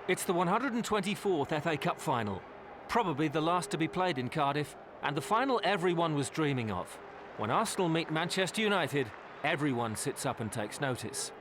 It's the 124th FA Cup final, probably the last to be played in Cardiff, and the final everyone was dreaming of. When Arsenal meet Manchester United, everyone sits up and takes notice.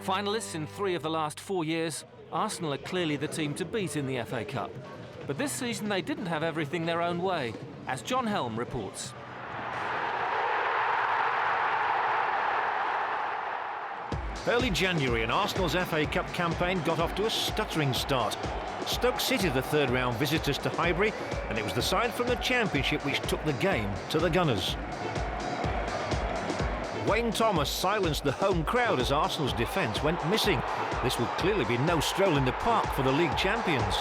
Finalists in 3 of the last 4 years, Arsenal are clearly the team to beat in the FA Cup. But this season they didn't have everything their own way, as John Helm reports. Early January and Arsenal's FA Cup campaign got off to a stuttering start. Stoke City the third round visitors to Highbury, and it was the side from the Championship which took the game to the Gunners. Wayne Thomas silenced the home crowd as Arsenal's defence went missing. This will clearly be no stroll in the park for the league champions.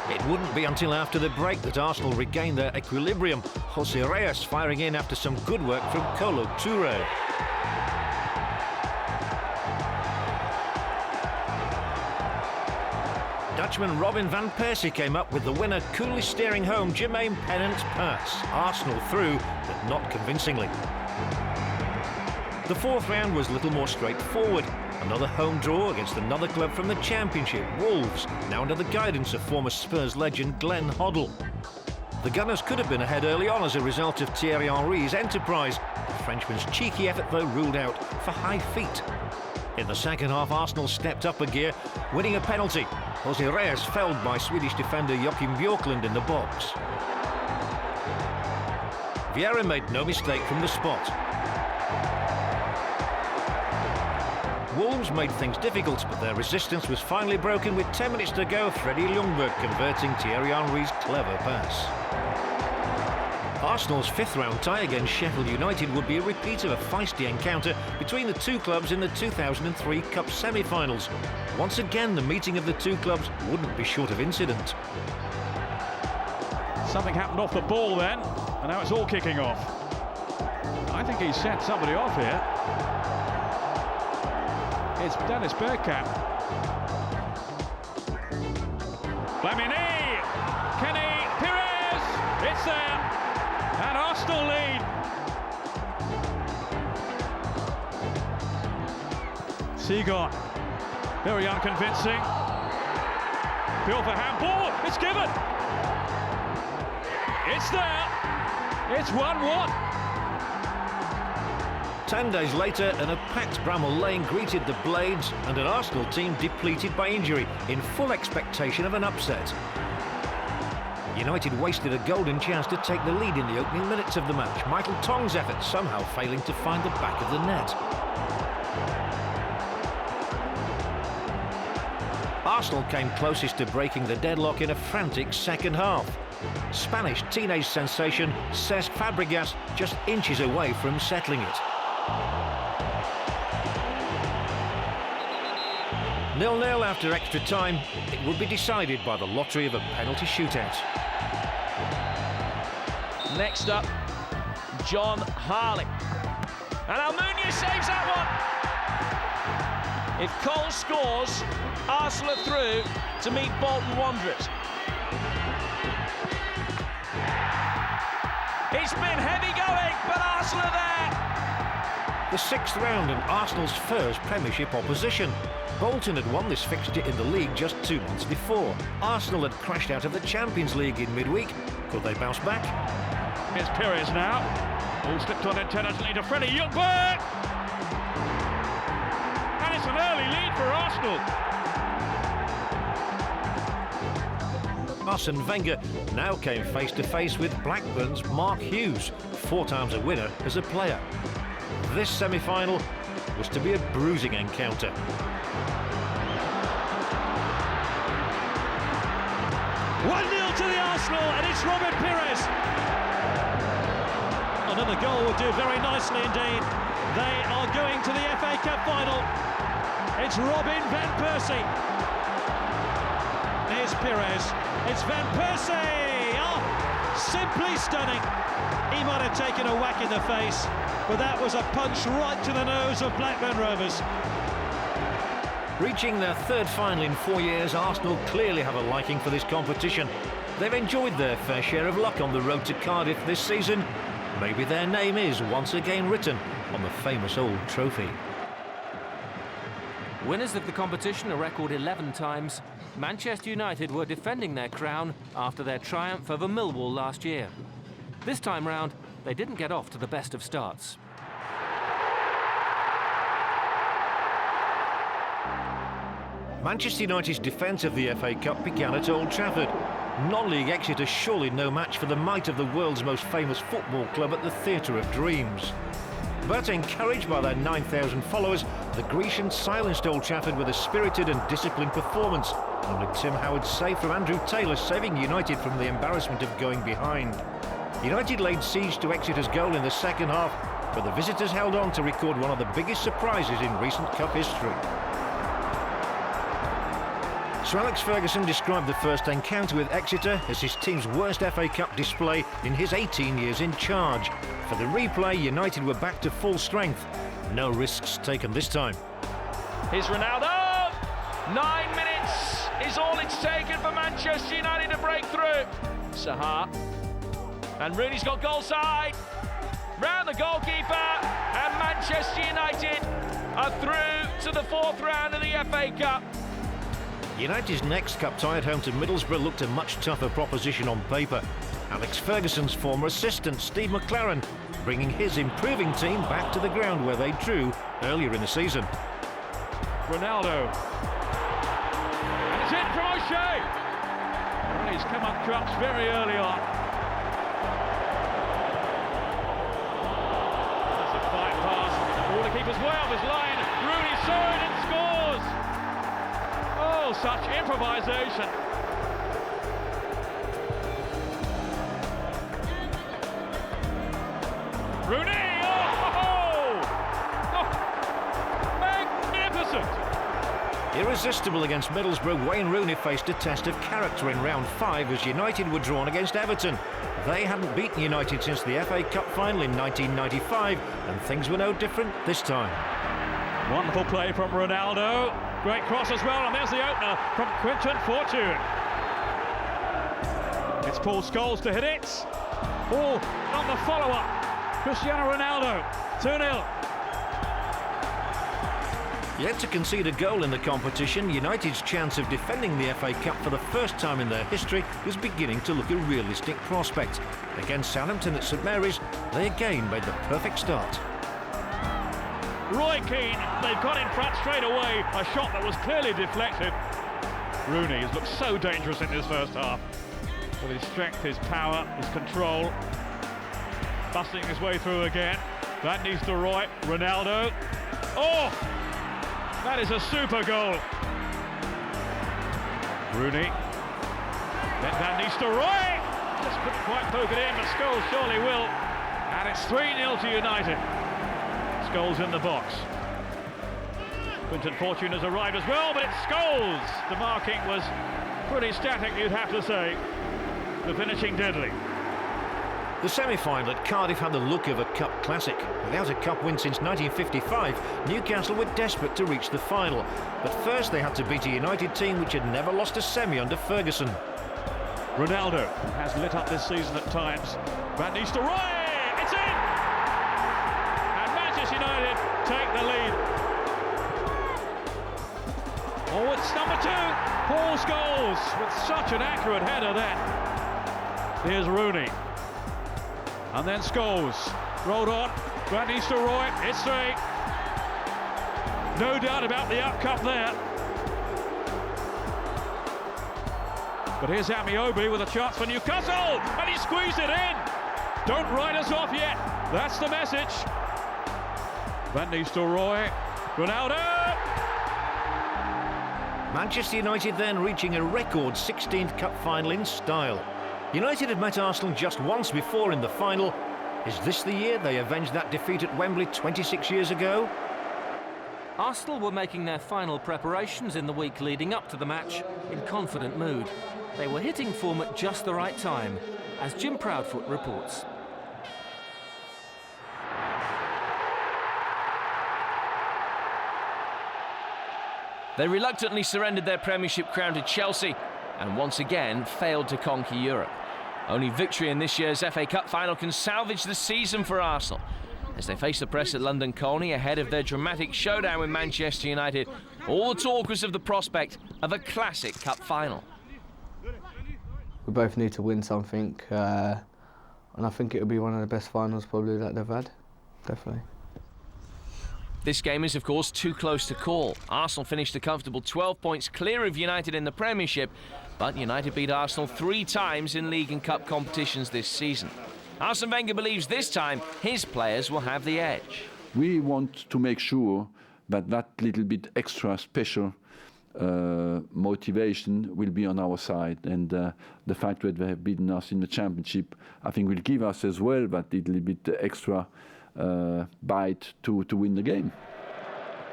It wouldn't be until after the break that Arsenal regained their equilibrium. Jose Reyes firing in after some good work from Kolo Touré. Dutchman Robin van Persie came up with the winner, coolly steering home Jermaine Pennant's pass. Arsenal through, but not convincingly. The fourth round was little more straightforward. Another home draw against another club from the Championship, Wolves, now under the guidance of former Spurs legend Glenn Hoddle. The Gunners could have been ahead early on as a result of Thierry Henry's enterprise. The Frenchman's cheeky effort, though, ruled out for high feet. In the second half, Arsenal stepped up a gear, winning a penalty. Jose Reyes felled by Swedish defender Joachim Björklund in the box. Vieira made no mistake from the spot. Wolves made things difficult, but their resistance was finally broken with 10 minutes to go. Freddie Ljungberg converting Thierry Henry's clever pass. Arsenal's fifth-round tie against Sheffield United would be a repeat of a feisty encounter between the two clubs in the 2003 Cup semi-finals. Once again, the meeting of the two clubs wouldn't be short of incident. Something happened off the ball then, and now it's all kicking off. I think he's sent somebody off here. It's Dennis Bergkamp. Lamine, Kenny, Pires, it's there. And Arsenal lead. Seagon, very unconvincing. Bill for handball, it's given. It's there. It's 1-1. 10 days later, and a packed Bramall Lane greeted the Blades and an Arsenal team depleted by injury, in full expectation of an upset. United wasted a golden chance to take the lead in the opening minutes of the match. Michael Tong's effort somehow failing to find the back of the net. Arsenal came closest to breaking the deadlock in a frantic second half. Spanish teenage sensation Cesc Fabregas just inches away from settling it. 0-0 after extra time. It would be decided by the lottery of a penalty shootout. Next up, John Harley. And Almunia saves that one. If Cole scores, Arsenal are through to meet Bolton Wanderers. It's been heavy going, but Arsenal are there. The sixth round and Arsenal's first Premiership opposition. Bolton had won this fixture in the league just 2 months before. Arsenal had crashed out of the Champions League in midweek. Could they bounce back? Here's Pires now. All slipped on intelligently to Freddie Ljungberg. And it's an early lead for Arsenal. Arsene Wenger now came face to face with Blackburn's Mark Hughes, 4 times a winner as a player. This semi-final was to be a bruising encounter. To the Arsenal, and it's Robin Pires. Another goal would do very nicely indeed. They are going to the FA Cup final. It's Robin van Persie. Here's Pires. It's Van Persie. Oh, simply stunning. He might have taken a whack in the face, but that was a punch right to the nose of Blackburn Rovers. Reaching their third final in 4 years, Arsenal clearly have a liking for this competition. They've enjoyed their fair share of luck on the road to Cardiff this season. Maybe their name is once again written on the famous old trophy. Winners of the competition a record 11 times, Manchester United were defending their crown after their triumph over Millwall last year. This time round, they didn't get off to the best of starts. Manchester United's defence of the FA Cup began at Old Trafford. Non-league Exeter surely no match for the might of the world's most famous football club at the Theatre of Dreams. But encouraged by their 9,000 followers, the Grecians silenced Old Trafford with a spirited and disciplined performance. Only Tim Howard's save from Andrew Taylor saving United from the embarrassment of going behind. United laid siege to Exeter's goal in the second half, but the visitors held on to record one of the biggest surprises in recent cup history. Sir Alex Ferguson described the first encounter with Exeter as his team's worst FA Cup display in his 18 years in charge. For the replay, United were back to full strength. No risks taken this time. Here's Ronaldo! 9 minutes is all it's taken for Manchester United to break through. Sahar. And Rooney's got goal side. Round the goalkeeper. And Manchester United are through to the fourth round of the FA Cup. United's next cup tie at home to Middlesbrough looked a much tougher proposition on paper. Alex Ferguson's former assistant, Steve McLaren, bringing his improving team back to the ground where they drew earlier in the season. Ronaldo. And it's in from O'Shea. Well, he's come up trumps very early on. That's a fine pass. All the keeper's way off his line. Rooney saw it and scores. Oh, such improvisation. Rooney! Oh! Magnificent! Irresistible against Middlesbrough, Wayne Rooney faced a test of character in round 5 as United were drawn against Everton. They hadn't beaten United since the FA Cup final in 1995, and things were no different this time. Wonderful play from Ronaldo. Great cross as well, and there's the opener from Quinton Fortune. It's Paul Scholes to hit it. Oh, on the follow-up. Cristiano Ronaldo, 2-0. Yet to concede a goal in the competition, United's chance of defending the FA Cup for the first time in their history was beginning to look a realistic prospect. Against Southampton at St Mary's, they again made the perfect start. Roy Keane, they've got in front straight away. A shot that was clearly deflected. Rooney has looked so dangerous in this first half. With his strength, his power, his control. Busting his way through again. Van Nistelrooy, Ronaldo. Oh! That is a super goal. Rooney. Then Van Nistelrooy. Just couldn't quite poke it in, but Scholes surely will. And it's 3-0 to United. Scholes in the box. Quinton Fortune has arrived as well, but it's Scholes. The marking was pretty static, you'd have to say. The finishing deadly. The semi-final at Cardiff had the look of a cup classic. Without a cup win since 1955, Newcastle were desperate to reach the final. But first they had to beat a United team which had never lost a semi under Ferguson. Ronaldo has lit up this season at times. Van Nistelrooy, it's in! And Manchester United take the lead. Oh, it's number 2, Paul Scholes, with such an accurate header then. Here's Rooney. And then Scholes, rolled on, Van Nistelrooy, it's 3. No doubt about the outcome there. But here's Amiobi with a chance for Newcastle, and he squeezed it in. Don't write us off yet, that's the message. Van Nistelrooy, Ronaldo. Manchester United then reaching a record 16th cup final in style. United had met Arsenal just once before in the final. Is this the year they avenged that defeat at Wembley 26 years ago? Arsenal were making their final preparations in the week leading up to the match in confident mood. They were hitting form at just the right time, as Jim Proudfoot reports. They reluctantly surrendered their Premiership crown to Chelsea and once again failed to conquer Europe. Only victory in this year's FA Cup final can salvage the season for Arsenal. As they face the press at London Colney ahead of their dramatic showdown with Manchester United, all the talk was of the prospect of a classic cup final. We both need to win something, and I think it'll be one of the best finals probably that they've had, definitely. This game is, of course, too close to call. Arsenal finished a comfortable 12 points clear of United in the Premiership, but United beat Arsenal 3 times in League and Cup competitions this season. Arsene Wenger believes this time his players will have the edge. We want to make sure that that little bit extra special motivation will be on our side, and the fact that they have beaten us in the Championship, I think, will give us as well that little bit extra bite to win the game.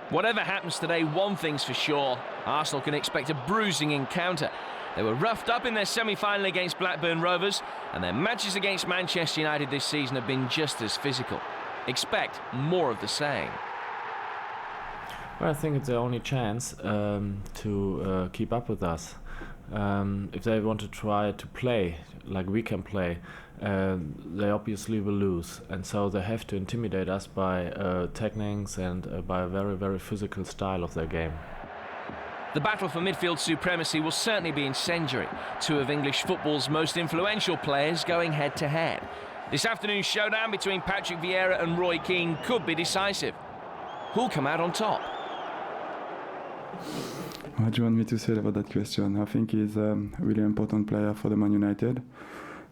Whatever happens today, one thing's for sure. Arsenal can expect a bruising encounter. They were roughed up in their semi-final against Blackburn Rovers, and their matches against Manchester United this season have been just as physical. Expect more of the same. Well, I think it's their only chance to keep up with us. If they want to try to play like we can play, they obviously will lose, and so they have to intimidate us by techniques and by a very, very physical style of their game. The battle for midfield supremacy will certainly be incendiary. 2 of English football's most influential players going head-to-head. This afternoon's showdown between Patrick Vieira and Roy Keane could be decisive. Who'll come out on top? What do you want me to say about that question? I think he's a really important player for the Man United.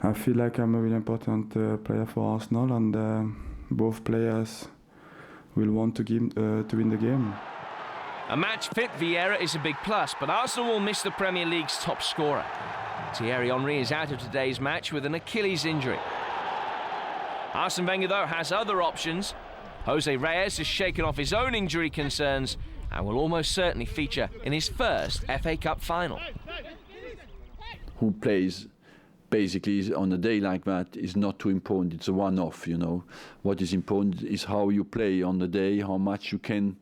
I feel like I'm a really important player for Arsenal, and both players will want to win the game. A match-fit Vieira is a big plus, but Arsenal will miss the Premier League's top scorer. Thierry Henry is out of today's match with an Achilles injury. Arsene Wenger, though, has other options. Jose Reyes has shaken off his own injury concerns and will almost certainly feature in his first FA Cup final. Who plays basically on a day like that is not too important. It's a one-off, you know. What is important is how you play on the day, how much you can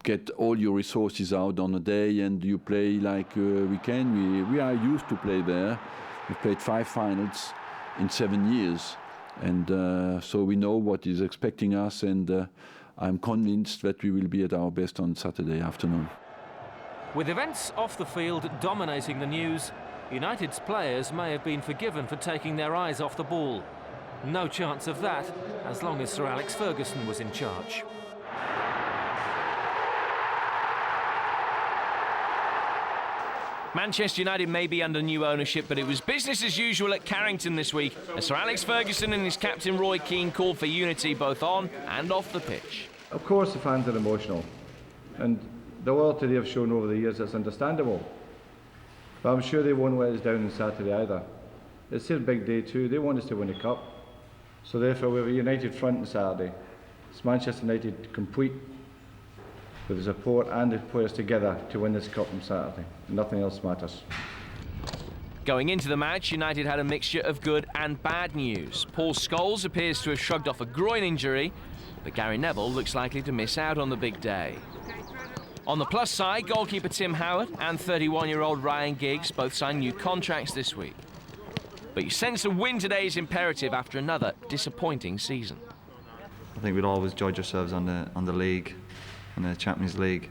get all your resources out on a day, and you play like we can. We are used to play there. We've played 5 finals in 7 years, and so we know what is expecting us, and I'm convinced that we will be at our best on Saturday afternoon. With events off the field dominating the news, United's players may have been forgiven for taking their eyes off the ball. No chance of that as long as Sir Alex Ferguson was in charge. Manchester United may be under new ownership, but it was business as usual at Carrington this week as Sir Alex Ferguson and his captain Roy Keane called for unity both on and off the pitch. Of course the fans are emotional, and the loyalty they have shown over the years, that's understandable. But I'm sure they won't let us down on Saturday either. It's their big day too. They want us to win the cup. So therefore we have a united front on Saturday. It's Manchester United complete, with the support and the players together to win this cup on Saturday. Nothing else matters. Going into the match, United had a mixture of good and bad news. Paul Scholes appears to have shrugged off a groin injury, but Gary Neville looks likely to miss out on the big day. On the plus side, goalkeeper Tim Howard and 31-year-old Ryan Giggs both signed new contracts this week. But you sense a win today is imperative after another disappointing season. I think we'd always judge ourselves on the league, on the Champions League,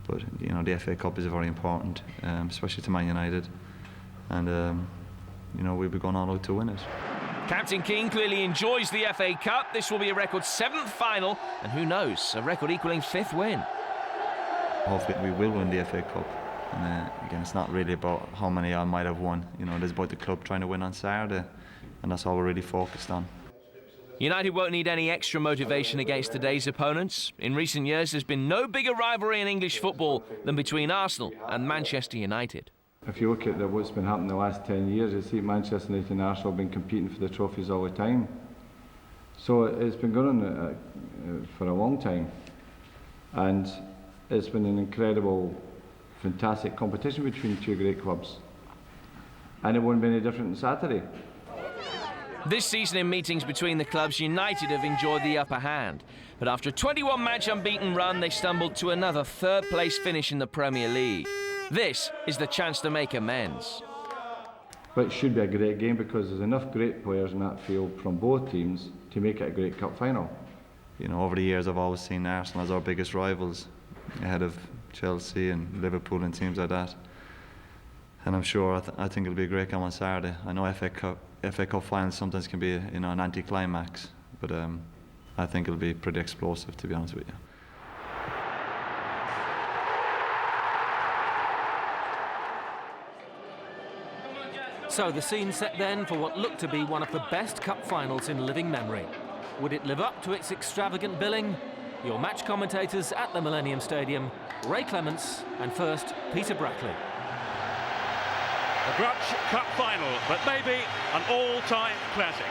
but you know the FA Cup is very important, especially to Man United, and you know we'll be going all out to win it. Captain Keane clearly enjoys the FA Cup. This will be a record 7th final, and who knows, a record equaling 5th win. Hopefully we will win the FA Cup, and again it's not really about how many I might have won. You know, it is about the club trying to win on Saturday, and that's all we're really focused on. United won't need any extra motivation against today's opponents. In recent years, there's been no bigger rivalry in English football than between Arsenal and Manchester United. If you look at what's been happening the last 10 years, you see Manchester United and Arsenal have been competing for the trophies all the time. So it's been going on for a long time. And it's been an incredible, fantastic competition between two great clubs. And it won't be any different on Saturday. This season in meetings between the clubs, United have enjoyed the upper hand. But after a 21-match unbeaten run, they stumbled to another third-place finish in the Premier League. This is the chance to make amends. But it should be a great game because there's enough great players in that field from both teams to make it a great cup final. You know, over the years I've always seen Arsenal as our biggest rivals, ahead of Chelsea and Liverpool and teams like that. And I'm sure I think it'll be a great game on Saturday. I know FA Cup finals sometimes can be an anti-climax, but I think it'll be pretty explosive, to be honest with you. So the scene set then for what looked to be one of the best cup finals in living memory. Would it live up to its extravagant billing? Your match commentators at the Millennium Stadium, Ray Clements and first Peter Brackley. A Grudge Cup final, but maybe an all-time classic.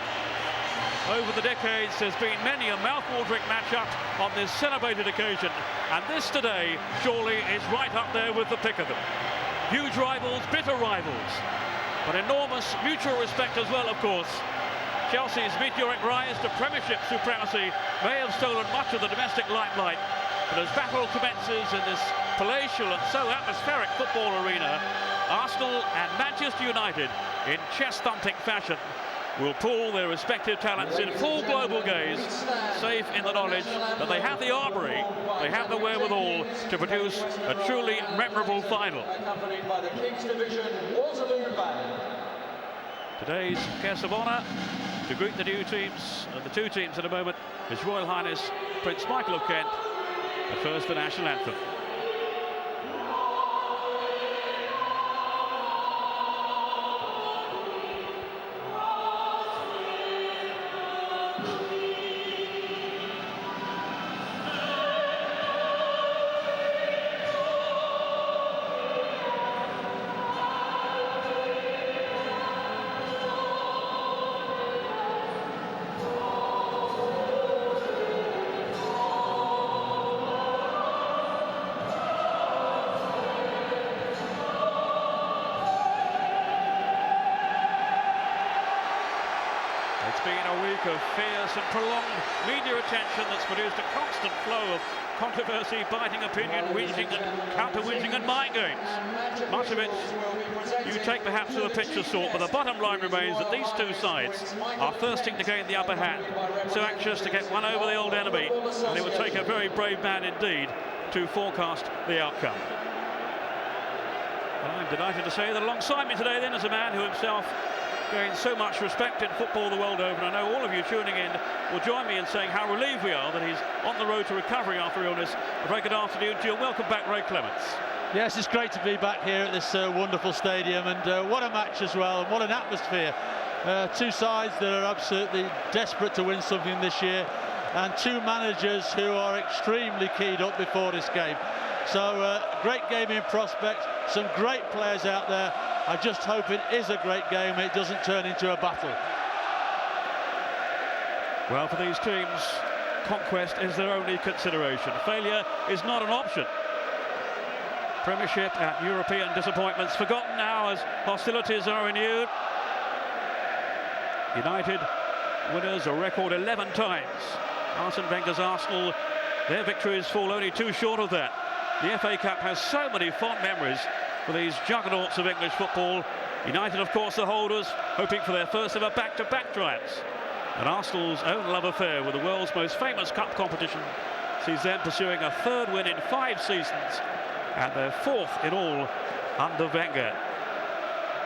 Over the decades, there's been many a mouth-watering matchup on this celebrated occasion, and this today surely is right up there with the pick of them. Huge rivals, bitter rivals, but enormous mutual respect as well, of course. Chelsea's meteoric rise to Premiership supremacy may have stolen much of the domestic limelight, but as battle commences in this palatial and so atmospheric football arena, Arsenal and Manchester United, in chest-thumping fashion, will pool their respective talents in full global gaze, safe in the knowledge that they have the armoury, they have the wherewithal to produce a truly memorable final. Today's guest of honour to greet the new teams, the two teams in a moment, His Royal Highness Prince Michael of Kent, but first the national anthem. It's been a week of fierce and prolonged media attention that's produced a constant flow of controversy, biting opinion, whinging and counter-whinging and mind games. Much of it you take perhaps with a pinch of salt, but the bottom line remains that these two sides are thirsting to gain the upper hand, so anxious to get one over the old enemy, and it would take a very brave man indeed to forecast the outcome. And I'm delighted to say that alongside me today then is a man who himself gained so much respect in football the world over, and I know all of you tuning in will join me in saying how relieved we are that he's on the road to recovery after illness. A very good afternoon to you. Welcome back, Ray Clements. Yes, it's great to be back here at this wonderful stadium, and what a match as well, and what an atmosphere. Two sides that are absolutely desperate to win something this year, and two managers who are extremely keyed up before this game. So great game in prospect, some great players out there. I just hope it is a great game and it doesn't turn into a battle. Well, for these teams, conquest is their only consideration. Failure is not an option. Premiership and European disappointments forgotten now as hostilities are renewed. United winners a record 11 times. Arsene Wenger's Arsenal, their victories fall only too short of that. The FA Cup has so many fond memories for these juggernauts of English football. United, of course, the holders, hoping for their first ever back-to-back triumphs. And Arsenal's own love affair with the world's most famous cup competition sees them pursuing a third win in 5 seasons and their 4th in all under Wenger.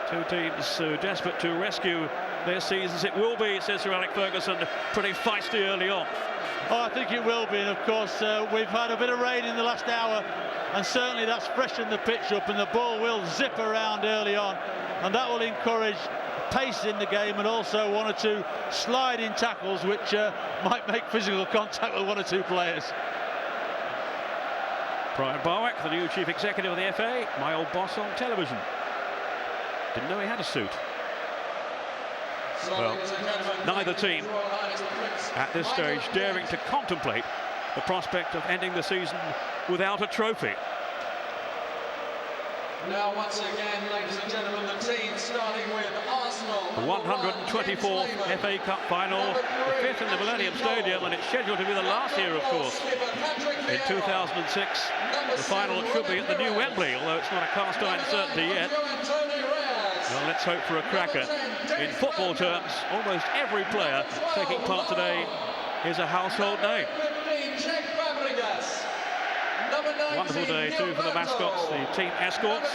Two teams so desperate to rescue their seasons. It will be, says Sir Alex Ferguson, pretty feisty early on. Oh, I think it will be, and of course we've had a bit of rain in the last hour, and certainly that's freshened the pitch up, and the ball will zip around early on, and that will encourage pace in the game and also one or two sliding tackles which might make physical contact with one or two players. Brian Barwick, the new chief executive of the FA, my old boss on television. Didn't know he had a suit. Well, neither team at this stage daring to contemplate the prospect of ending the season without a trophy. Now, once again, ladies and gentlemen, the team starting with Arsenal. The 124th FA Cup final, the fifth in the Millennium Stadium, and it's scheduled to be the last year, of course. In 2006, the final should be at the new Wembley, although it's not a cast iron certainty yet. Well, let's hope for a cracker. In football terms, almost every player taking part today is a household name. Wonderful day too for the mascots, the team escorts.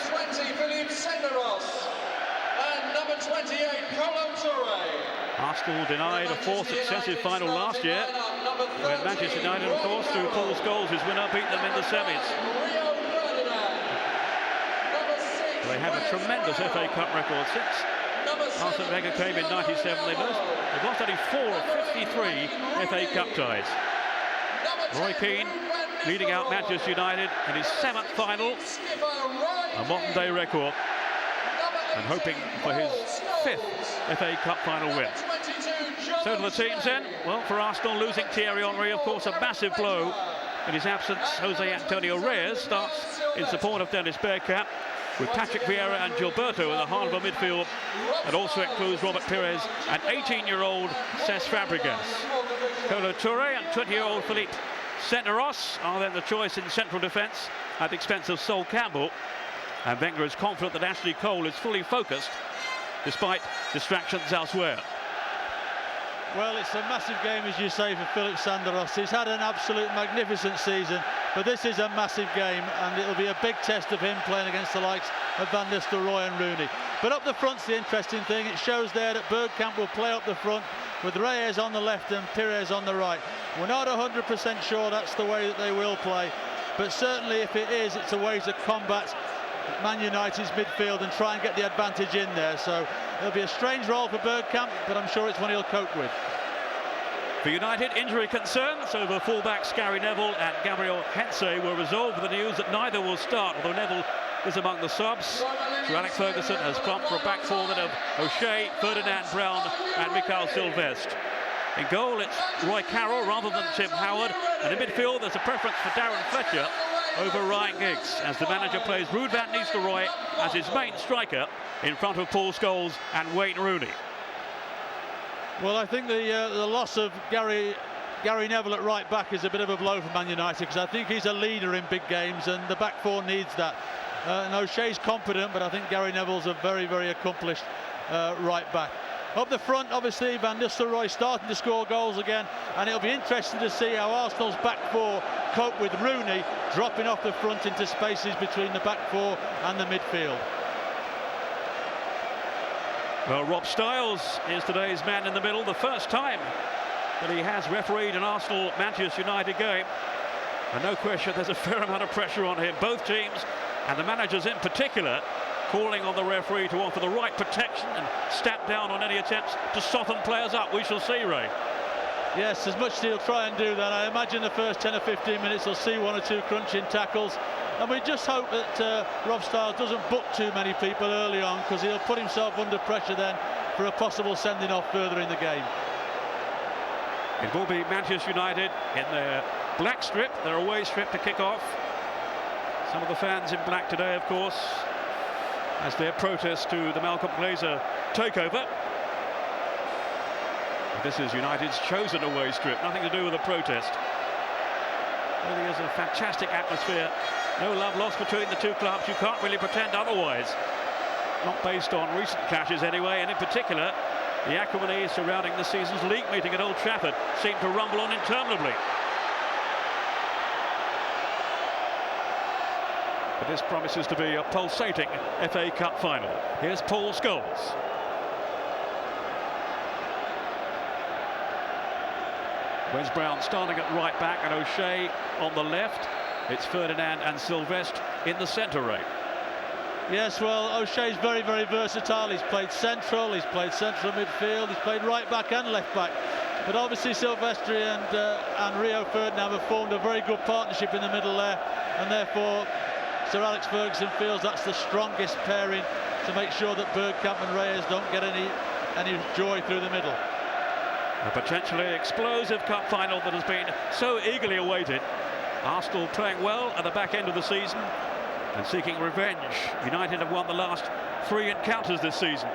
Arsenal denied a fourth successive final last year, when Manchester United, of course, through Paul Scholes, his winner, beat them in the semis. They have a tremendous FA Cup record since Arsene Wenger came in '97. They've lost only 4 of 53 FA Cup ties. Roy Keane leading out Manchester United in his 7th final, a modern-day record, and hoping for his 5th FA Cup final win. So to the teams then. Well, for Arsenal, losing Thierry Henry, of course, a massive blow. In his absence, Jose Antonio Reyes starts in support of Dennis Bergkamp, with Patrick Vieira and Gilberto in the heart of a midfield. It also includes Robert Pires and 18-year-old Cesc Fabregas. Kolo Touré and 20-year-old Philippe Senderos are then the choice in central defence at the expense of Sol Campbell. And Wenger is confident that Ashley Cole is fully focused despite distractions elsewhere. Well, it's a massive game, as you say, for Philippe Senderos. He's had an absolute magnificent season, but this is a massive game, and it'll be a big test of him playing against the likes of Van Nistelrooy and Rooney. But up the front's the interesting thing. It shows there that Bergkamp will play up the front with Reyes on the left and Pires on the right. We're not 100% sure that's the way that they will play, but certainly if it is, it's a way to combat Man United's midfield and try and get the advantage in there. So it'll be a strange role for Bergkamp, but I'm sure it's one he'll cope with. For United, injury concerns over fullbacks Gary Neville and Gabriel Heinze were resolved with the news that neither will start, although Neville is among the subs. Sir Alex Ferguson has plumped for a back four then of O'Shea, Ferdinand Brown and Mikael Silvestre. In goal, it's Roy Carroll rather than Tim Howard, and in midfield there's a preference for Darren Fletcher over Ryan Giggs, as the manager plays Ruud van Nistelrooy as his main striker in front of Paul Scholes and Wayne Rooney. Well, I think the loss of Gary Neville at right back is a bit of a blow for Man United, because I think he's a leader in big games and the back four needs that. And O'Shea's competent, but I think Gary Neville's a very, very accomplished right back. Up the front, obviously, Van Nistelrooy starting to score goals again, and it'll be interesting to see how Arsenal's back four cope with Rooney dropping off the front into spaces between the back four and the midfield. Well, Rob Styles is today's man in the middle, the first time that he has refereed an Arsenal-Manchester United game. And no question, there's a fair amount of pressure on him. Both teams, and the managers in particular, calling on the referee to offer the right protection and stamp down on any attempts to soften players up. We shall see, Ray. Yes, as much as he'll try and do that. I imagine the first 10 or 15 minutes we'll see 1 or 2 crunching tackles. And we just hope that Rob Styles doesn't book too many people early on, because he'll put himself under pressure then for a possible sending off further in the game. It will be Manchester United in their black strip, their away strip to kick off. Some of the fans in black today, of course, as their protest to the Malcolm Glazer takeover. This is United's chosen away strip, nothing to do with a protest. Really is a fantastic atmosphere. No love lost between the two clubs. You can't really pretend otherwise. Not based on recent clashes anyway, and in particular, the acrimony surrounding the season's league meeting at Old Trafford seemed to rumble on interminably. But this promises to be a pulsating FA Cup final. Here's Paul Scholes. Wes Brown starting at right back and O'Shea on the left. It's Ferdinand and Silvestre in the centre, Ray. Yes, well, O'Shea's very, very versatile. He's played central, he's played central midfield, he's played right back and left back. But obviously Silvestre and Rio Ferdinand have formed a very good partnership in the middle there, and therefore Sir Alex Ferguson feels that's the strongest pairing to make sure that Bergkamp and Reyes don't get any joy through the middle. A potentially explosive cup final that has been so eagerly awaited. Arsenal playing well at the back end of the season and seeking revenge. United have won the last 3 encounters this season.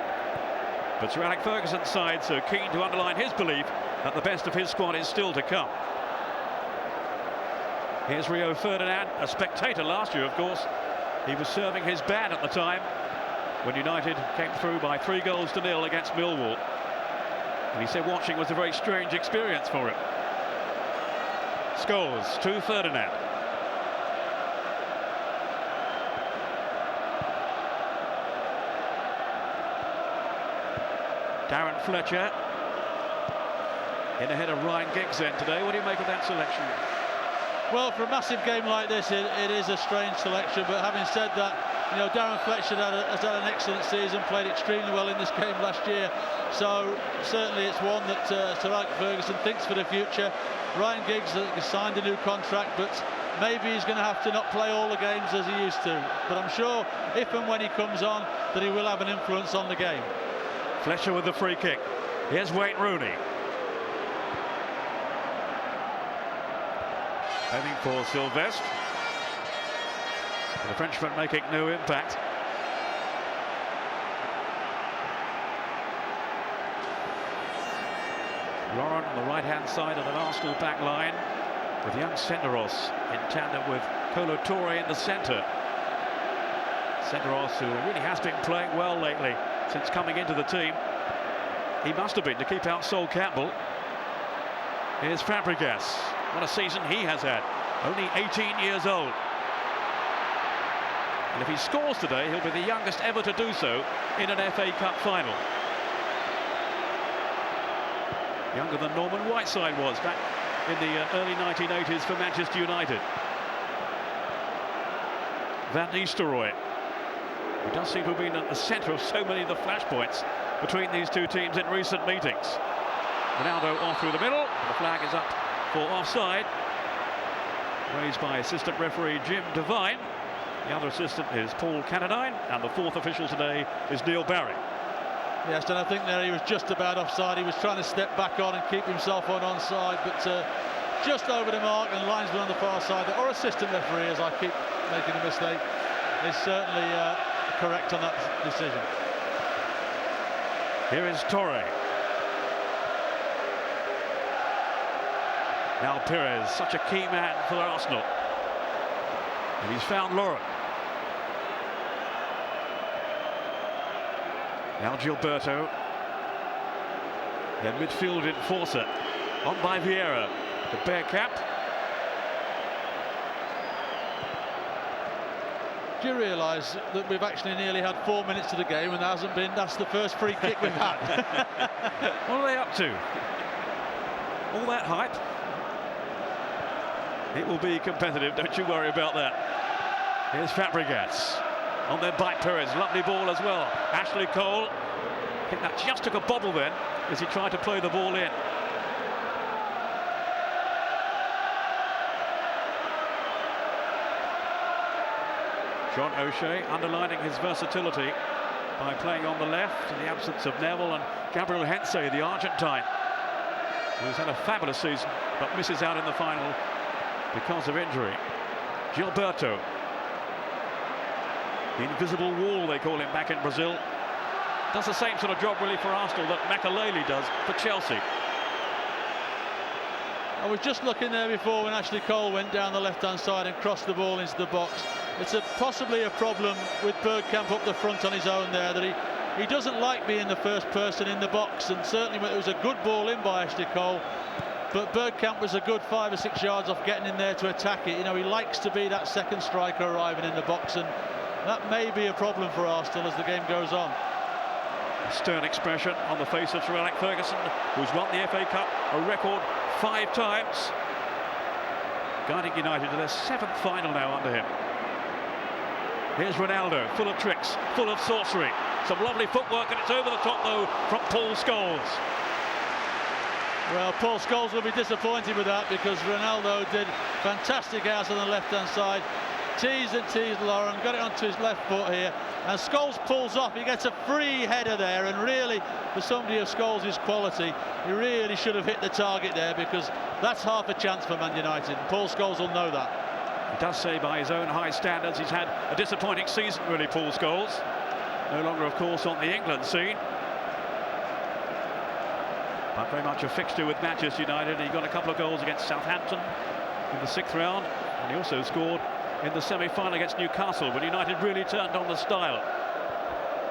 But Sir Alex Ferguson's side so keen to underline his belief that the best of his squad is still to come. Here's Rio Ferdinand, a spectator last year, of course. He was serving his ban at the time when United came through by 3-0 against Millwall. And he said watching was a very strange experience for him. Scholes to Ferdinand. Darren Fletcher in ahead of Ryan Giggs then today. What do you make of that selection? Well, for a massive game like this, it is a strange selection. But having said that, you know, Darren Fletcher has had an excellent season, played extremely well in this game last year. So certainly it's one that Sir Alex Ferguson thinks for the future. Ryan Giggs has signed a new contract, but maybe he's going to have to not play all the games as he used to. But I'm sure if and when he comes on, that he will have an influence on the game. Fletcher with the free kick. Here's Wayne Rooney. Heading for Sylvestre. The Frenchman making no impact. Lauren on the right-hand side of an Arsenal back line with young Senderos in tandem with Kolo Toure in the centre. Senderos, who really has been playing well lately since coming into the team. He must have been to keep out Sol Campbell. Here's Fabregas. What a season he has had. Only 18 years old. And if he scores today, he'll be the youngest ever to do so in an FA Cup final. Younger than Norman Whiteside was back in the early 1980s for Manchester United. Van Nistelrooy, who does seem to have been at the centre of so many of the flashpoints between these two teams in recent meetings. Ronaldo off through the middle. The flag is up for offside, raised by assistant referee Jim Devine. The other assistant is Paul Cannadine, and the fourth official today is Neil Barry. Yes, and I think there he was just about offside. He was trying to step back on and keep himself on onside, but just over the mark, and the linesman on the far side, or assistant referee, as I keep making a mistake, is certainly correct on that decision. Here is Torre. Now Pires, such a key man for Arsenal. And he's found Lauren. Now Gilberto. Their midfield enforcer. On by Vieira. The bare cap. Do you realise that we've actually nearly had 4 minutes of the game and that's the first free kick we've had? What are they up to? All that hype? It will be competitive, don't you worry about that. Here's Fabregas. On there by Pires, lovely ball as well. Ashley Cole. I think that just took a bobble then as he tried to play the ball in. John O'Shea underlining his versatility by playing on the left in the absence of Neville, and Gabriel Hentze, the Argentine, who's had a fabulous season but misses out in the final because of injury. Gilberto. The invisible wall, they call him back in Brazil. Does the same sort of job really for Arsenal that Makelele does for Chelsea. I was just looking there before when Ashley Cole went down the left-hand side and crossed the ball into the box. It's possibly a problem with Bergkamp up the front on his own there, that he doesn't like being the first person in the box, and certainly when it was a good ball in by Ashley Cole, but Bergkamp was a good 5 or 6 yards off getting in there to attack it. You know, he likes to be that second striker arriving in the box, and that may be a problem for Arsenal as the game goes on. A stern expression on the face of Sir Alex Ferguson, who's won the FA Cup a record 5 times, guiding United to their 7th final now under him. Here's Ronaldo, full of tricks, full of sorcery. Some lovely footwork, and it's over the top, though, from Paul Scholes. Well, Paul Scholes will be disappointed with that, because Ronaldo did fantastic hours on the left-hand side. teased and teased Lauren, got it onto his left foot here, and Scholes pulls off. He gets a free header there, and really, for somebody of Scholes' quality, he really should have hit the target there, because that's half a chance for Man United. Paul Scholes will know that. He does say by his own high standards he's had a disappointing season, really, Paul Scholes. No longer, of course, on the England scene, but very much a fixture with Manchester United. He got a couple of goals against Southampton in the 6th round, and he also scored in the semi-final against Newcastle when United really turned on the style.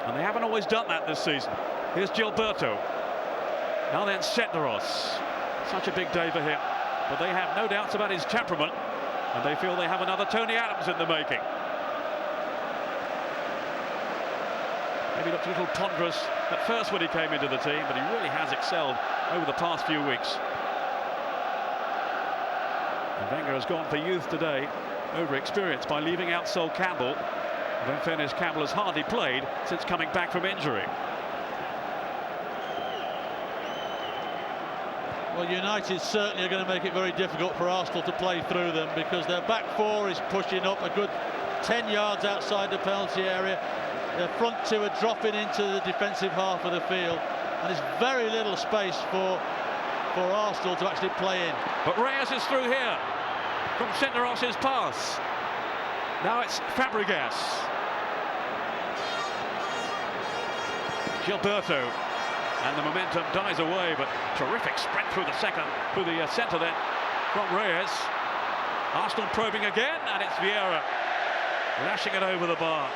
And they haven't always done that this season. Here's Gilberto. Now then Senderos. Such a big day for him. But they have no doubts about his temperament, and they feel they have another Tony Adams in the making. Maybe looked a little ponderous at first when he came into the team, but he really has excelled over the past few weeks. And Wenger has gone for youth today, over experience, by leaving out Sol Campbell. And in fairness, Campbell has hardly played since coming back from injury. Well, United certainly are going to make it very difficult for Arsenal to play through them, because their back four is pushing up a good 10 yards outside the penalty area. Their front two are dropping into the defensive half of the field, and there's very little space for Arsenal to actually play in. But Reyes is through here from Senderos's pass. Now it's Fabregas. Gilberto, and the momentum dies away, but terrific sprint through the centre then from Reyes. Arsenal probing again, and it's Vieira lashing it over the bar.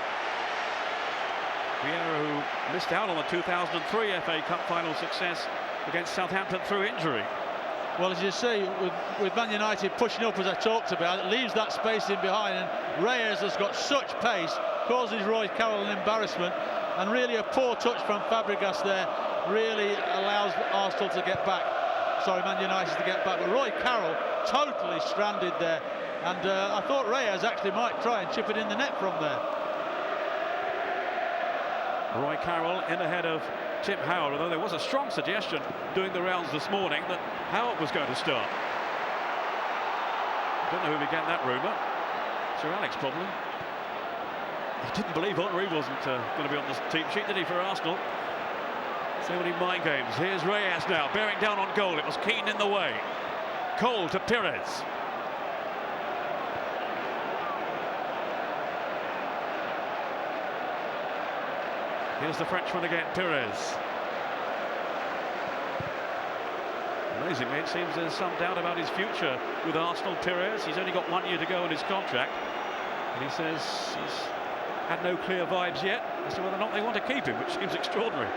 Vieira, who missed out on the 2003 FA Cup final success against Southampton through injury. Well, as you see, with Man United pushing up, as I talked about, it leaves that space in behind, and Reyes has got such pace, causes Roy Carroll an embarrassment, and really a poor touch from Fabregas there really allows Arsenal to get back. Sorry, Man United to get back, but Roy Carroll totally stranded there, and I thought Reyes actually might try and chip it in the net from there. Roy Carroll in ahead of Tim Howard, although there was a strong suggestion doing the rounds this morning that Howard was going to start. Don't know who began that rumour. Sir Alex, probably. He didn't believe Henry wasn't going to be on the team sheet, did he, for Arsenal? So many mind games. Here's Reyes now, bearing down on goal. It was Keane in the way. Cole to Pires. Here's the Frenchman again, Pires. Amazingly, it seems there's some doubt about his future with Arsenal. Pires, he's only got 1 year to go on his contract, and he says he's had no clear vibes yet as to whether or not they want to keep him, which seems extraordinary.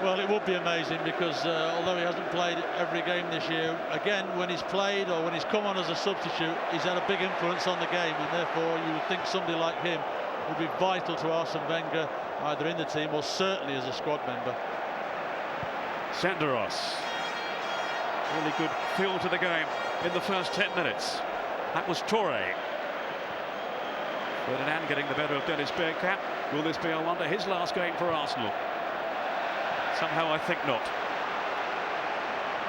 Well, it would be amazing, because although he hasn't played every game this year, again, when he's played or when he's come on as a substitute, he's had a big influence on the game, and therefore you would think somebody like him would be vital to Arsene Wenger, either in the team or certainly as a squad member. Senderos. Really good feel to the game in the first 10 minutes. That was Toure. Ferdinand getting the better of Dennis Bergkamp. Will this be, I wonder, his last game for Arsenal? Somehow I think not.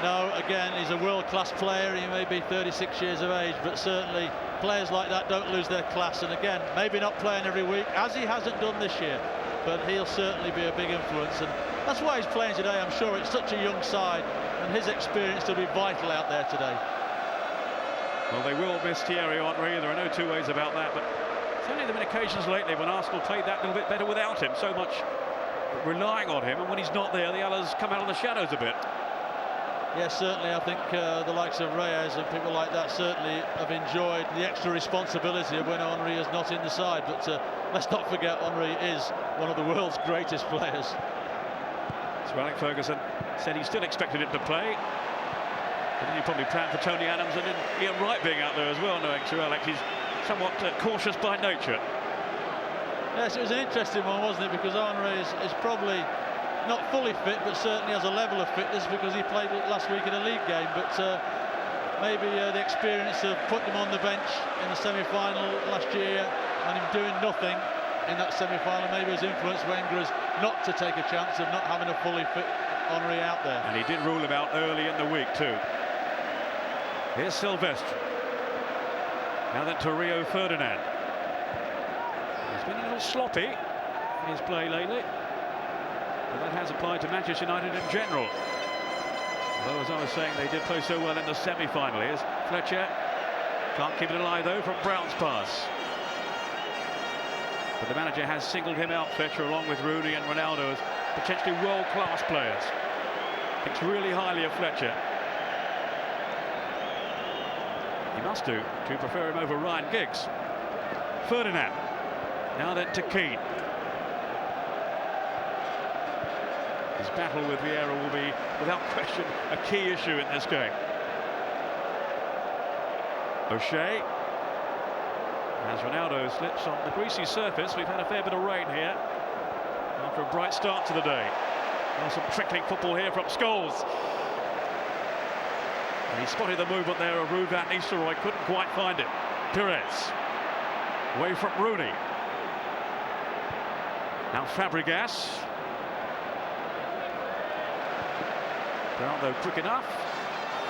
No, again, he's a world-class player. He may be 36 years of age, but certainly players like that don't lose their class. And again, maybe not playing every week, as he hasn't done this year, but he'll certainly be a big influence. And that's why he's playing today. I'm sure it's such a young side, and his experience will be vital out there today. Well, they will miss Thierry Henry. There are no two ways about that, but it's only been occasions lately when Arsenal played that little bit better without him, so much relying on him, and when he's not there, the others come out of the shadows a bit. Yes, certainly. I think the likes of Reyes and people like that certainly have enjoyed the extra responsibility of when Henry is not in the side. But let's not forget, Henry is one of the world's greatest players. Sir Alex Ferguson said he still expected him to play, but then he probably planned for Tony Adams and Ian Wright being out there as well, knowing Sir Alex he's somewhat cautious by nature. Yes, it was an interesting one, wasn't it? Because Henry is probably not fully fit, but certainly has a level of fitness, because he played last week in a league game. But maybe the experience of putting him on the bench in the semi-final last year and him doing nothing in that semi-final maybe has influenced Wenger not to take a chance of not having a fully fit Henry out there. And he did rule him out early in the week too. Here's Silvestre. Now then to Rio Ferdinand. He's been a little sloppy in his play lately, but that has applied to Manchester United in general. Although, as I was saying, they did play so well in the semi-final. Here's Fletcher. Can't keep it alive, though, from Brown's pass. But the manager has singled him out, Fletcher, along with Rooney and Ronaldo, as potentially world-class players. Thinks really highly of Fletcher. He must do to prefer him over Ryan Giggs. Ferdinand. Now then to Keane. His battle with Vieira will be, without question, a key issue in this game. O'Shea. As Ronaldo slips on the greasy surface, we've had a fair bit of rain here after a bright start to the day. Well, some trickling football here from Scholes. And he spotted the movement there of Ruud van Nistelrooy, couldn't quite find it. Pires. Away from Rooney. Now Fabregas. Brown, though, quick enough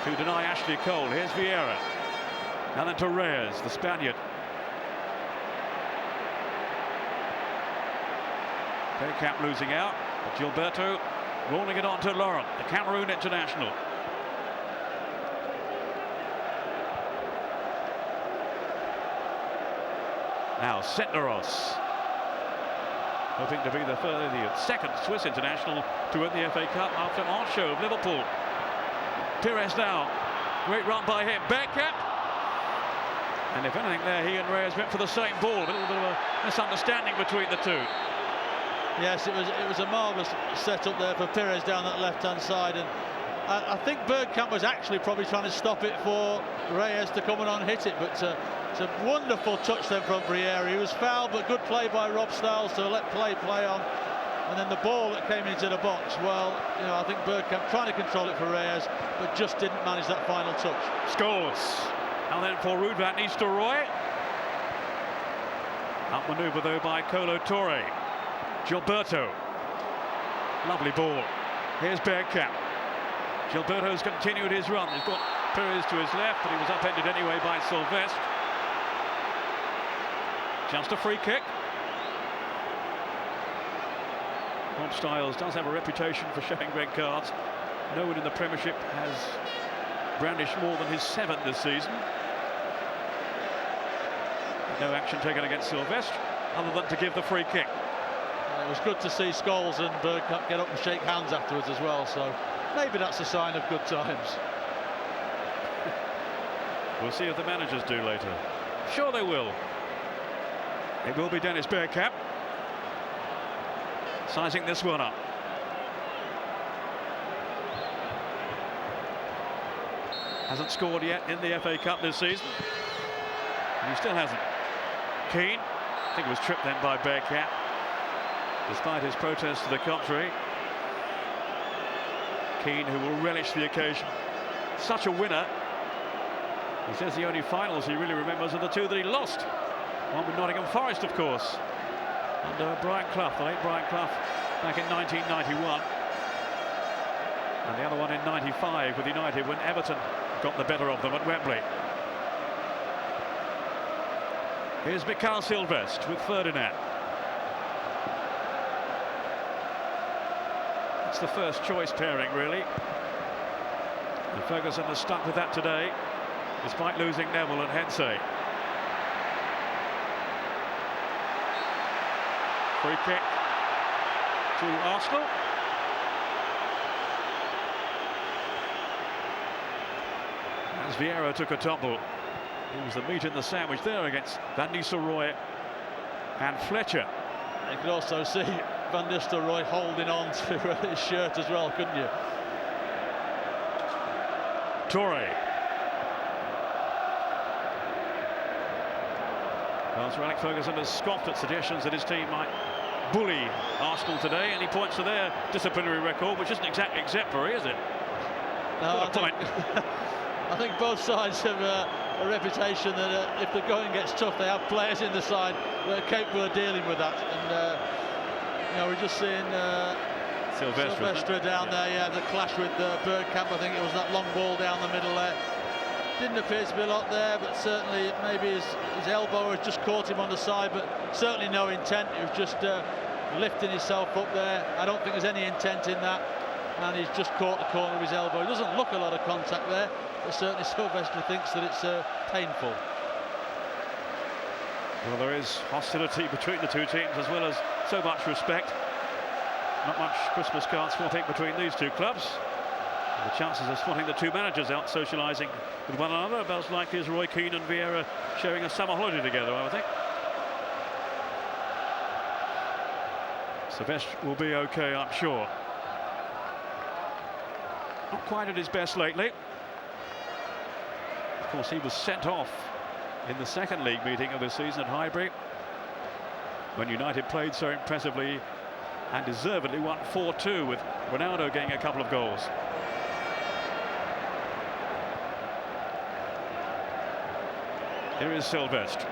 to deny Ashley Cole. Here's Vieira. Now then to Reyes, the Spaniard. Bergkamp losing out, but Gilberto rolling it on to Laurent, the Cameroon international. Now Senderos, hoping to be the second Swiss international to win the FA Cup after Archo of Liverpool. Pires now, great run by him, Bergkamp. And if anything there, he and Reyes went for the same ball. A little bit of a misunderstanding between the two. Yes, it was a marvellous setup there for Pires down that left-hand side, and I think Bergkamp was actually probably trying to stop it for Reyes to come and hit it, but it's a wonderful touch then from Vieira. He was fouled, but good play by Rob Styles to let play on, and then the ball that came into the box, well, you know, I think Bergkamp trying to control it for Reyes, but just didn't manage that final touch. Scores. Now then for Ruud van Nistelrooy. Outmanoeuvred though by Kolo Touré. Gilberto. Lovely ball. Here's Bergkamp. Gilberto's continued his run. He's got Pires to his left, but he was upended anyway by Sylvestre. Just a free kick. Rob Styles does have a reputation for showing red cards. No one in the Premiership has brandished more than his 7th this season. No action taken against Sylvestre, other than to give the free kick. It was good to see Scholes and Bergkamp get up and shake hands afterwards as well, so maybe that's a sign of good times. We'll see if the managers do later. Sure they will. It will be Dennis Bergkamp sizing this one up. Hasn't scored yet in the FA Cup this season. And he still hasn't. Keane, I think, was tripped then by Bergkamp, despite his protest to the contrary. Keane, who will relish the occasion. Such a winner. He says the only finals he really remembers are the two that he lost. One with Nottingham Forest, of course, under Brian Clough, the late Brian Clough, back in 1991. And the other one in 95 with United when Everton got the better of them at Wembley. Here's Mikael Sylvestre with Ferdinand. It's the first choice pairing, really. And Ferguson has stuck with that today, despite losing Neville and Hensey. Free kick to Arsenal. As Vieira took a tumble. It was the meat in the sandwich there against Van Nistelrooy and Fletcher. You could also see Van Nistelrooy holding on to his shirt as well, couldn't you? Touré. Well, Sir Alex Ferguson has scoffed at suggestions that his team might bully Arsenal today, and he points to their disciplinary record, which isn't exactly exemplary, is it? No, What a point. I think both sides have a reputation that if the going gets tough, they have players in the side that are capable of dealing with that. And you know, we're just seeing Sylvestre down there, yeah, the clash with Bergkamp. I think it was that long ball down the middle there. Didn't appear to be a lot there, but certainly maybe his elbow has just caught him on the side, but certainly no intent. He was just lifting himself up there. I don't think there's any intent in that, and he's just caught the corner of his elbow. It doesn't look a lot of contact there, but certainly Sylvester thinks that it's painful. Well, there is hostility between the two teams, as well as so much respect. Not much Christmas card swatting between these two clubs. The chances of spotting the two managers out socialising with one another about as likely as Roy Keane and Vieira sharing a summer holiday together, I would think. Sylvester will be okay, I'm sure. Not quite at his best lately. Of course, he was sent off in the second league meeting of the season at Highbury, when United played so impressively and deservedly won 4-2, with Ronaldo getting a couple of goals. Here is Sylvester.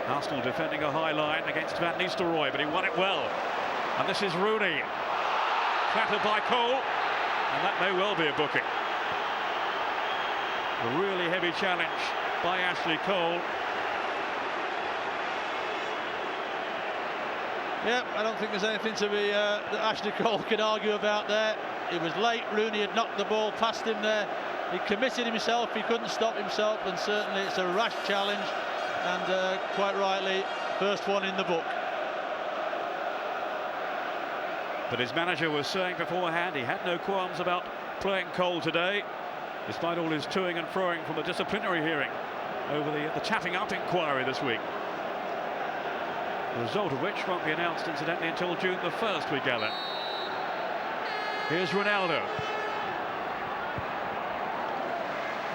Arsenal defending a high line against Van Nistelrooy, but he won it well. And this is Rooney, clattered by Cole, and that may well be a booking. A really heavy challenge by Ashley Cole. Yeah, I don't think there's anything to be that Ashley Cole can argue about there. It was late. Rooney had knocked the ball past him there. He committed himself. He couldn't stop himself, and certainly it's a rash challenge, and quite rightly, first one in the book. But his manager was saying beforehand he had no qualms about playing Cole today, despite all his toing and froing from the disciplinary hearing over the tapping up inquiry this week. The result of which won't be announced, incidentally, until June the 1st, we gather. Here's Ronaldo.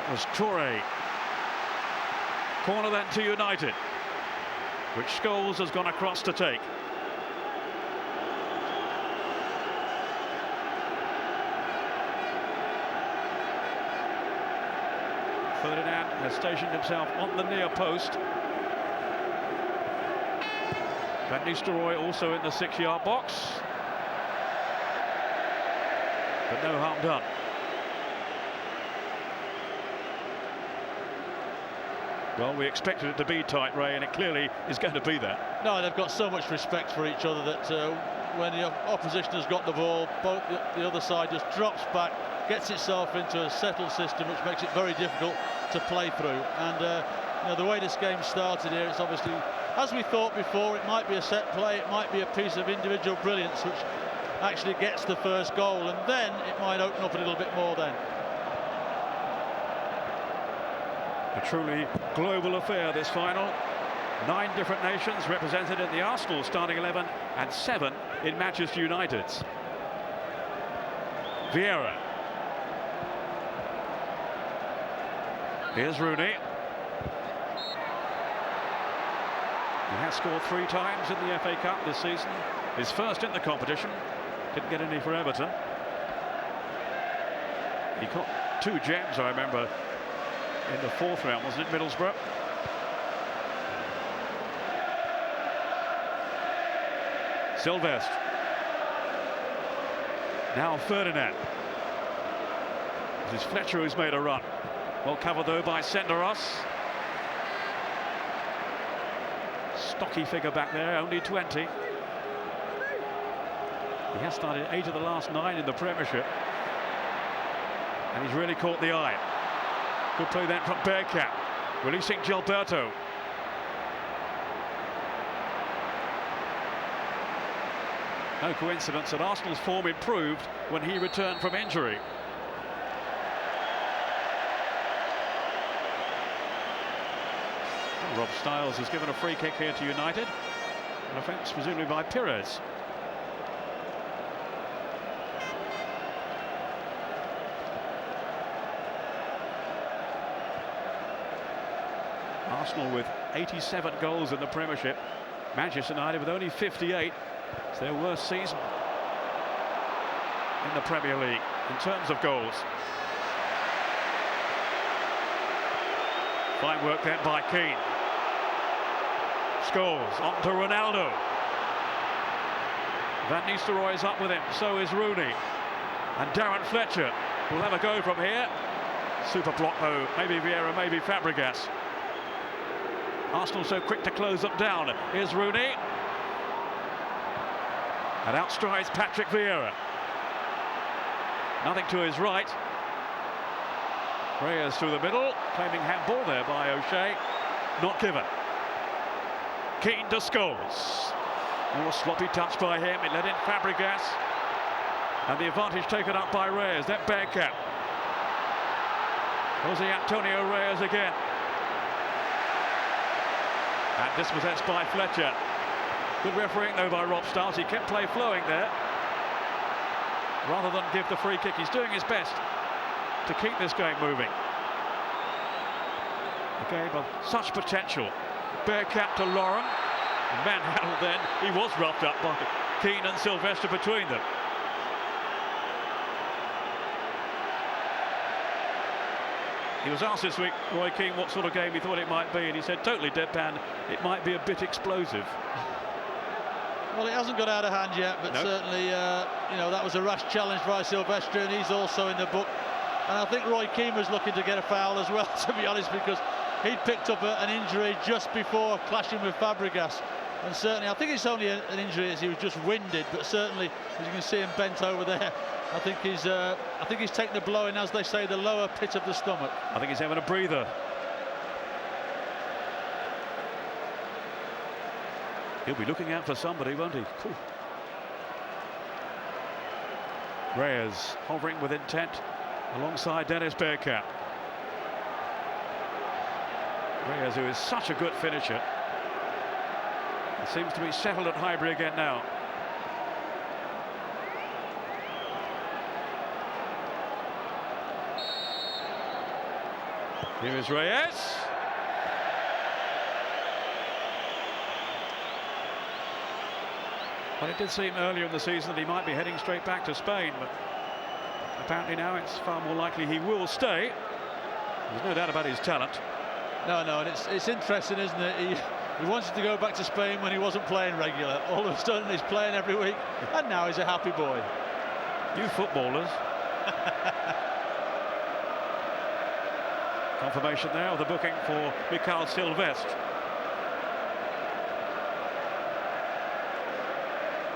It was Toure. Corner then to United, which Scholes has gone across to take. Ferdinand has stationed himself on the near post. Van Nistelrooy also in the 6-yard box. But no harm done. Well, we expected it to be tight, Ray, and it clearly is going to be that. No, they've got so much respect for each other that when the opposition has got the ball, both the other side just drops back, gets itself into a settled system, which makes it very difficult to play through. And you know, the way this game started here, it's obviously, as we thought before, it might be a set play, it might be a piece of individual brilliance which actually gets the first goal, and then it might open up a little bit more then. A truly global affair, this final. 9 different nations represented in the Arsenal starting 11 and 7 in Manchester United's. Vieira. Here's Rooney. He has scored 3 times in the FA Cup this season. His first in the competition. Didn't get any for Everton. He got 2 gems, I remember, in the 4th round, wasn't it, Middlesbrough? Sylvester. Now Ferdinand. This is Fletcher who's made a run. Well covered though by Senderos. Stocky figure back there, only 20. He has started 8 of the last 9 in the Premiership. And he's really caught the eye. Good play then from Bergkamp, releasing Gilberto. No coincidence that Arsenal's form improved when he returned from injury. Well, Rob Styles has given a free kick here to United. An offence presumably by Pires. Arsenal with 87 goals in the Premiership. Manchester United with only 58. It's their worst season in the Premier League in terms of goals. Fine work then by Keane. Scholes on to Ronaldo. Van Nistelrooy is up with him, so is Rooney. And Darren Fletcher will have a go from here. Super block though, maybe Vieira, maybe Fabregas. Arsenal so quick to close them down. Here's Rooney. And outstrides Patrick Vieira. Nothing to his right. Reyes through the middle, claiming handball there by O'Shea. Not given. Keane to Scholes. More sloppy touch by him. It led in Fabregas. And the advantage taken up by Reyes. That Bergkamp. Jose Antonio Reyes again. And dispossessed by Fletcher. Good refereeing though by Rob Stiles. He kept play flowing there. Rather than give the free kick, he's doing his best to keep this game moving. A game of such potential. Bergkamp to Lauren. Manhandled then. He was roughed up by Keane and Sylvester between them. He was asked this week, Roy Keane, what sort of game he thought it might be, and he said, totally deadpan, it might be a bit explosive. Well, it hasn't got out of hand yet, but certainly, you know, that was a rash challenge by Sylvester, and he's also in the book. And I think Roy Keane was looking to get a foul as well, to be honest, because he'd picked up an injury just before clashing with Fabregas. And certainly, I think it's only an injury as he was just winded, but certainly, as you can see him bent over there, I think he's taken a blow in, as they say, the lower pit of the stomach. I think he's having a breather. He'll be looking out for somebody, won't he? Cool. Reyes hovering with intent alongside Dennis Bergkamp. Reyes, who is such a good finisher. It seems to be settled at Highbury again now. Here is Reyes. Well, it did seem earlier in the season that he might be heading straight back to Spain, but apparently now it's far more likely he will stay. There's no doubt about his talent. No, and it's interesting, isn't it? He wanted to go back to Spain when he wasn't playing regular. All of a sudden he's playing every week, and now he's a happy boy. You footballers. Confirmation there of the booking for Mikael Sylvestre.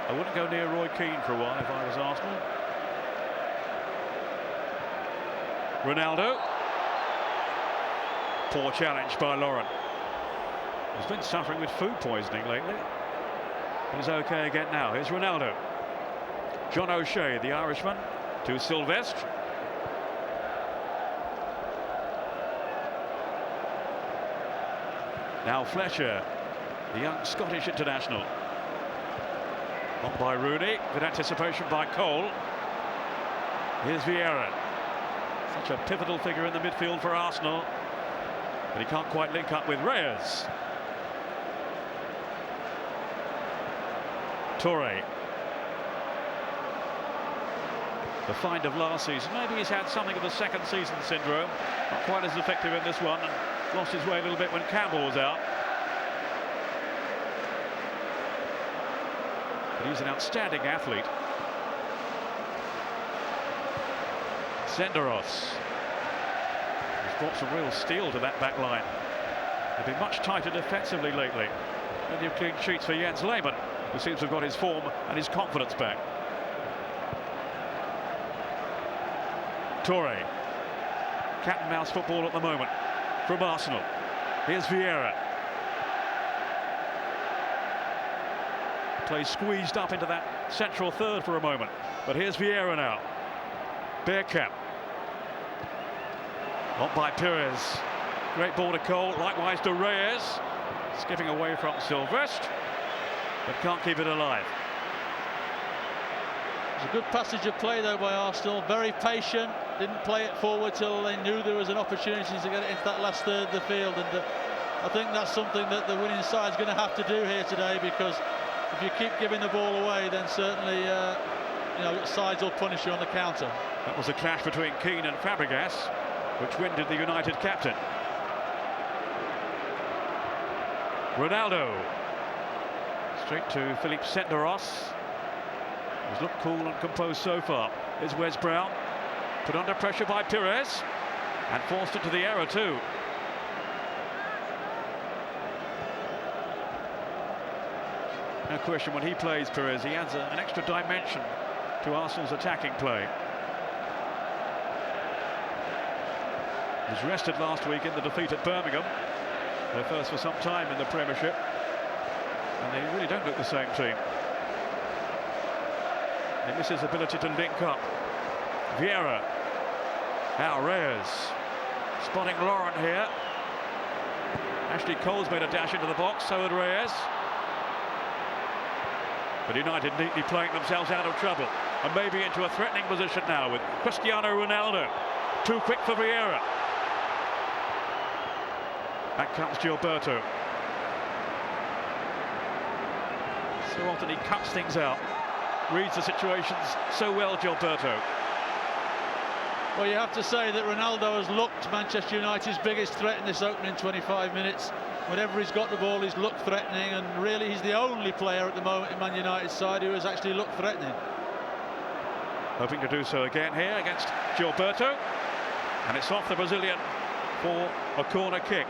I wouldn't go near Roy Keane for a while if I was Arsenal. Ronaldo. Poor challenge by Lauren. He's been suffering with food poisoning lately. He's okay again now. Here's Ronaldo. John O'Shea, the Irishman, to Sylvestre. Now Fletcher, the young Scottish international. On by Rooney, good anticipation by Cole. Here's Vieira. Such a pivotal figure in the midfield for Arsenal. But he can't quite link up with Reyes. Toure. The find of last season. Maybe he's had something of the second season syndrome. Not quite as effective in this one, and lost his way a little bit when Campbell was out. But he's an outstanding athlete. Senderos. He's brought some real steel to that back line. They've been much tighter defensively lately. Plenty of clean sheets for Jens Lehmann, who seems to have got his form and his confidence back. Toure. Cat and mouse football at the moment from Arsenal. Here's Vieira. Play squeezed up into that central third for a moment. But here's Vieira now. Bergkamp. On by Pires. Great ball to Cole, likewise to Reyes. Skipping away from Sylvestre, but can't keep it alive. It's a good passage of play though by Arsenal, very patient, didn't play it forward till they knew there was an opportunity to get it into that last third of the field, and I think that's something that the winning side is going to have to do here today, because if you keep giving the ball away, then certainly you know, sides will punish you on the counter. That was a clash between Keane and Fabregas, which winded the United captain. Ronaldo. Straight to Philippe Senderos. He's looked cool and composed so far. is Wes Brown, put under pressure by Pires, and forced into the error too. No question, when he plays, Pires, he adds an extra dimension to Arsenal's attacking play. He was rested last week in the defeat at Birmingham, their first for some time in the Premiership, and they really don't look the same team. They miss his ability to link up. Vieira, now Reyes, spotting Lauren here. Ashley Cole's made a dash into the box, so had Reyes. But United neatly playing themselves out of trouble, and maybe into a threatening position now with Cristiano Ronaldo. Too quick for Vieira. Back comes Gilberto. So often he cuts things out, reads the situations so well, Gilberto. Well, you have to say that Ronaldo has looked Manchester United's biggest threat in this opening 25 minutes. Whenever he's got the ball, he's looked threatening, and really he's the only player at the moment in Man United's side who has actually looked threatening. Hoping to do so again here against Gilberto, and it's off the Brazilian for a corner kick.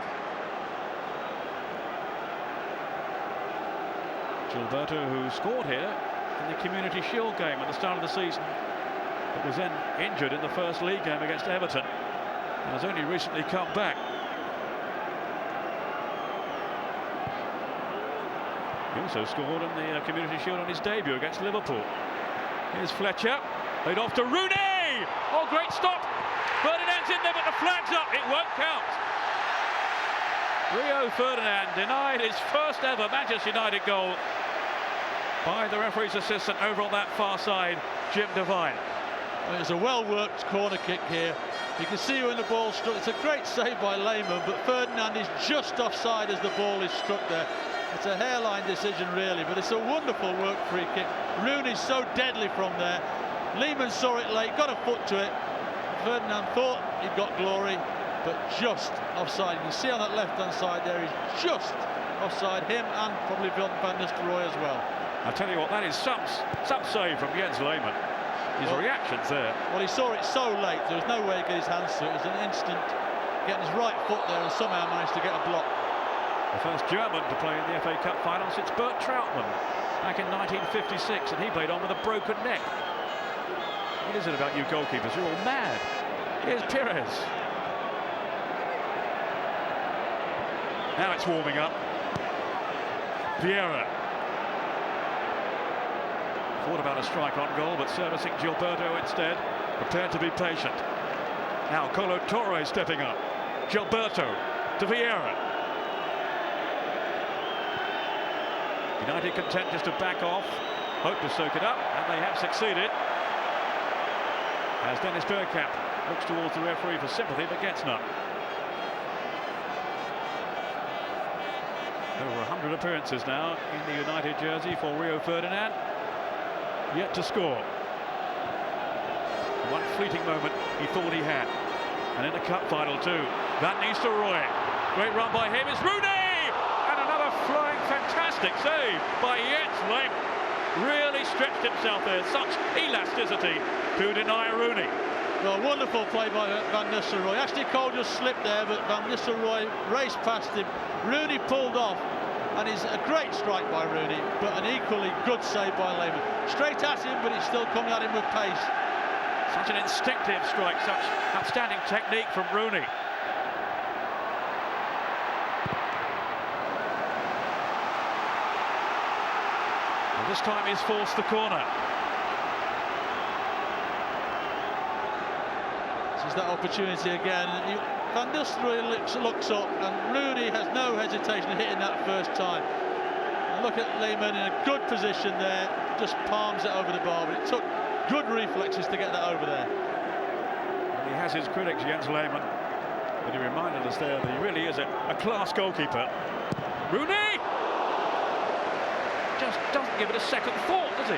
Gilberto, who scored here in the Community Shield game at the start of the season, but was then injured in the first league game against Everton, and has only recently come back. He also scored in the Community Shield on his debut against Liverpool. Here's Fletcher, laid off to Rooney! Oh, great stop! Ferdinand's in there, but the flag's up, it won't count. Rio Ferdinand denied his first ever Manchester United goal by the referee's assistant over on that far side, Jim Devine. Well, it was a well-worked corner kick here. You can see when the ball struck. It's a great save by Lehmann, but Ferdinand is just offside as the ball is struck there. It's a hairline decision, really, but it's a wonderful work free kick. Rooney's so deadly from there. Lehmann saw it late, got a foot to it. Ferdinand thought he'd got glory, but just offside. You can see on that left-hand side there, he's just offside, him and probably Van Nistelrooy as well. I tell you what, that is some save from Jens Lehmann. His reactions there. Well, he saw it so late, there was no way to get his hands to it. It was an instant, getting his right foot there and somehow managed to get a block. The first German to play in the FA Cup final since Bert Trautmann back in 1956, and he played on with a broken neck. What is it about you goalkeepers? You're all mad. Here's Pires. Now it's warming up. Vieira. Thought about a strike on goal, but servicing Gilberto instead. Prepared to be patient. Now Colo Torre stepping up. Gilberto to Vieira. United content just to back off, hope to soak it up, and they have succeeded. As Dennis Bergkamp looks towards the referee for sympathy, but gets none. Over 100 appearances now in the United jersey for Rio Ferdinand, yet to score. One fleeting moment he thought he had, and in the cup final too. Van Nistelrooy, great run by him, is Rooney! Flying fantastic save by Jens Lehmann. Really stretched himself there. Such elasticity to deny Rooney. Well, wonderful play by Van Nistelrooy. Ashley Cole just slipped there, but Van Nistelrooy raced past him. Rooney pulled off, and it's a great strike by Rooney, but an equally good save by Lehmann. Straight at him, but he's still coming at him with pace. Such an instinctive strike, such outstanding technique from Rooney. This time he's forced the corner. This is that opportunity again. Van Nistelrooy looks up, and Rooney has no hesitation in hitting that first time. And look at Lehmann in a good position there, just palms it over the bar, but it took good reflexes to get that over there. Well, he has his critics, Jens Lehmann, but he reminded us there that he really is a class goalkeeper. Rooney! Just doesn't give it a second thought, does he?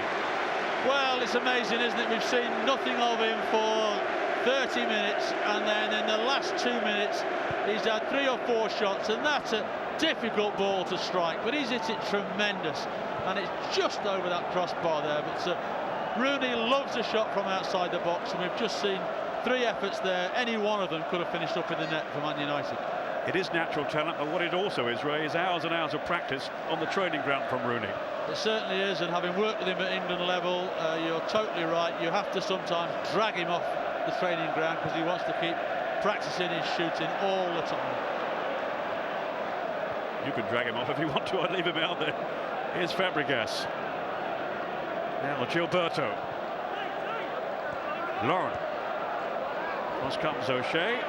Well, it's amazing, isn't it? We've seen nothing of him for 30 minutes, and then in the last 2 minutes he's had 3 or 4 shots, and that's a difficult ball to strike, but he's hit it tremendous, and it's just over that crossbar there. But Rooney loves a shot from outside the box, and we've just seen 3 efforts there. Any one of them could have finished up in the net for Man United. It is natural talent, but what it also is, Ray, is hours and hours of practice on the training ground from Rooney. It certainly is, and having worked with him at England level, you're totally right. You have to sometimes drag him off the training ground because he wants to keep practicing his shooting all the time. You can drag him off if you want to. I'd leave him out there. Here's Fabregas. Now Gilberto. Lauren. Cross comes O'Shea.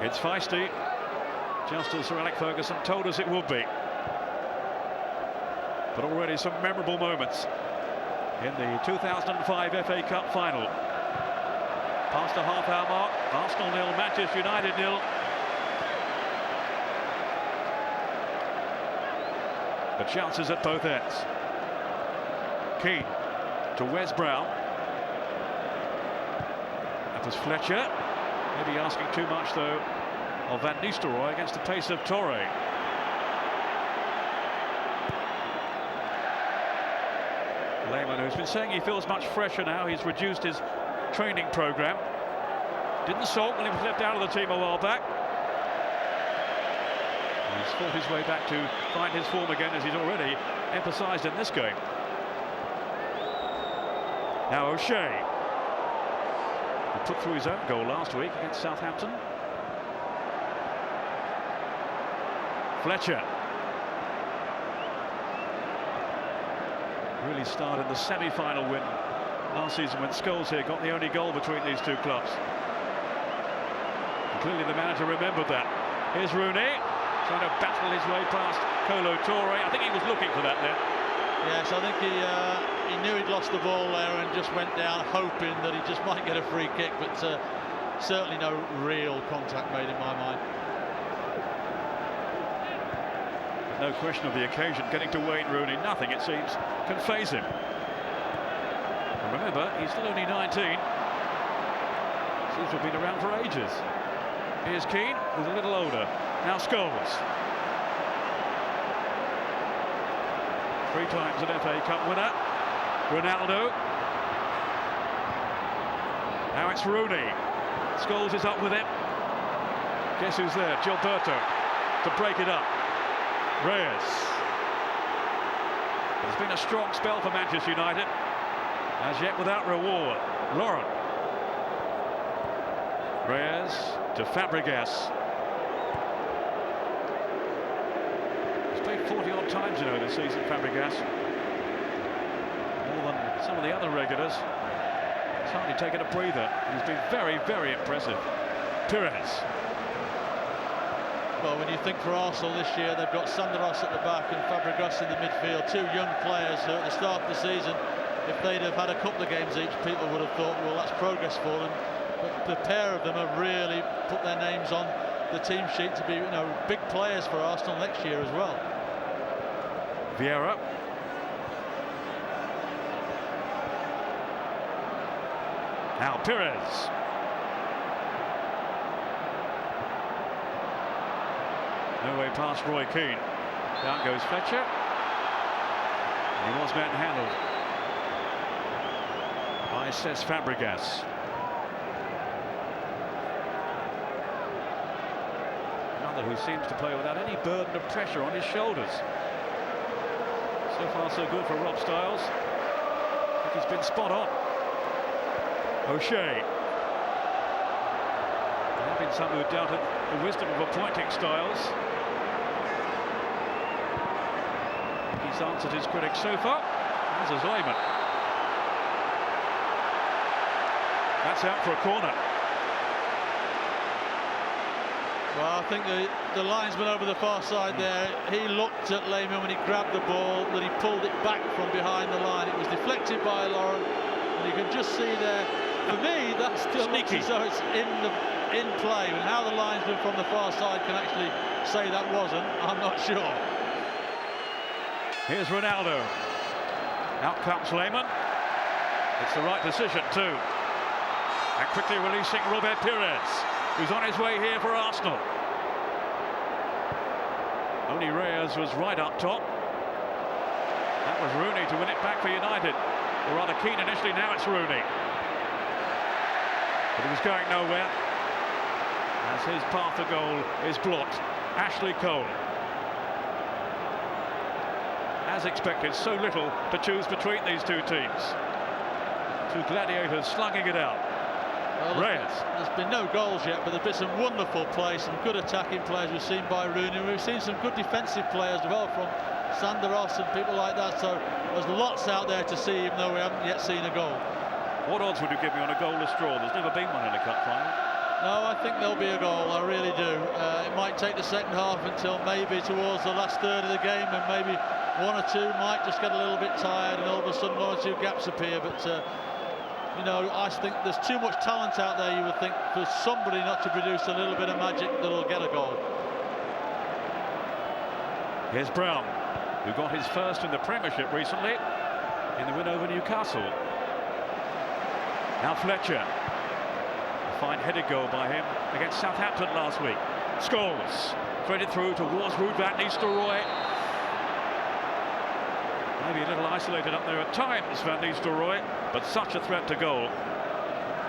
It's feisty, just as Sir Alex Ferguson told us it would be. But already some memorable moments in the 2005 FA Cup final. Past the half-hour mark, Arsenal 0, Manchester United 0. But chances at both ends. Keane to Wes Brown. That was Fletcher. Maybe asking too much, though, of Van Nistelrooy against the pace of Torre. Lehmann, who's been saying he feels much fresher now. He's reduced his training programme. Didn't sulk when he was left out of the team a while back. He's fought his way back to find his form again, as he's already emphasised in this game. Now O'Shea. He put through his own goal last week against Southampton. Fletcher. Really started the semi-final win last season when Scholes here got the only goal between these two clubs. And clearly the manager remembered that. Here's Rooney, trying to battle his way past Kolo Touré. I think he was looking for that there. Yes, I think he knew he'd lost the ball there and just went down hoping that he just might get a free kick, but certainly no real contact made in my mind. No question of the occasion, getting to Wayne Rooney, nothing it seems can faze him. And remember, he's still only 19. Seems to have been around for ages. Here's Keane, who's a little older. Now Scholes. 3 times an FA Cup winner. Ronaldo. Now it's Rooney. Scholes is up with him. Guess who's there? Gilberto to break it up. Reyes. It's been a strong spell for Manchester United, as yet without reward. Lauren. Reyes to Fabregas. He's played 40-odd times, you know, this season, Fabregas. More than some of the other regulars. He's hardly taken a breather. He's been very, very impressive. Pires. Well, when you think for Arsenal this year, they've got Sandaros at the back and Fabregas in the midfield, 2 young players who at the start of the season, if they'd have had a couple of games each, people would have thought, well, that's progress for them. But the pair of them have really put their names on the team sheet to be, you know, big players for Arsenal next year as well. Vieira. Now Pires. No way past Roy Keane. Down goes Fletcher. And he was manhandled by Cesc Fabregas. Another who seems to play without any burden of pressure on his shoulders. So far so good for Rob Styles. I think he's been spot on. O'Shea. There have been some who doubted the wisdom of appointing Styles. He's answered his critics so far. As is Lehmann. That's out for a corner. Well, I think the linesman over the far side there, he looked at Lehmann when he grabbed the ball, that he pulled it back from behind the line. It was deflected by Lauren, and you can just see there, for me, that's still sneaky. So it's in play, and how the linesman from the far side can actually say that wasn't, I'm not sure. Here's Ronaldo. Out comes Lehmann. It's the right decision too. And quickly releasing Robert Pires, who's on his way here for Arsenal. Tony Reyes was right up top. That was Rooney to win it back for United. Or rather Keane initially, now it's Rooney. But he was going nowhere as his path to goal is blocked. Ashley Cole. As expected, so little to choose between these two teams. Two gladiators slugging it out. Well, Reyes. There's been no goals yet, but there's been some wonderful play, some good attacking players we've seen by Rooney. We've seen some good defensive players as well from Sander Ross and people like that. So there's lots out there to see, even though we haven't yet seen a goal. What odds would you give me on a goalless draw? There's never been one in a cup final. No, I think there'll be a goal, I really do. It might take the second half until maybe towards the last third of the game, and maybe one or two might just get a little bit tired and all of a sudden one or two gaps appear. But you know, I think there's too much talent out there, you would think, for somebody not to produce a little bit of magic that'll get a goal. Here's Brown, who got his first in the Premiership recently in the win over Newcastle. Now Fletcher. A fine headed goal by him against Southampton last week. Scholes threaded through towards Ruud van Nistelrooy. Maybe a little isolated up there at times, Van Nistelrooy, but such a threat to goal.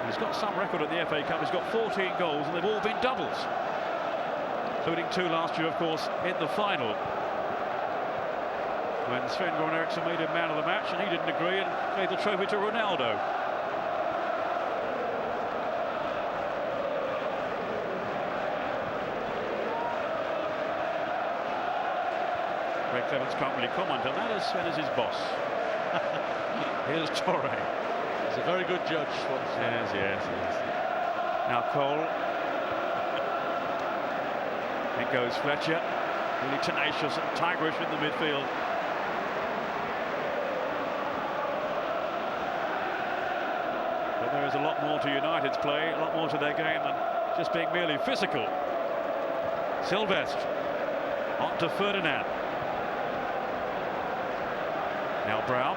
He's got some record at the FA Cup. He's got 14 goals, and they've all been doubles, including 2 last year, of course, in the final, when Sven-Goran Eriksson made him man of the match, and he didn't agree and gave the trophy to Ronaldo. Greg Clements can't really comment on that, as Sven is his boss. Here's Torre. He's a very good judge. Yes. Now Cole. In goes Fletcher. Really tenacious and tigerish in the midfield. But there is a lot more to United's play, a lot more to their game than just being merely physical. Sylvestre. On to Ferdinand. Now Brown.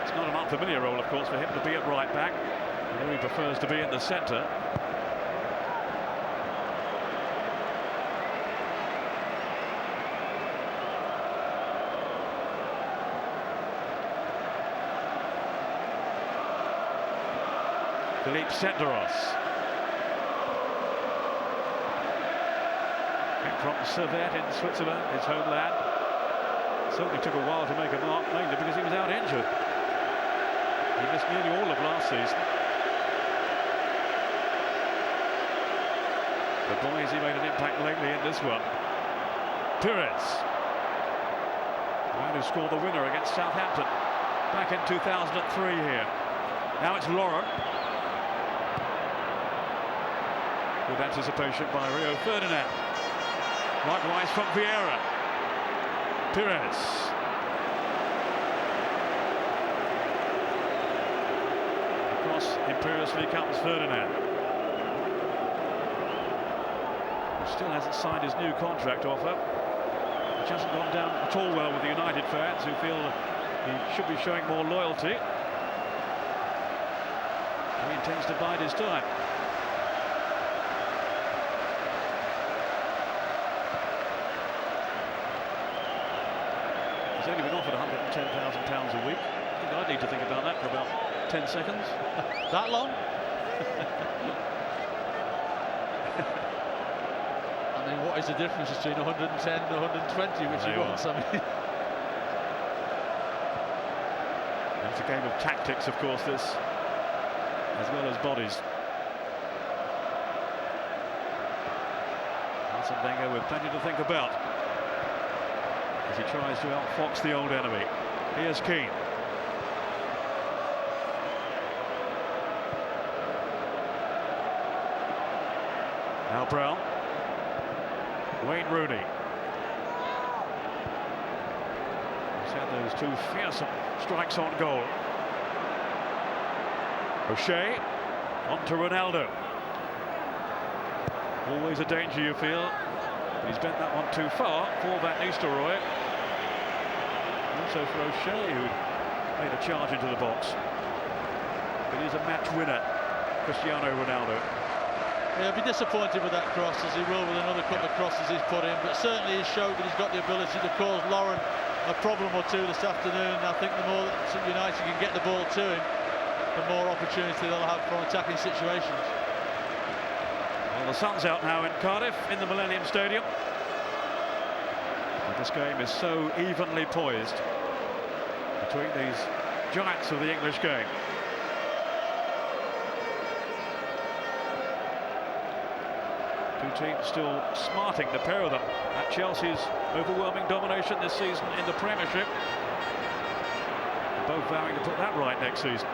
It's not an unfamiliar role, of course, for him to be at right back. I know he prefers to be in the centre. Philippe Senderos. Came from Servette in Switzerland, his homeland. Certainly took a while to make a mark, mainly because he was out injured. He missed nearly all of last season. But boy, has he made an impact lately in this one. Pires. The man who scored the winner against Southampton back in 2003 here. Now it's Laurent. Good anticipation by Rio Ferdinand. Likewise from Vieira. Pires. Across imperiously comes Ferdinand. He still hasn't signed his new contract offer, which hasn't gone down at all well with the United fans, who feel he should be showing more loyalty. He intends to bide his time. He's only been offered £110,000 a week. I think I'd need to think about that for about 10 seconds. That long? I mean, what is the difference between 110 and 120, which he wants? I mean, it's a game of tactics, of course, this, as well as bodies. Arsene Wenger with plenty to think about as he tries to outfox the old enemy. Here's Keane. Now Brown. Wayne Rooney. He's had those two fearsome strikes on goal. O'Shea on to Ronaldo. Always a danger, you feel, but he's bent that one too far for Van Nistelrooy. Also for O'Shea, who made a charge into the box. But he's a match winner, Cristiano Ronaldo. He'll be disappointed with that cross, as he will with another couple of crosses he's put in, but certainly he's showed that he's got the ability to cause Lauren a problem or two this afternoon. I think the more that United can get the ball to him, the more opportunity they'll have for attacking situations. Well, the sun's out now in Cardiff, in the Millennium Stadium. And this game is so evenly poised between these giants of the English game. Two teams still smarting, the pair of them, at Chelsea's overwhelming domination this season in the Premiership. Both vowing to put that right next season.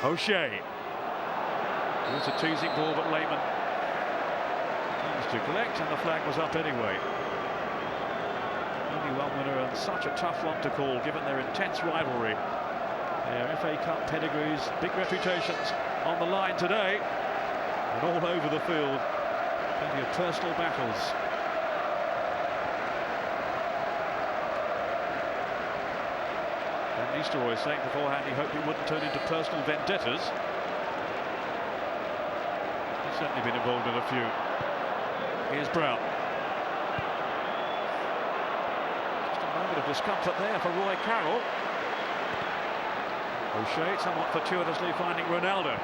O'Shea. It was a teasing ball, but Lehman comes to collect, and the flag was up anyway. Only one winner, and such a tough one to call, given their intense rivalry. Their FA Cup pedigrees, big reputations on the line today. And all over the field, plenty of personal battles. Van Nistelrooy saying beforehand he hoped it wouldn't turn into personal vendettas. He's certainly been involved in a few. Here's Brown. Just a moment of discomfort there for Roy Carroll. O'Shea somewhat fortuitously finding Ronaldo.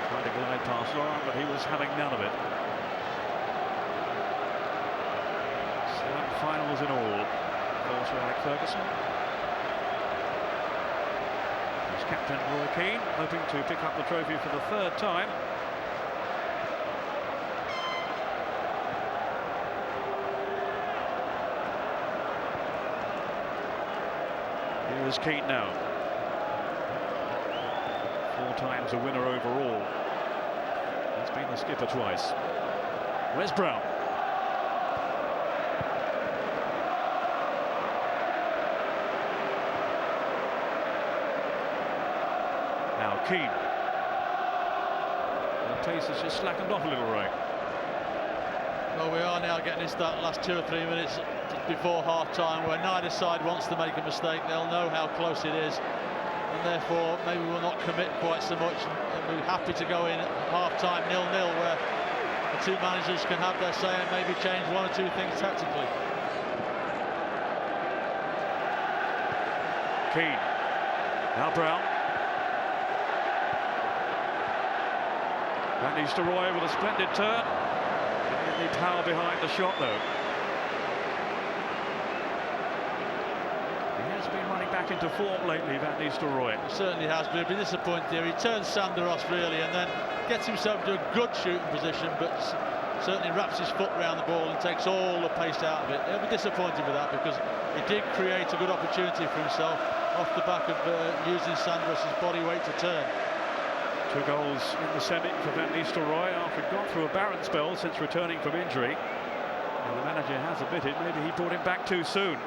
Tried to glide past Lauren, but he was having none of it. 7 finals in all for Sir Alex Ferguson. He's captain Roy Keane, hoping to pick up the trophy for the 3rd time. Here is Keane now. 4 times a winner overall. He's been the skipper twice. Where's Brown? Now Keane. The pace has just slackened off a little, Ray. Well, we are now getting into that last 2 or 3 minutes before half-time, where neither side wants to make a mistake. They'll know how close it is, and therefore maybe we'll not commit quite so much, and we're happy to go in at half-time 0-0, where the two managers can have their say and maybe change 1 or 2 things tactically. Keane. Now Brown. Van Nistelrooy with a splendid turn. The power behind the shot, though. He has been running back into form lately, Van Nistelrooy. He certainly has been. He'll be disappointed here. He turns Sanderos really, and then gets himself to a good shooting position, but certainly wraps his foot around the ball and takes all the pace out of it. He'll be disappointed with that, because he did create a good opportunity for himself off the back of using Sanderos' body weight to turn. 2 goals in the semi for Van Nistelrooy after he'd gone through a barren spell since returning from injury. And the manager has admitted maybe he brought him back too soon.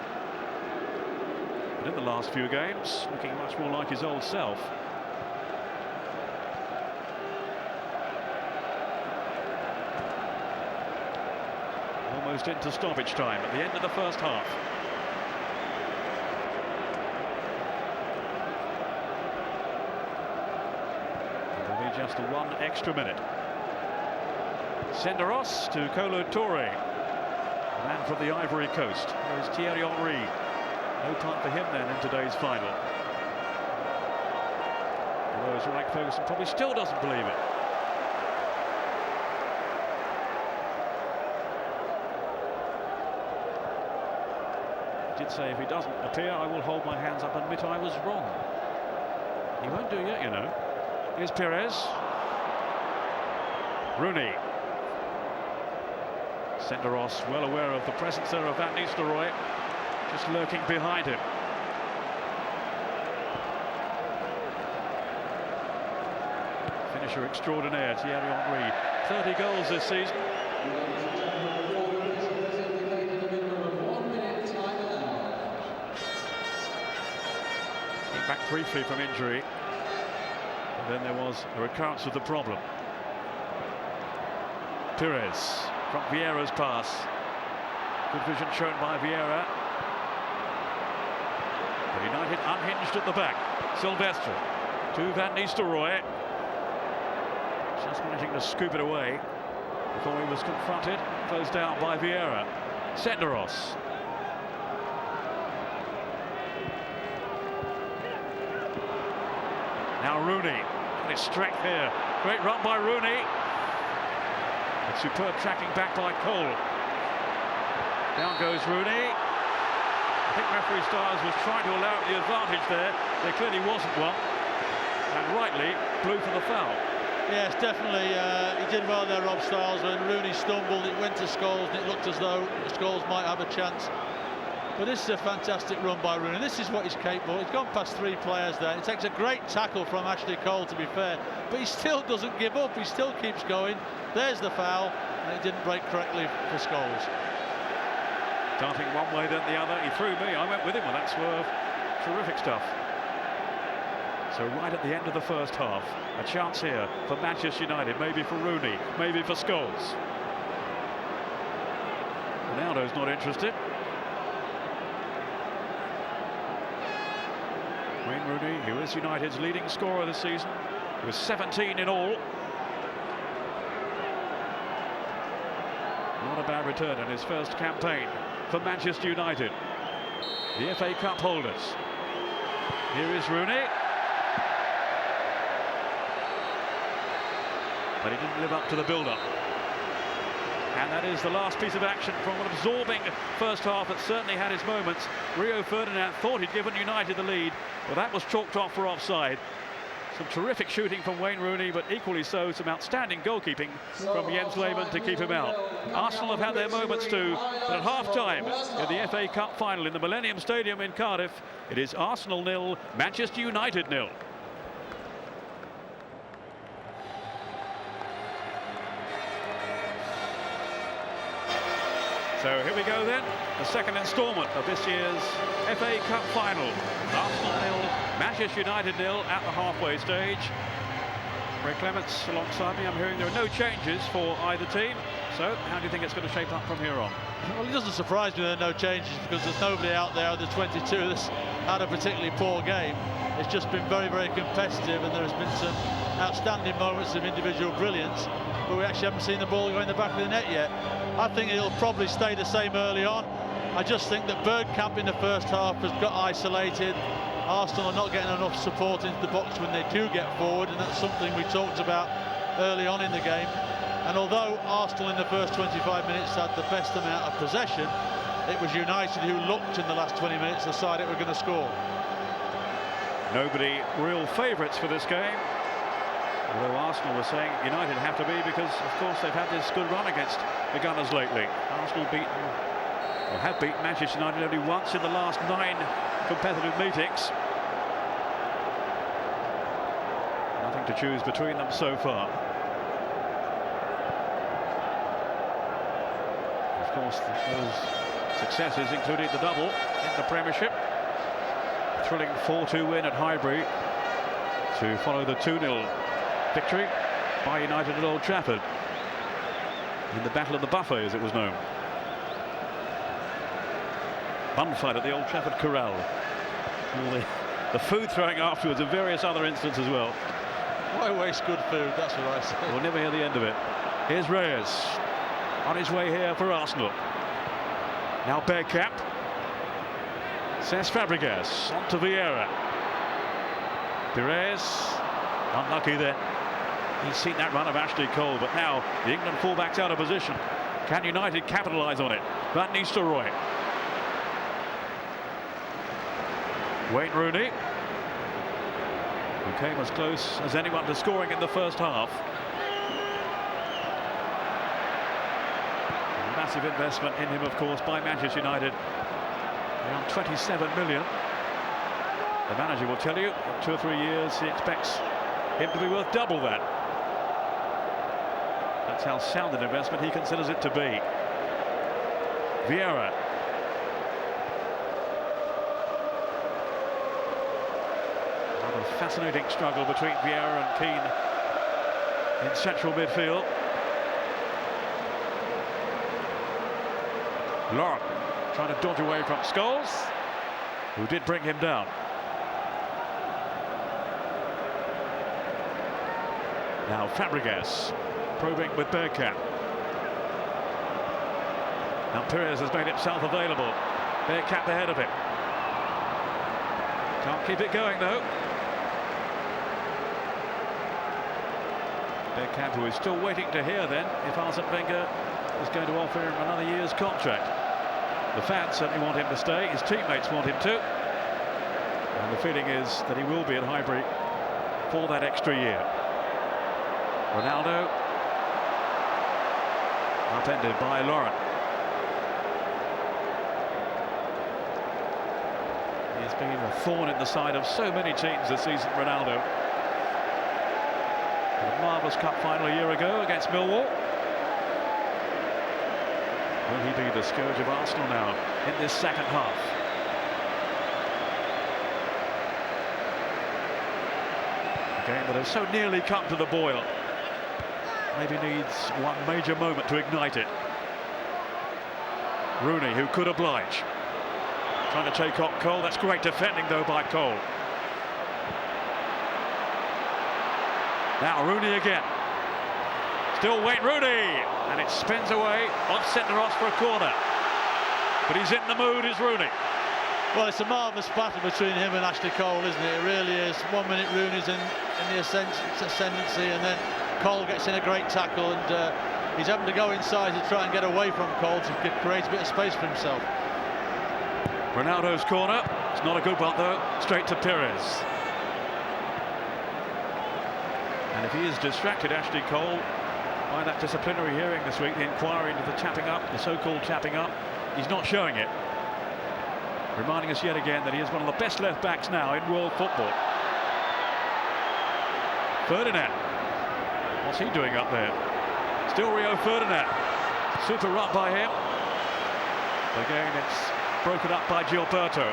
But in the last few games, looking much more like his old self. Almost into stoppage time at the end of the first half. Just 1 extra minute. Senderos to Kolo Touré, the man from the Ivory Coast. There's Thierry Henry. No time for him then in today's final. Although Sir Alex Ferguson probably still doesn't believe it. He did say if he doesn't appear, I will hold my hands up and admit I was wrong. He won't do yet, you know. Here's Perez. Rooney. Senderos well aware of the presence there of Van Nistelrooy, just lurking behind him. Finisher extraordinaire, Thierry Henry. 30 goals this season. Came back briefly from injury. And then there was a recurrence of the problem. Perez from Vieira's pass. Good vision shown by Vieira. But United unhinged at the back. Sylvester to Van Nistelrooy. Just managing to scoop it away before he was confronted, closed down by Vieira. Senderos. Now Rooney, got his strength here. Great run by Rooney. And superb tracking back by Cole. Down goes Rooney. I think referee Stiles was trying to allow the advantage there. There clearly wasn't one. And rightly blew for the foul. Yes, definitely. He did well there, Rob Stiles. When Rooney stumbled, it went to Scholes, and it looked as though Scholes might have a chance. But this is a fantastic run by Rooney. This is what he's capable. He's gone past 3 players there. It takes a great tackle from Ashley Cole, to be fair. But he still doesn't give up. He still keeps going. There's the foul, and it didn't break correctly for Scholes. Darting one way, then the other. He threw me. I went with him with that swerve. Terrific stuff. So right at the end of the first half, a chance here for Manchester United, maybe for Rooney, maybe for Scholes. Ronaldo's not interested. Wayne Rooney, who is United's leading scorer this season, with 17 in all. Not a bad return in his first campaign for Manchester United. The FA Cup holders. Here is Rooney. But he didn't live up to the build-up. And that is the last piece of action from an absorbing first half that certainly had its moments. Rio Ferdinand thought he'd given United the lead, but that was chalked off for offside. Some terrific shooting from Wayne Rooney, but equally so, some outstanding goalkeeping from Jens Lehmann to keep him out. Arsenal have had their moments too, but at half-time in the FA Cup final in the Millennium Stadium in Cardiff, it is Arsenal 0, Manchester United 0. So here we go then, the second instalment of this year's FA Cup final. Arsenal 0, Manchester United 0 at the halfway stage. Ray Clements alongside me. I'm hearing there are no changes for either team. So how do you think it's going to shape up from here on? Well, it doesn't surprise me there are no changes, because there's nobody out there of the 22 that's had a particularly poor game. It's just been very, very competitive, and there has been some outstanding moments of individual brilliance, but we actually haven't seen the ball go in the back of the net yet. I think it'll probably stay the same early on. I just think that Bergkamp in the first half has got isolated. Arsenal are not getting enough support into the box when they do get forward, and that's something we talked about early on in the game. And although Arsenal in the first 25 minutes had the best amount of possession, it was United who looked in the last 20 minutes the side that were going to score. Nobody real favourites for this game. Although Arsenal were saying United have to be, because of course they've had this good run against the Gunners lately. Arsenal have beaten Manchester United only once in the last 9 competitive meetings. Nothing to choose between them so far. Of course, those successes included the double in the Premiership. Thrilling 4-2 win at Highbury to follow the 2-0 victory by United at Old Trafford in the Battle of the Buffet, as it was known. Bun fight at the Old Trafford Corral. All the food throwing afterwards and various other incidents as well. Why waste good food? That's what I say. We'll never hear the end of it. Here's Reyes on his way here for Arsenal. Now Bergkamp. Cesc Fabregas on to Vieira. Pires, unlucky there. He's seen that run of Ashley Cole, but now the England fullback's out of position. Can United capitalise on it? Van Nistelrooy. Wayne Rooney, who came as close as anyone to scoring in the first half. A massive investment in him, of course, by Manchester United. Around 27 million. The manager will tell you in 2 or 3 years he expects him to be worth double that. That's how sound an investment he considers it to be. Vieira. Another fascinating struggle between Vieira and Keane in central midfield. Laurent trying to dodge away from Scholes. who did bring him down. Now Fabregas probing with Bergkamp. Now Pires has made himself available. Bergkamp ahead of him. Can't keep it going though. Bergkamp, who is still waiting to hear then if Arsene Wenger is going to offer him another year's contract. The fans certainly want him to stay, his teammates want him to. And the feeling is that he will be at Highbury for that extra year. Ronaldo, upended by Laurent. He has been a thorn in the side of so many teams this season, Ronaldo. A marvellous cup final a year ago against Millwall. Will he be the scourge of Arsenal now in this second half? A game that has so nearly come to the boil. Maybe needs one major moment to ignite it. Rooney, who could oblige. Trying to take on Cole. That's great defending though by Cole. Now Rooney again. Still Wayne Rooney. And it spins away off centre off for a corner. But he's in the mood, is Rooney. Well, it's a marvellous battle between him and Ashley Cole, isn't it? It really is. 1 minute Rooney's in the ascendancy, and then Cole gets in a great tackle, and he's having to go inside to try and get away from Cole to create a bit of space for himself. Ronaldo's corner. It's not a good one though. Straight to Pires. And if he is distracted, Ashley Cole, by that disciplinary hearing this week, the inquiry into the tapping up, the so-called tapping up, he's not showing it. Reminding us yet again that he is one of the best left backs now in world football. Ferdinand. What's he doing up there? Still Rio Ferdinand. Super up by him. Again, it's broken up by Gilberto.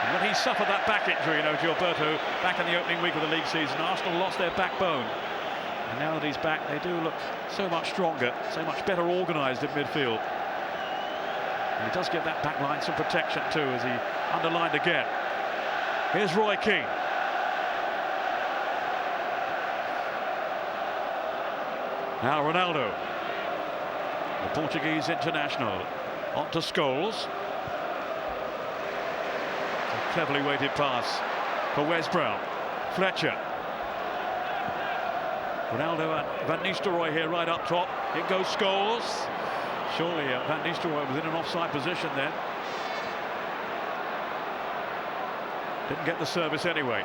And when he suffered that back injury, you know, Gilberto, back in the opening week of the league season, Arsenal lost their backbone. And now that he's back, they do look so much stronger, so much better organised in midfield. And he does give that back line some protection too, as he underlined again. Here's Roy Keane. Now Ronaldo, the Portuguese international, on to Scholes. A cleverly weighted pass for Wes Brown. Fletcher. Ronaldo and Van Nistelrooy here right up top. In goes Scholes. Surely Van Nistelrooy was in an offside position then. Didn't get the service anyway.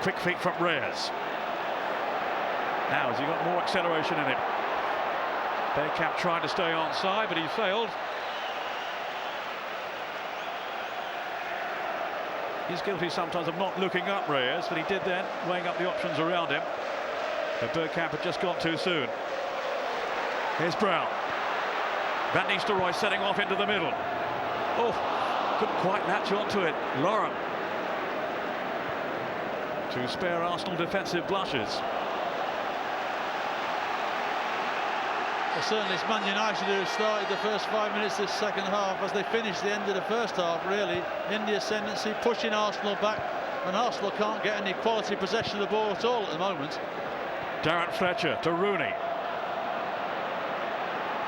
Quick feet from Reyes. Now has he got more acceleration in him? Bergkamp tried to stay onside, but he failed. He's guilty sometimes of not looking up, Reyes, but he did then, weighing up the options around him. But Bergkamp had just gone too soon. Here's Brown. Van Nistelrooy setting off into the middle. Oh, couldn't quite latch onto it. Laurent. To spare Arsenal defensive blushes. Well, certainly it's Man United who have started the first 5 minutes of this second half as they finished the end of the first half, really, in the ascendancy, pushing Arsenal back, and Arsenal can't get any quality possession of the ball at all at the moment. Darren Fletcher to Rooney.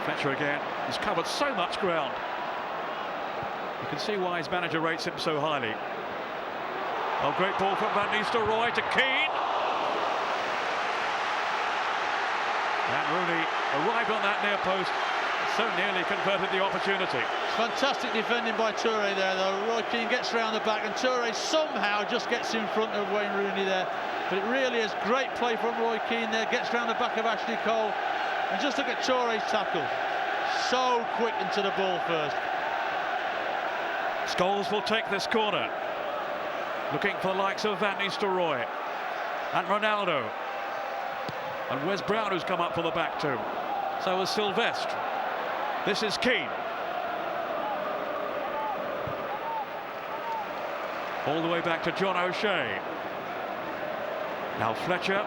Fletcher again. He's covered so much ground. You can see why his manager rates him so highly. Oh, great ball from Van Nistelrooy to Keane. And Rooney arrived on that near post, so nearly converted the opportunity. Fantastic defending by Toure there, though. Roy Keane gets round the back, and Toure somehow just gets in front of Wayne Rooney there. But it really is great play from Roy Keane there. Gets round the back of Ashley Cole, and just look at Toure's tackle. So quick into the ball first. Scholes will take this corner. Looking for the likes of Van Nistelrooy and Ronaldo. And Wes Brown, who's come up for the back too. So is Sylvestre. This is Keane. All the way back to John O'Shea. Now Fletcher.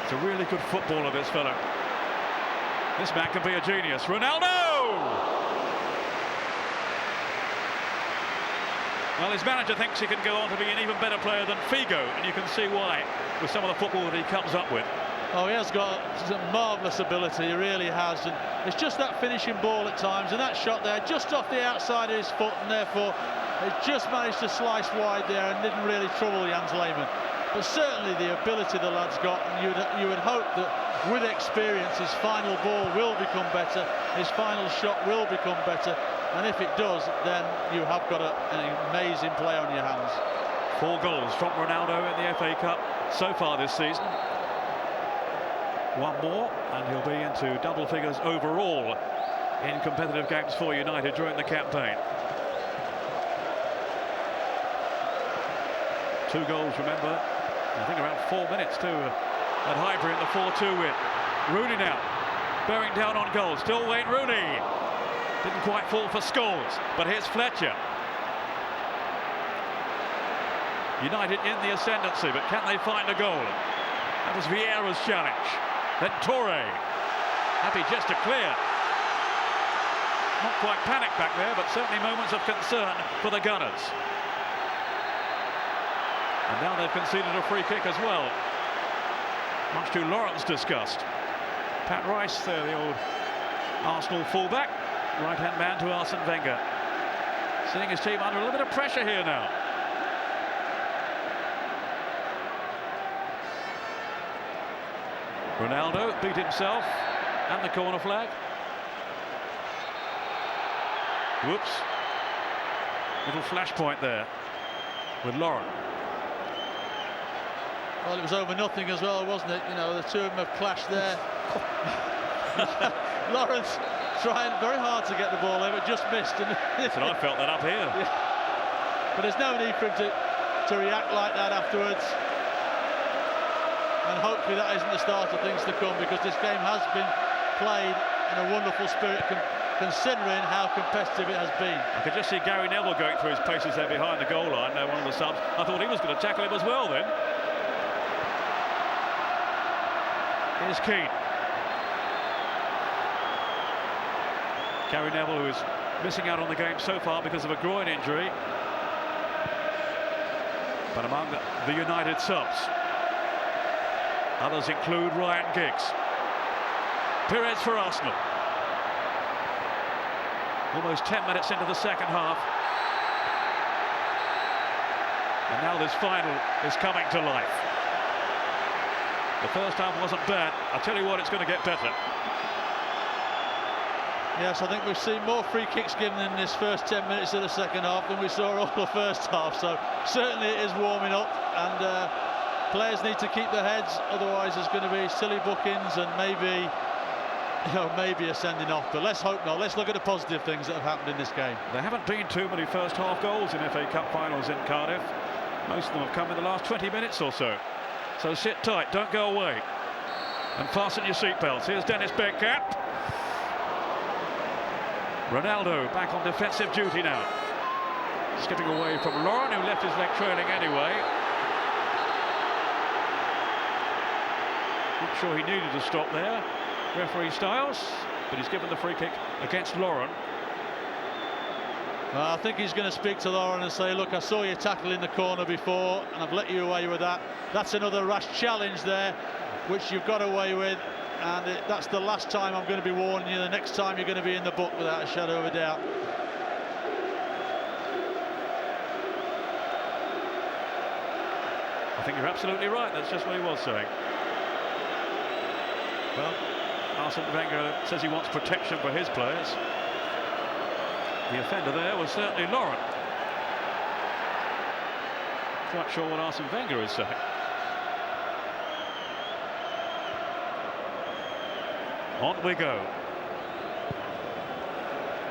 It's a really good footballer, this fellow. This man can be a genius. Ronaldo! Well, his manager thinks he can go on to be an even better player than Figo, and you can see why with some of the football that he comes up with. Oh, he has got some marvellous ability, he really has, and it's just that finishing ball at times, and that shot there just off the outside of his foot, and therefore it just managed to slice wide there and didn't really trouble Jens Lehmann. But certainly the ability the lad's got, and you would hope that with experience his final ball will become better, his final shot will become better, and if it does, then you have got an amazing player on your hands. 4 goals from Ronaldo in the FA Cup so far this season. 1 more and he'll be into double figures overall in competitive games for United during the campaign. 2 goals, remember, I think around 4 minutes too at Highbury in the 4-2 win. Rooney now bearing down on goal, still Wayne Rooney. Didn't quite fall for Scholes, but here's Fletcher. United in the ascendancy, but can they find a goal? That was Vieira's challenge. Then Toure, happy just to clear. Not quite panic back there, but certainly moments of concern for the Gunners. And now they've conceded a free kick as well, much to Lawrence's disgust. Pat Rice there, the old Arsenal fullback, right-hand man to Arsene Wenger. Seeing his team under a little bit of pressure here now. Ronaldo beat himself and the corner flag. Whoops. Little flashpoint there with Lauren. Well, it was over nothing as well, wasn't it? You know, the two of them have clashed there. Lawrence trying very hard to get the ball there, but just missed. And I felt that up here. Yeah. But there's no need for him to react like that afterwards. And hopefully that isn't the start of things to come, because this game has been played in a wonderful spirit, considering how competitive it has been. I could just see Gary Neville going through his paces there behind the goal line. One of the subs. I thought he was going to tackle him as well then. Here's Keane. Gary Neville, who is missing out on the game so far because of a groin injury. But among the United subs, others include Ryan Giggs. Perez for Arsenal. Almost 10 minutes into the second half. And now this final is coming to life. The first half wasn't bad. I tell you what, it's going to get better. Yes, I think we've seen more free kicks given in this first 10 minutes of the second half than we saw all the first half. So certainly it is warming up, and players need to keep their heads. Otherwise, there's going to be silly bookings and maybe a sending off. But let's hope not. Let's look at the positive things that have happened in this game. There haven't been too many first half goals in FA Cup finals in Cardiff. Most of them have come in the last 20 minutes or so. So sit tight, don't go away, and fasten your seatbelts. Here's Dennis Bergkamp. Ronaldo back on defensive duty now. Skipping away from Lauren, who left his leg trailing anyway. Not sure he needed to stop there, referee Styles, but he's given the free kick against Lauren. I think he's going to speak to Lauren and say, look, I saw you tackle in the corner before and I've let you away with that. That's another rash challenge there, which you've got away with, and that's the last time I'm going to be warning you. The next time you're going to be in the book without a shadow of a doubt. I think you're absolutely right. That's just what he was saying. Well, Arsene Wenger says he wants protection for his players. The offender there was certainly Lauren. Quite sure what Arsene Wenger is saying. On we go.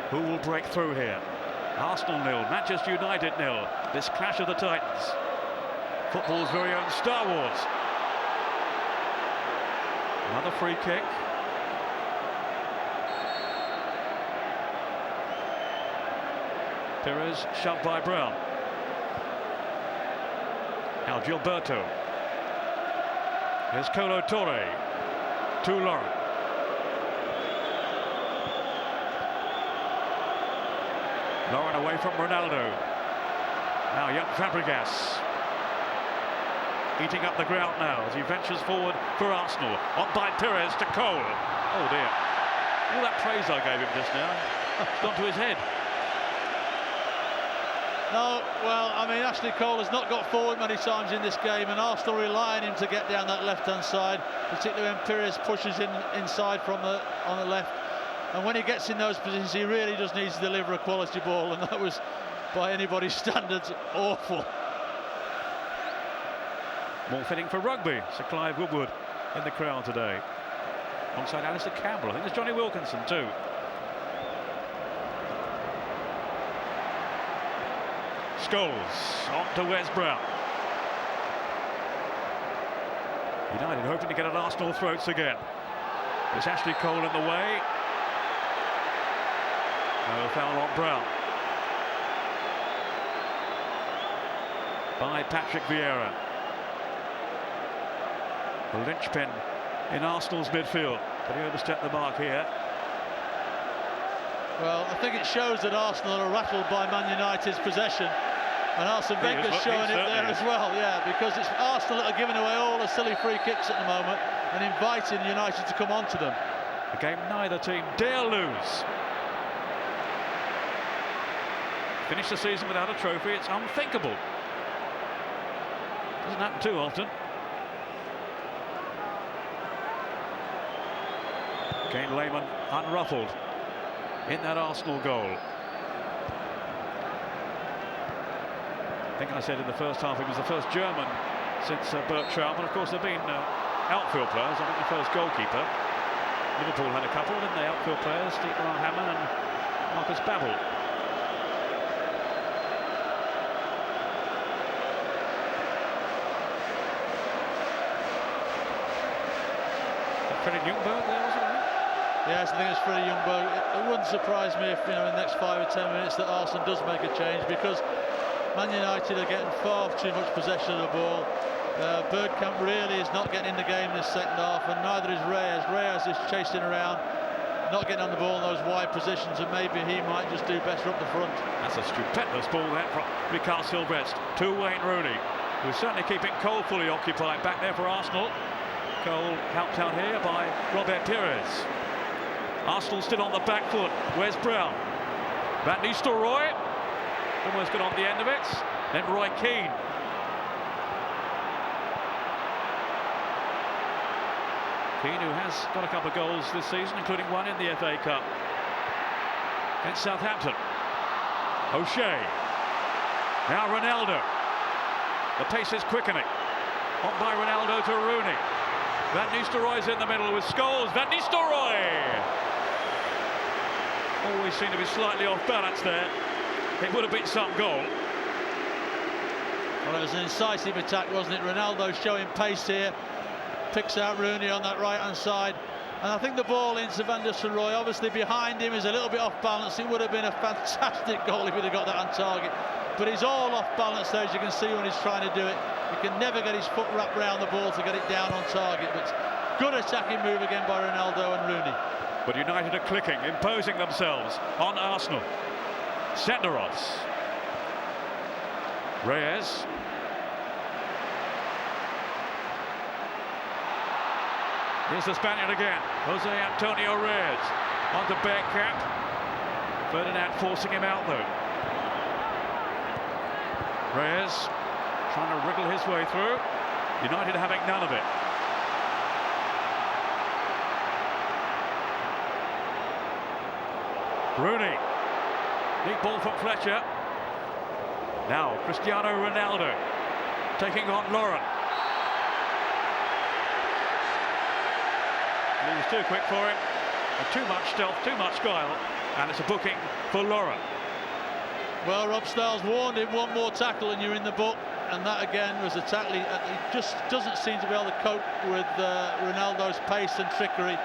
Who will break through here? Arsenal 0, Manchester United 0. This clash of the Titans. Football's very own Star Wars. Another free kick. Perez shoved by Brown. Now Gilberto. Here's Colo Torre to Lauren. Lauren away from Ronaldo. Now young Fabregas eating up the ground now as he ventures forward for Arsenal. On by Pires to Cole. Oh dear. All that praise I gave him just now, it's gone to his head. No, well, I mean, Ashley Cole has not got forward many times in this game, and Arsenal rely on him to get down that left-hand side, particularly when Pires pushes in inside on the left. And when he gets in those positions, he really does need to deliver a quality ball, and that was, by anybody's standards, awful. More fitting for rugby, Sir Clive Woodward in the crowd today. Alongside Alistair Campbell, I think there's Johnny Wilkinson too. Scholes on to Wes Brown. United hoping to get at Arsenal throats again. There's Ashley Cole in the way. No foul on Brown. By Patrick Vieira. The linchpin in Arsenal's midfield, but he overstepped the mark here. Well, I think it shows that Arsenal are rattled by Man United's possession, and Arsene Wenger's showing it there as well, yeah, because it's Arsenal that are giving away all the silly free kicks at the moment and inviting United to come onto them. A game neither team dare lose. Finish the season without a trophy, it's unthinkable. Doesn't happen too often. Kane Lehman unruffled in that Arsenal goal. I think I said in the first half he was the first German since Bert Trautmann. Of course, there have been outfield players. I think the first goalkeeper. Liverpool had a couple, didn't they? Outfield players, Steve Hammond and Marcus Babbel. Freddie Ljungberg there, wasn't it? Yes, I think it's Freddie Ljungberg. It wouldn't surprise me if, in the next 5 or 10 minutes that Arsenal does make a change, because Man United are getting far too much possession of the ball. Bergkamp really is not getting in the game in the second half, and neither is Reyes. Reyes is chasing around, not getting on the ball in those wide positions, and maybe he might just do better up the front. That's a stupendous ball there from Ricard Silvestre to Wayne Rooney, who's certainly keeping Cole fully occupied back there for Arsenal. Cole helped out here by Robert Pires. Arsenal still on the back foot. Where's Brown? Van Nistelrooy almost got on the end of it. Then Roy Keane. Keane, who has got a couple of goals this season, including one in the FA Cup against Southampton. O'Shea. Now Ronaldo. The pace is quickening. On by Ronaldo to Rooney. Van Nistelrooy's in the middle with Scholes. Van Nistelrooy! Always seemed to be slightly off balance there. It would have been some goal. Well, it was an incisive attack, wasn't it? Ronaldo showing pace here. Picks out Rooney on that right-hand side. And I think the ball into Van Nistelrooy, obviously behind him, is a little bit off balance. It would have been a fantastic goal if he'd have got that on target. But he's all off balance there, as you can see when he's trying to do it. He can never get his foot wrapped around the ball to get it down on target. But good attacking move again by Ronaldo and Rooney. But United are clicking, imposing themselves on Arsenal. Senderos. Reyes. Here's the Spaniard again, Jose Antonio Reyes. On to Bergkamp. Ferdinand forcing him out though. Reyes trying to wriggle his way through. United having none of it. Rooney. Deep ball from Fletcher. Now Cristiano Ronaldo taking on Laurent. He was too quick for him. And too much stealth, too much guile. And it's a booking for Laurent. Well, Rob Styles warned him, one more tackle and you're in the book. And that again was a tackle. He just doesn't seem to be able to cope with Ronaldo's pace and trickery.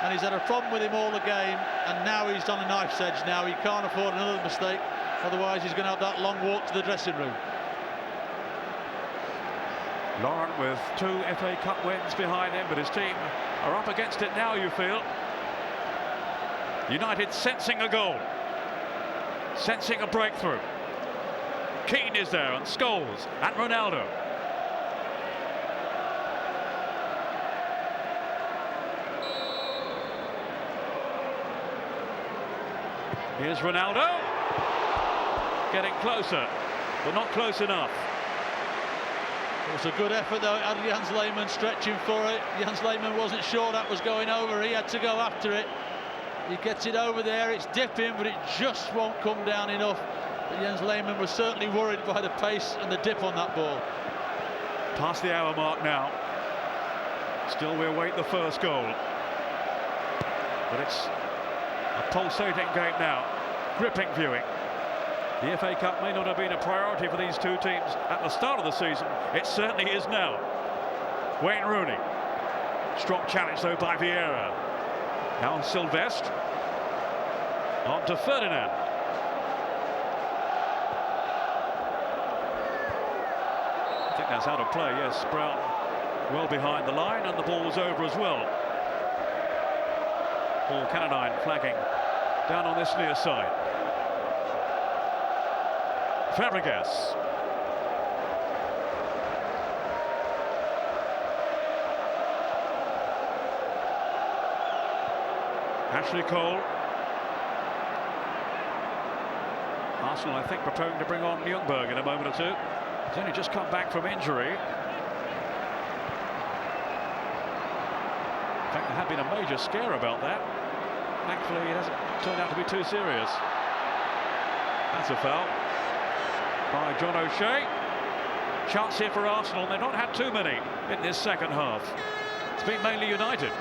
And he's had a problem with him all the game. And now he's on a knife's edge now. He can't afford another mistake. Otherwise, he's going to have that long walk to the dressing room. Laurent with 2 FA Cup wins behind him, but his team are up against it now, you feel. United sensing a goal. Sensing a breakthrough. Keane is there, and Scholes, and Ronaldo. Here's Ronaldo. Getting closer, but not close enough. It was a good effort though. It had Jens Lehmann stretching for it. Jens Lehmann wasn't sure that was going over. He had to go after it. He gets it over there. It's dipping, but it just won't come down enough. But Jens Lehmann was certainly worried by the pace and the dip on that ball. Past the hour mark now. Still we await the first goal. But it's a pulsating game now. Gripping viewing. The FA Cup may not have been a priority for these two teams at the start of the season. It certainly is now. Wayne Rooney. Strong challenge though by Vieira. Now Sylvestre. On to Ferdinand. I think that's out of play, yes. Brown well behind the line, and the ball's over as well. Paul Cannonine flagging down on this near side. Fabregas. Ashley Cole. Arsenal, I think, preparing to bring on Ljungberg in a moment or two. He's only just come back from injury. In fact, there had been a major scare about that. Thankfully, it hasn't turned out to be too serious. That's a foul by John O'Shea. Chance here for Arsenal. They've not had too many in this second half. It's been mainly United.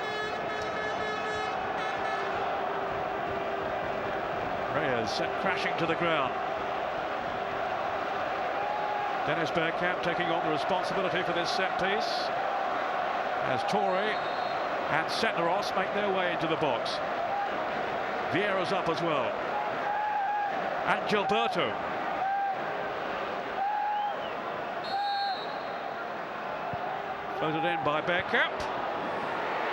Reyes sent crashing to the ground. Dennis Bergkamp taking on the responsibility for this set piece as Torre and Setneros make their way into the box. Vieira's up as well. And Gilberto. Floated in by Bergkamp.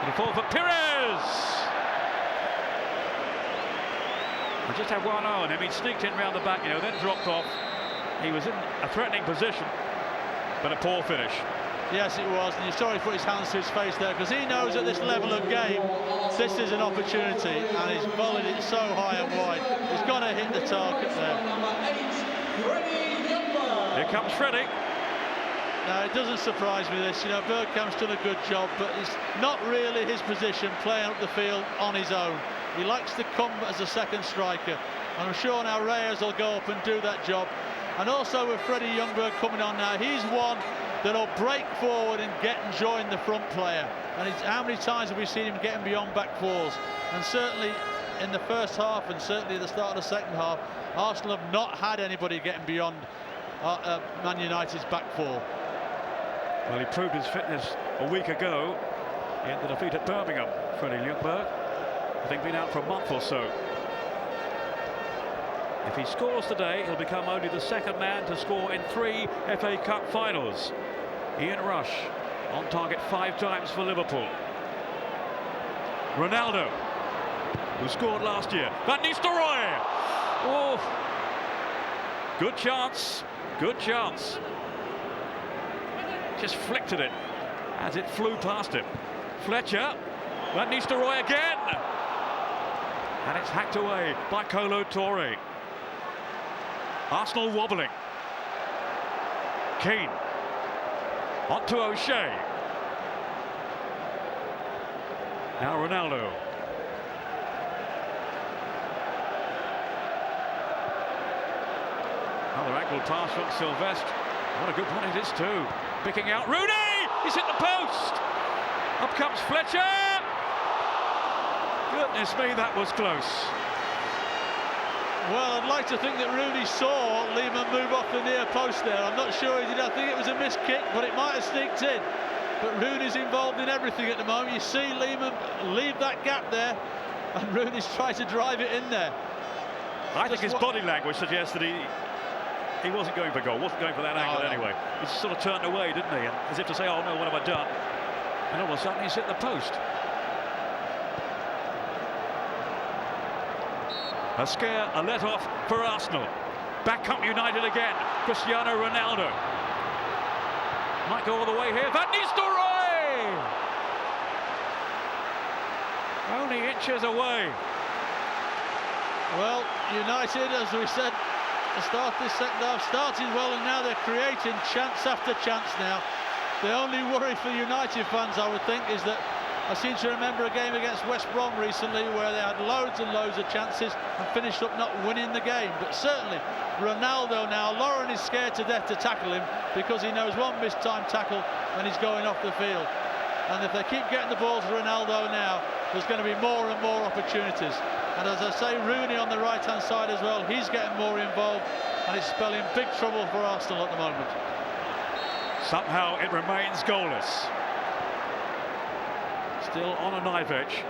And a fall for Pires. I just had one eye on him. He sneaked in round the back, you know, then dropped off. He was in a threatening position, but a poor finish. Yes, it was, and you saw he put his hands to his face there, because he knows at this level of game, this is an opportunity, and he's volleyed it so high and wide. He's got to hit the target there. Here comes Freddie. Now, it doesn't surprise me this, you know, Bergkamp's done a good job, but it's not really his position playing up the field on his own. He likes to come as a second striker, and I'm sure now Reyes will go up and do that job. And also with Freddie Ljungberg coming on now, he's one that'll break forward and get and join the front player. And how many times have we seen him getting beyond back fours? And certainly in the first half, and certainly at the start of the second half, Arsenal have not had anybody getting beyond Man United's back four. Well, he proved his fitness a week ago in the defeat at Birmingham. Freddie Ljungberg, I think, been out for a month or so. If he scores today, he'll become only the second man to score in 3 FA Cup finals. Ian Rush on target 5 times for Liverpool. Ronaldo, who scored last year. Van Nistelrooy! Oh, good chance, good chance. Just flicked at it as it flew past him. Fletcher, Van Nistelrooy again! And it's hacked away by Kolo Touré. Arsenal wobbling. Keane. On to O'Shea. Now Ronaldo. Another angled pass from Sylvestre. What a good one it is too. Picking out Rooney! He's hit the post! Up comes Fletcher! Goodness me, that was close. Well, I'd like to think that Rooney saw Lehmann move off the near post there. I'm not sure he did. I think it was a missed kick, but it might have sneaked in. But Rooney's involved in everything at the moment. You see Lehmann leave that gap there, and Rooney's tried to drive it in there. I think his body language suggests that he wasn't going for goal, wasn't going for that angle anyway. He sort of turned away, didn't he? And as if to say, oh no, what have I done? And all of a sudden he's hit the post. A scare, a let-off for Arsenal. Back up United again. Cristiano Ronaldo. Might go all the way here. Van Nistelrooy! Only inches away. Well, United, as we said, the start of this second half started well, and now they're creating chance after chance now. The only worry for United fans, I would think, is that I seem to remember a game against West Brom recently where they had loads and loads of chances and finished up not winning the game. But certainly Ronaldo now, Lauren is scared to death to tackle him because he knows one missed time tackle and he's going off the field. And if they keep getting the ball to Ronaldo now, there's going to be more and more opportunities. And as I say, Rooney on the right-hand side as well, he's getting more involved, and it's spelling big trouble for Arsenal at the moment. Somehow it remains goalless. Still on a knife edge.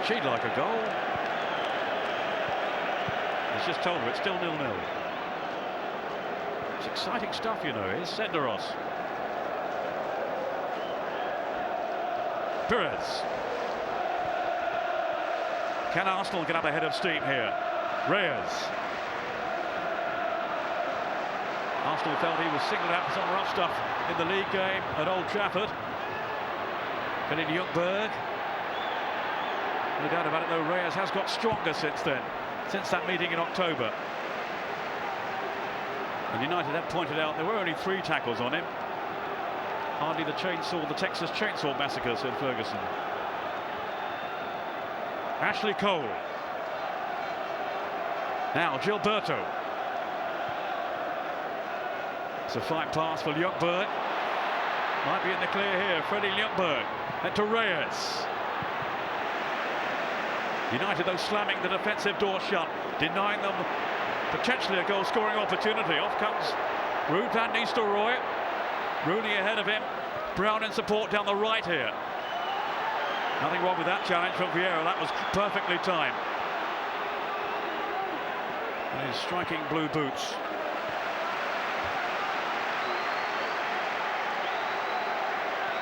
She'd like a goal. He's just told her it's still 0-0. It's exciting stuff, you know. Here's Senderos. Perez. Can Arsenal get up ahead of steam here? Reyes. Arsenal felt he was singled out for some rough stuff in the league game at Old Trafford. Philip Ljungberg. No doubt about it, though, Reyes has got stronger since then, since that meeting in October. And United have pointed out there were only 3 tackles on him. Hardly the Texas Chainsaw Massacre, said Ferguson. Ashley Cole. Now Gilberto. It's a fine pass for Ljungberg. Might be in the clear here. Freddie Ljungberg. And to Reyes. United, though, slamming the defensive door shut, denying them potentially a goal-scoring opportunity. Off comes Ruud van Nistelrooy. Rooney ahead of him. Brown in support down the right here. Nothing wrong with that challenge from Vieira. That was perfectly timed. And his striking blue boots.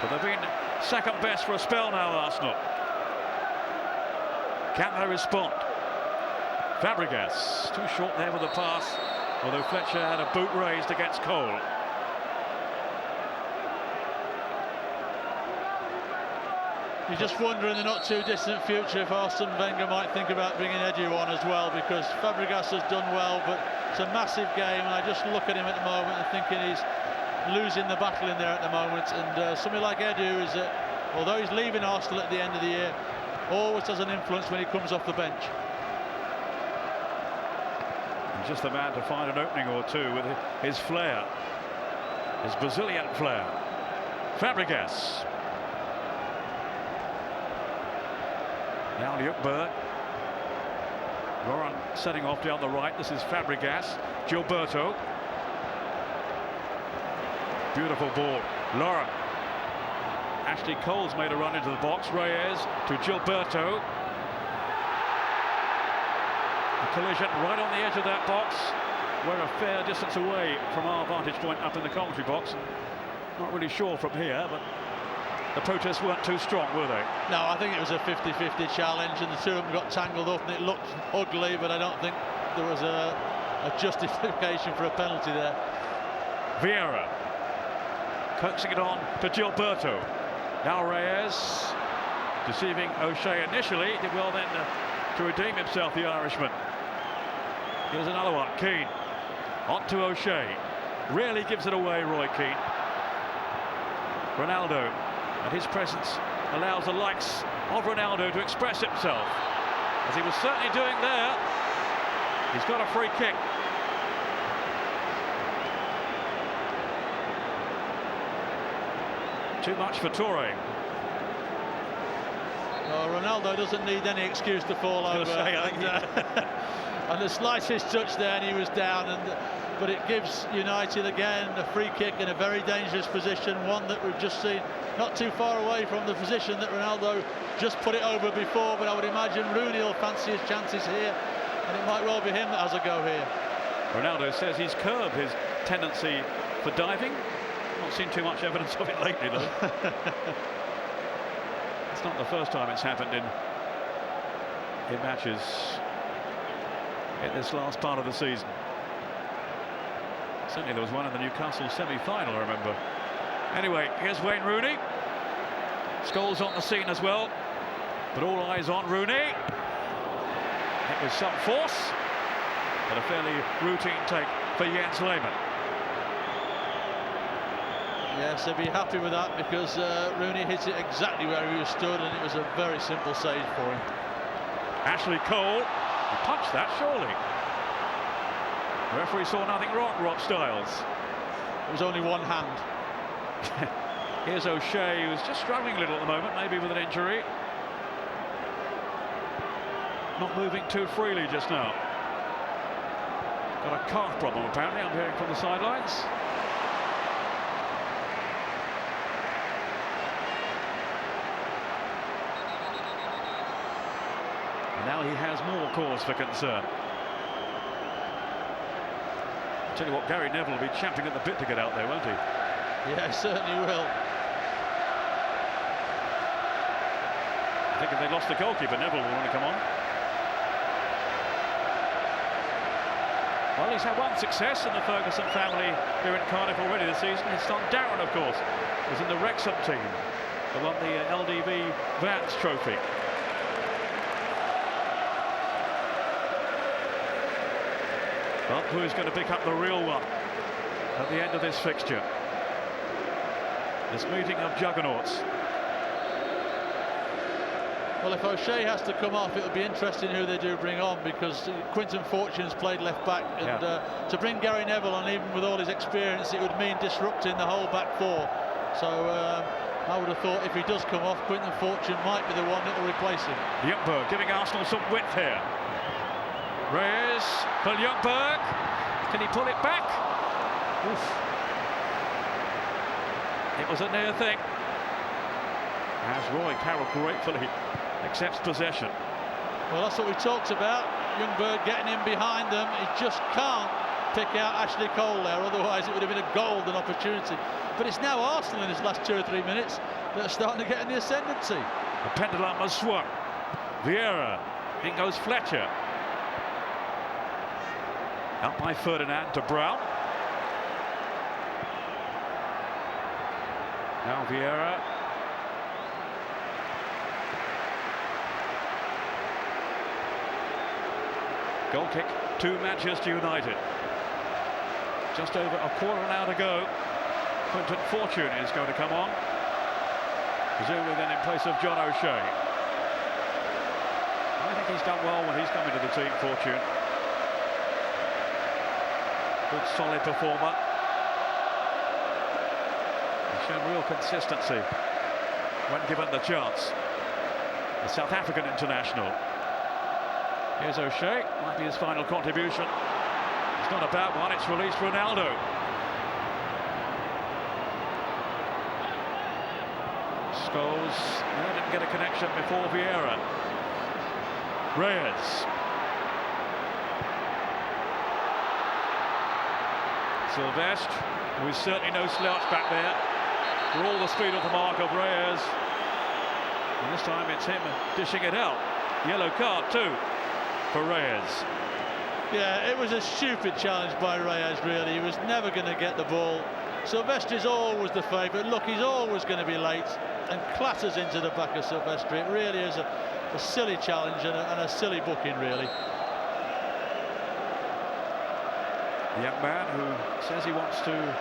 But they've been second best for a spell now, Arsenal. Can they respond? Fabregas, too short there with the pass, although Fletcher had a boot raised against Cole. You just wonder in the not too distant future if Arsene Wenger might think about bringing Edu on as well, because Fabregas has done well, but it's a massive game, and I just look at him at the moment and thinking he's losing the battle in there at the moment. And somebody like Edu is that, although he's leaving Arsenal at the end of the year, always has an influence when he comes off the bench. And just the man to find an opening or two with his flair, his Brazilian flair. Fabregas. Now Ljungberg. Laurent setting off down the right. This is Fabregas. Gilberto. Beautiful ball. Laurent. Ashley Cole's made a run into the box. Reyes to Gilberto. A collision right on the edge of that box. We're a fair distance away from our vantage point up in the commentary box. Not really sure from here, but the protests weren't too strong, were they? No, I think it was a 50-50 challenge, and the two of them got tangled up, and it looked ugly, but I don't think there was a justification for a penalty there. Vieira coaxing it on to Gilberto. Now Reyes deceiving O'Shea initially, did well then to redeem himself, the Irishman. Here's another one. Keane on to O'Shea. Rarely gives it away, Roy Keane. Ronaldo, and his presence allows the likes of Ronaldo to express himself, as he was certainly doing there. He's got a free kick. Too much for Toure. Well, Ronaldo doesn't need any excuse to fall over. And the slightest touch there and he was down, but it gives United again a free kick in a very dangerous position, one that we've just seen not too far away from the position that Ronaldo just put it over before. But I would imagine Rooney will fancy his chances here, and it might well be him that has a go here. Ronaldo says he's curbed his tendency for diving. Not seen too much evidence of it lately, though. It's not the first time it's happened in in matches in this last part of the season. Certainly there was one in the Newcastle semi-final, I remember. Anyway, here's Wayne Rooney. Scholes on the scene as well, but all eyes on Rooney. It was some force, but a fairly routine take for Jens Lehmann. Yes, they'd be happy with that because Rooney hit it exactly where he was stood, and it was a very simple save for him. Ashley Cole, he punched that surely. The referee saw nothing wrong, Rob Styles. It was only one hand. Here's O'Shea, who's just struggling a little at the moment, maybe with an injury. Not moving too freely just now. Got a calf problem apparently, I'm hearing from the sidelines. And now he has more cause for concern. I'll tell you what, Gary Neville will be champing at the bit to get out there, won't he? Yeah, he certainly will. I think if they lost the goalkeeper, Neville will want to come on. Well, he's had one success in the Ferguson family here in Cardiff already this season. His son Darren, of course, was in the Wrexham team that won the LDV Vance Trophy. But who's going to pick up the real one at the end of this fixture? This meeting of juggernauts. Well, if O'Shea has to come off, it'll be interesting who they do bring on, because Quinton Fortune's played left back, and to bring Gary Neville on, even with all his experience, it would mean disrupting the whole back four. So I would have thought if he does come off, Quinton Fortune might be the one that will replace him. Ljungberg giving Arsenal some width here. Reyes for Ljungberg. Can he pull it back? Oof. It was a near thing. As Roy Carroll gratefully accepts possession. Well, that's what we talked about. Ljungberg getting in behind them. He just can't pick out Ashley Cole there, otherwise it would have been a golden opportunity. But it's now Arsenal in his last 2 or 3 minutes that are starting to get in the ascendancy. The pendulum has swung. Vieira, in goes Fletcher. Out by Ferdinand to Brown. Now Vieira. Goal kick to Manchester United. Just over a quarter now to go. Quinton Fortune is going to come on. Presumably then in place of John O'Shea. I think he's done well when he's come into the team, Fortune. Good solid performer. He's shown real consistency when given the chance. The South African international. Here's O'Shea, might be his final contribution. It's not a bad one, it's released Ronaldo. Scholes didn't get a connection before Vieira. Reyes. Sylvestre, who is certainly no slouch back there, for all the speed of the mark of Reyes. And this time it's him dishing it out. Yellow card too for Reyes. Yeah, it was a stupid challenge by Reyes, really. He was never going to get the ball. Sylvestre is always the favourite. Look, he's always going to be late, and clatters into the back of Sylvestre. It really is a silly challenge and a silly booking, really. The young man who says he wants to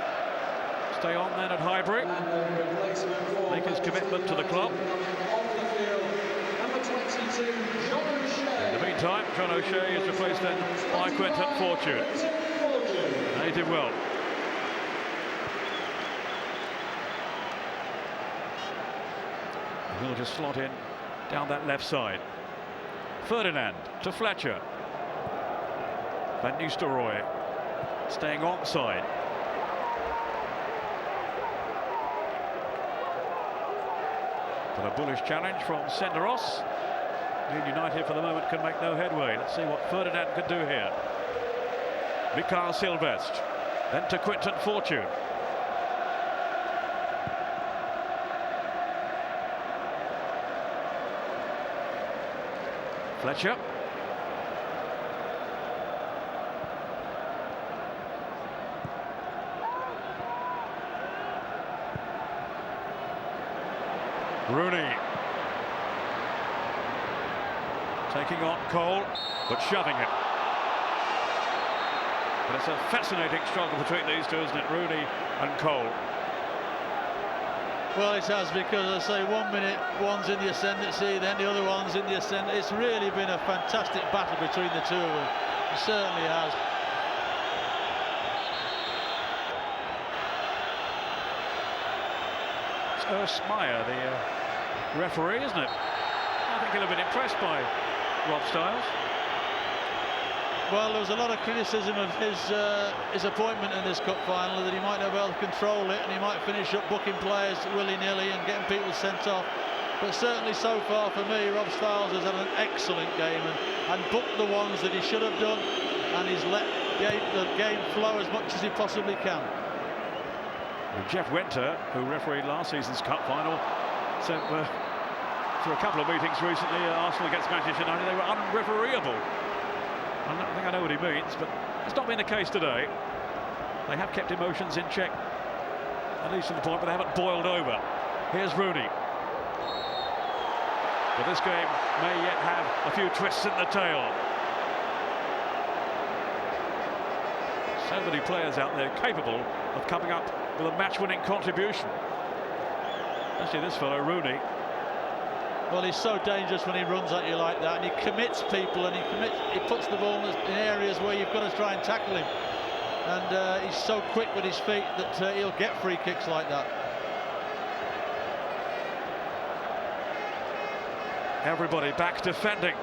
stay on then at Highbury, make his commitment to the club. In the meantime, John O'Shea is replaced then by Quinton Fortune. And he did well. He'll just slot in down that left side. Ferdinand to Fletcher. Van Nistelrooy staying onside. But a bullish challenge from Senderos. United for the moment can make no headway. Let's see what Ferdinand can do here. Mikael Sylvestre, then to Quinton Fortune. Fletcher. Rooney. Taking on Cole, but shoving it. But it's a fascinating struggle between these two, isn't it? Rooney and Cole. Well, it has, because I say 1 minute one's in the ascendancy, then the other one's in the ascendant. It's really been a fantastic battle between the two of them. It certainly has. It's Urs Meier, the referee, isn't it? I think he'll have been impressed by Rob Styles. Well, there was a lot of criticism of his appointment in this cup final, that he might not be able to control it and he might finish up booking players willy-nilly and getting people sent off. But certainly so far for me, Rob Styles has had an excellent game and booked the ones that he should have done, and he's let the game flow as much as he possibly can. And Jeff Winter, who refereed last season's cup final, said for a couple of meetings recently, Arsenal against Manchester United, they were unrefereeable. I don't think I know what he means, but it's not been the case today. They have kept emotions in check, at least to the point, but they haven't boiled over. Here's Rooney. But this game may yet have a few twists in the tail. So many players out there capable of coming up with a match-winning contribution. Especially this fellow, Rooney. Well, he's so dangerous when he runs at you like that, and he commits people, and he puts the ball in areas where you've got to try and tackle him. And he's so quick with his feet that he'll get free kicks like that. Everybody back defending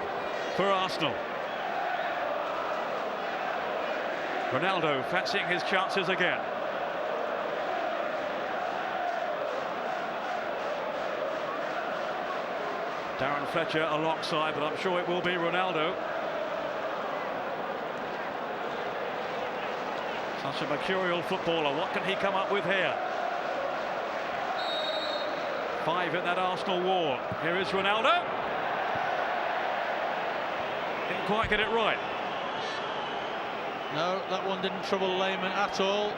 for Arsenal. Ronaldo fancying his chances again. Darren Fletcher alongside, but I'm sure it will be Ronaldo. Such a mercurial footballer. What can he come up with here? 5 in that Arsenal war. Here is Ronaldo. Didn't quite get it right. No, that one didn't trouble Lehmann at all.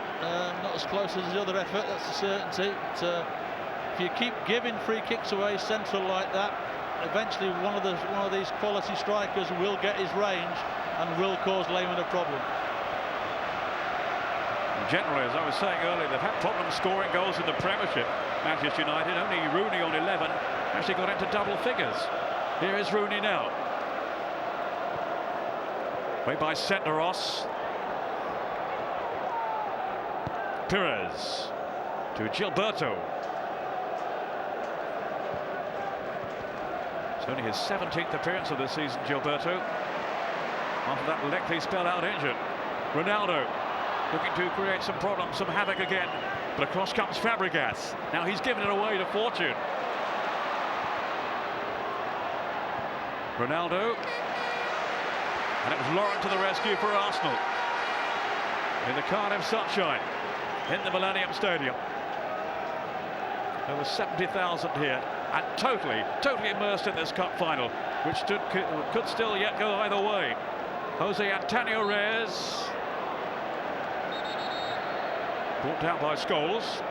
Not as close as the other effort, that's a certainty. But, if you keep giving free kicks away central like that, eventually one of these quality strikers will get his range and will cause Lehmann a problem. Generally, as I was saying earlier, they've had problems scoring goals in the Premiership. Manchester United, only Rooney on 11 actually got into double figures. Here is Rooney now. Played by Senderos. Pires to Gilberto. It's only his 17th appearance of this season, Gilberto. After that lengthy spell out injured. Ronaldo looking to create some problems, some havoc again. But across comes Fabregas. Now he's given it away to Fortune. Ronaldo. And it was Lauren to the rescue for Arsenal. In the Cardiff sunshine. In the Millennium Stadium. There were 70,000 here. And totally immersed in this cup final, which could still yet go either way. Jose Antonio Reyes. Brought down by Scholes.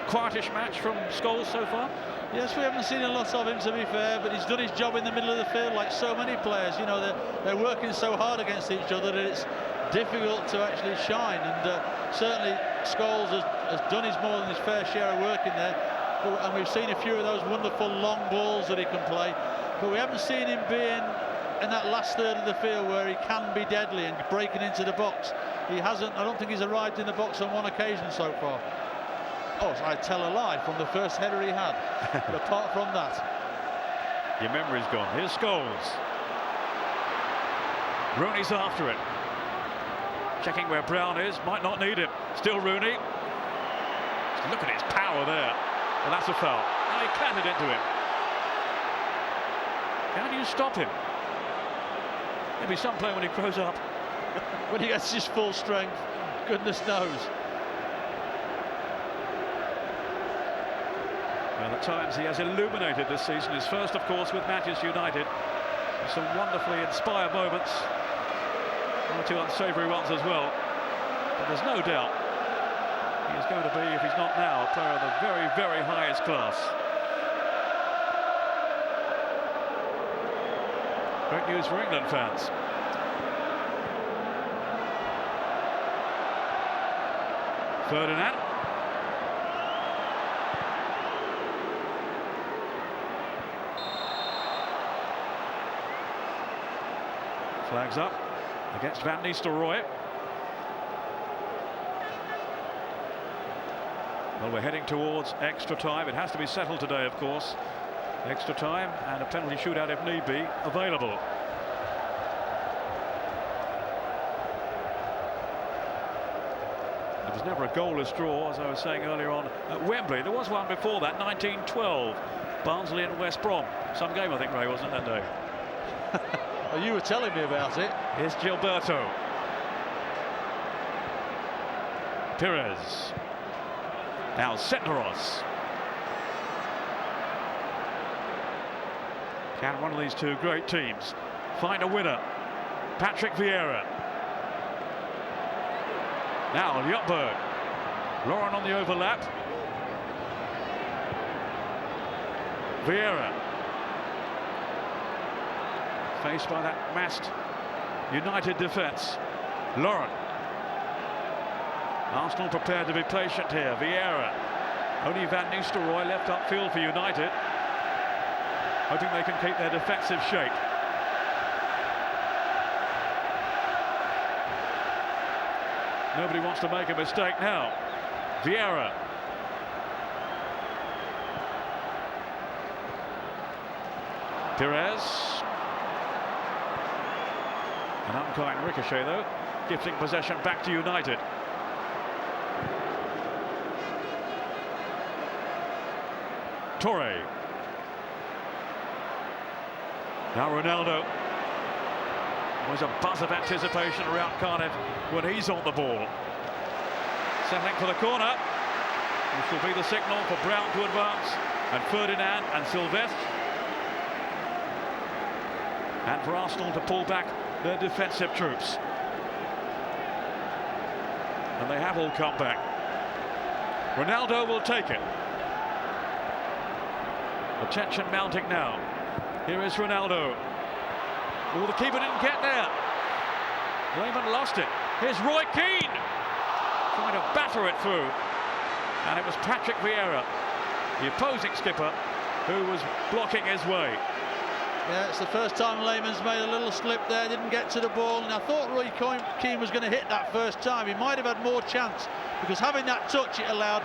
Quietish match from Scholes so far. Yes, we haven't seen a lot of him, to be fair, but he's done his job in the middle of the field like so many players. You know, they're working so hard against each other that it's difficult to actually shine. And certainly Scholes has done his more than his fair share of work in there. And we've seen a few of those wonderful long balls that he can play. But we haven't seen him being in that last third of the field where he can be deadly and breaking into the box. He hasn't, I don't think he's arrived in the box on one occasion so far. Oh, I tell a lie, from the first header he had. But apart from that, your memory's gone. Here's Scholes. Rooney's after it. Checking where Brown is, might not need him. Still Rooney. Look at his power there. Well, that's a foul. Now he clattered into him. How do you stop him? Maybe some player when he grows up. when he gets his full strength, goodness knows. Well, at times he has illuminated this season. His first, of course, with Manchester United. Some wonderfully inspired moments. One or two unsavoury ones as well. But there's no doubt he is going to be, if he's not now, a player of the very, very highest class. Great news for England fans. Ferdinand. Flags up against Van Nistelrooy. Well, we're heading towards extra time. It has to be settled today, of course. Extra time and a penalty shootout, if need be, available. It was never a goalless draw, as I was saying earlier on at Wembley. There was one before that, 1912. Barnsley and West Brom. Some game, I think, Ray, wasn't it, that day? Oh, you were telling me about it. Here's Gilberto. Pires. Now Setneros. Can one of these two great teams find a winner? Patrick Vieira. Now Ljungberg. Lauren on the overlap. Vieira. Faced by that massed United defence. Lauren. Arsenal prepared to be patient here. Vieira. Only Van Nistelrooy left upfield for United, hoping they can keep their defensive shape. Nobody wants to make a mistake now. Vieira. Pires. An unkind ricochet, though, gifting possession back to United. Torre. Now Ronaldo. There's a buzz of anticipation around Cardiff when he's on the ball. Settling for the corner. This will be the signal for Brown to advance, and Ferdinand and Sylvestre. And for Arsenal to pull back their defensive troops. And they have all come back. Ronaldo will take it. The tension mounting now. Here is Ronaldo. Oh, the keeper didn't get there. Lehmann lost it. Here's Roy Keane trying to batter it through. And it was Patrick Vieira, the opposing skipper, who was blocking his way. Yeah, it's the first time Lehmann's made a little slip there, didn't get to the ball, and I thought Roy Keane was going to hit that first time. He might have had more chance, because having that touch, it allowed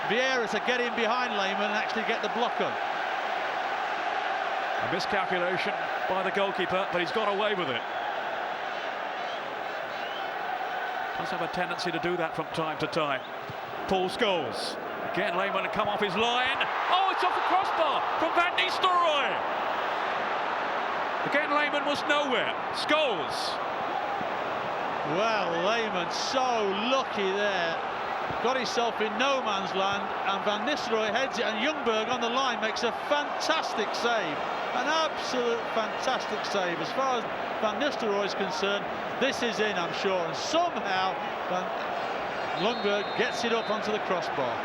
Vieira to get in behind Lehmann and actually get the block on. A miscalculation by the goalkeeper, but he's got away with it. Does have a tendency to do that from time to time. Paul Scholes. Again, Lehmann to come off his line. Oh, it's off the crossbar from Van Nistelrooy. Again, Lehmann was nowhere. Scholes. Well, Lehmann so lucky there. Got himself in no man's land, and Van Nistelrooy heads it, and Ljungberg on the line makes a fantastic save. An absolute fantastic save. As far as Van Nistelrooy is concerned, this is in, I'm sure, and somehow Ljungberg gets it up onto the crossbar.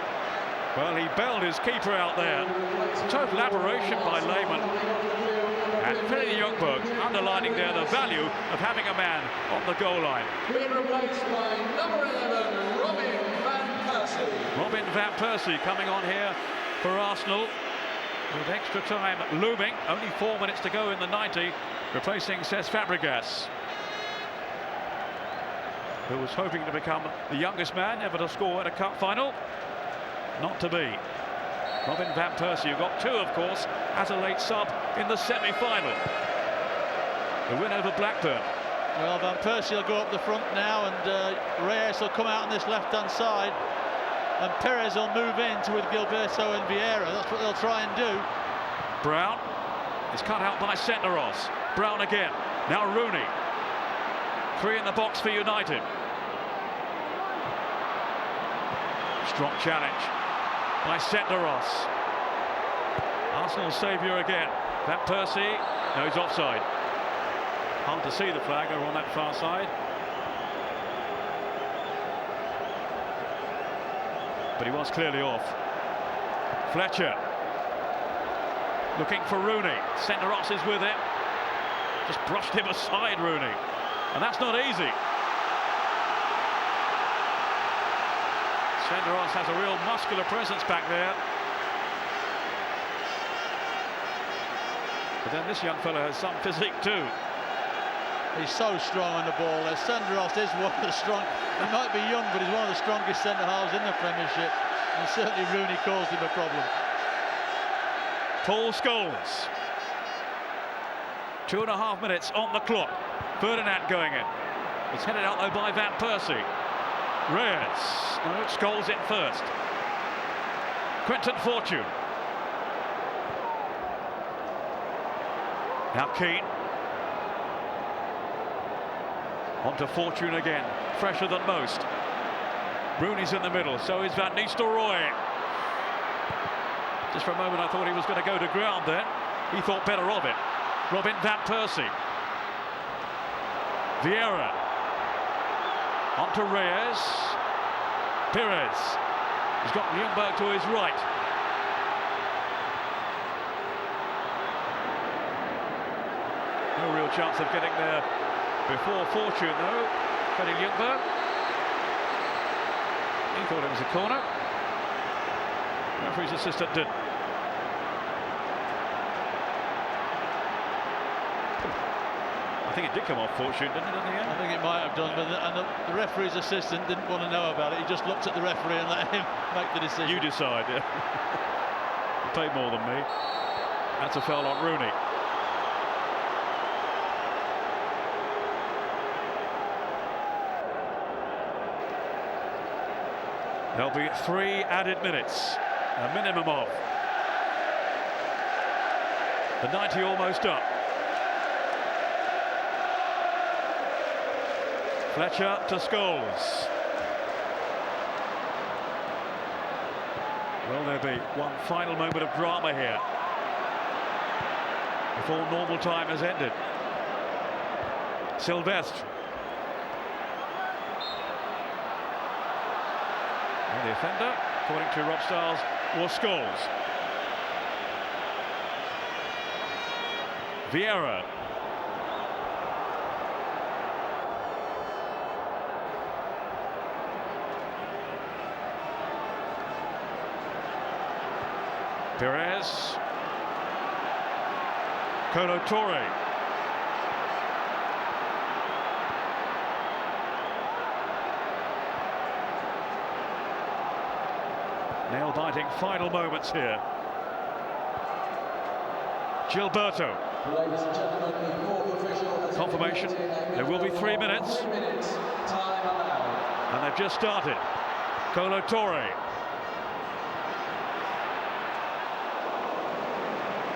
Well, he bailed his keeper out there. Total aberration by Lehmann. And Freddie Ljungberg underlining there the value of having a man on the goal line. Being replaced by number 11, Robin Van Persie. Robin Van Persie coming on here for Arsenal with extra time looming. Only 4 minutes to go in the 90, replacing Cesc Fabregas, who was hoping to become the youngest man ever to score at a cup final. Not to be. Robin Van Persie, who got 2, of course, as a late sub in the semi-final. The win over Blackburn. Well, Van Persie will go up the front now, and Reyes will come out on this left-hand side, and Perez will move in with Gilberto and Vieira. That's what they'll try and do. Brown is cut out by Setneros. Brown again. Now Rooney. 3 in the box for United. Strong challenge by Setneros. Arsenal's saviour again. Van Persie. No, he's offside. Hard to see the flag over on that far side. But he was clearly off. Fletcher. Looking for Rooney. Senderos is with him. Just brushed him aside, Rooney. And that's not easy. Senderos has a real muscular presence back there. But then this young fella has some physique too. He's so strong on the ball. Senderos is one of the strong. He might be young, but he's one of the strongest centre halves in the Premiership. And certainly Rooney caused him a problem. Paul Scholes. 2.5 minutes on the clock. Ferdinand going in. It's headed out though by Van Persie. Reyes. No, Scholes in first. Quentin Fortune. Now Keane. On to Fortune again. Fresher than most. Rooney's in the middle. So is Van Nistelrooy. Just for a moment I thought he was going to go to ground there. He thought better of it. Robin Van Persie. Vieira. On to Reyes. Pires. He's got Ljungberg to his right. No real chance of getting there before Fortune though. Freddie Ljungberg. He thought it was a corner. Referee's assistant didn't. I think it did come off Fortune, didn't it, in the end? I think it might have done, but the referee's assistant didn't want to know about it. He just looked at the referee and let him make the decision. You decide, yeah. You pay more than me. That's a foul on Rooney. There'll be 3 added minutes, a minimum of. The 90 almost up. Fletcher to Scholes. Will there be one final moment of drama here before normal time has ended? Sylvestre. And the offender, according to Rob Stiles, was Scholes. Vieira. Pires. Kolo Touré. Nail-biting final moments here. Gilberto. Ladies and gentlemen, the fourth official. Confirmation. There will be 3 minutes. 3 minutes. Time allowed. And they've just started. Kolo Touré.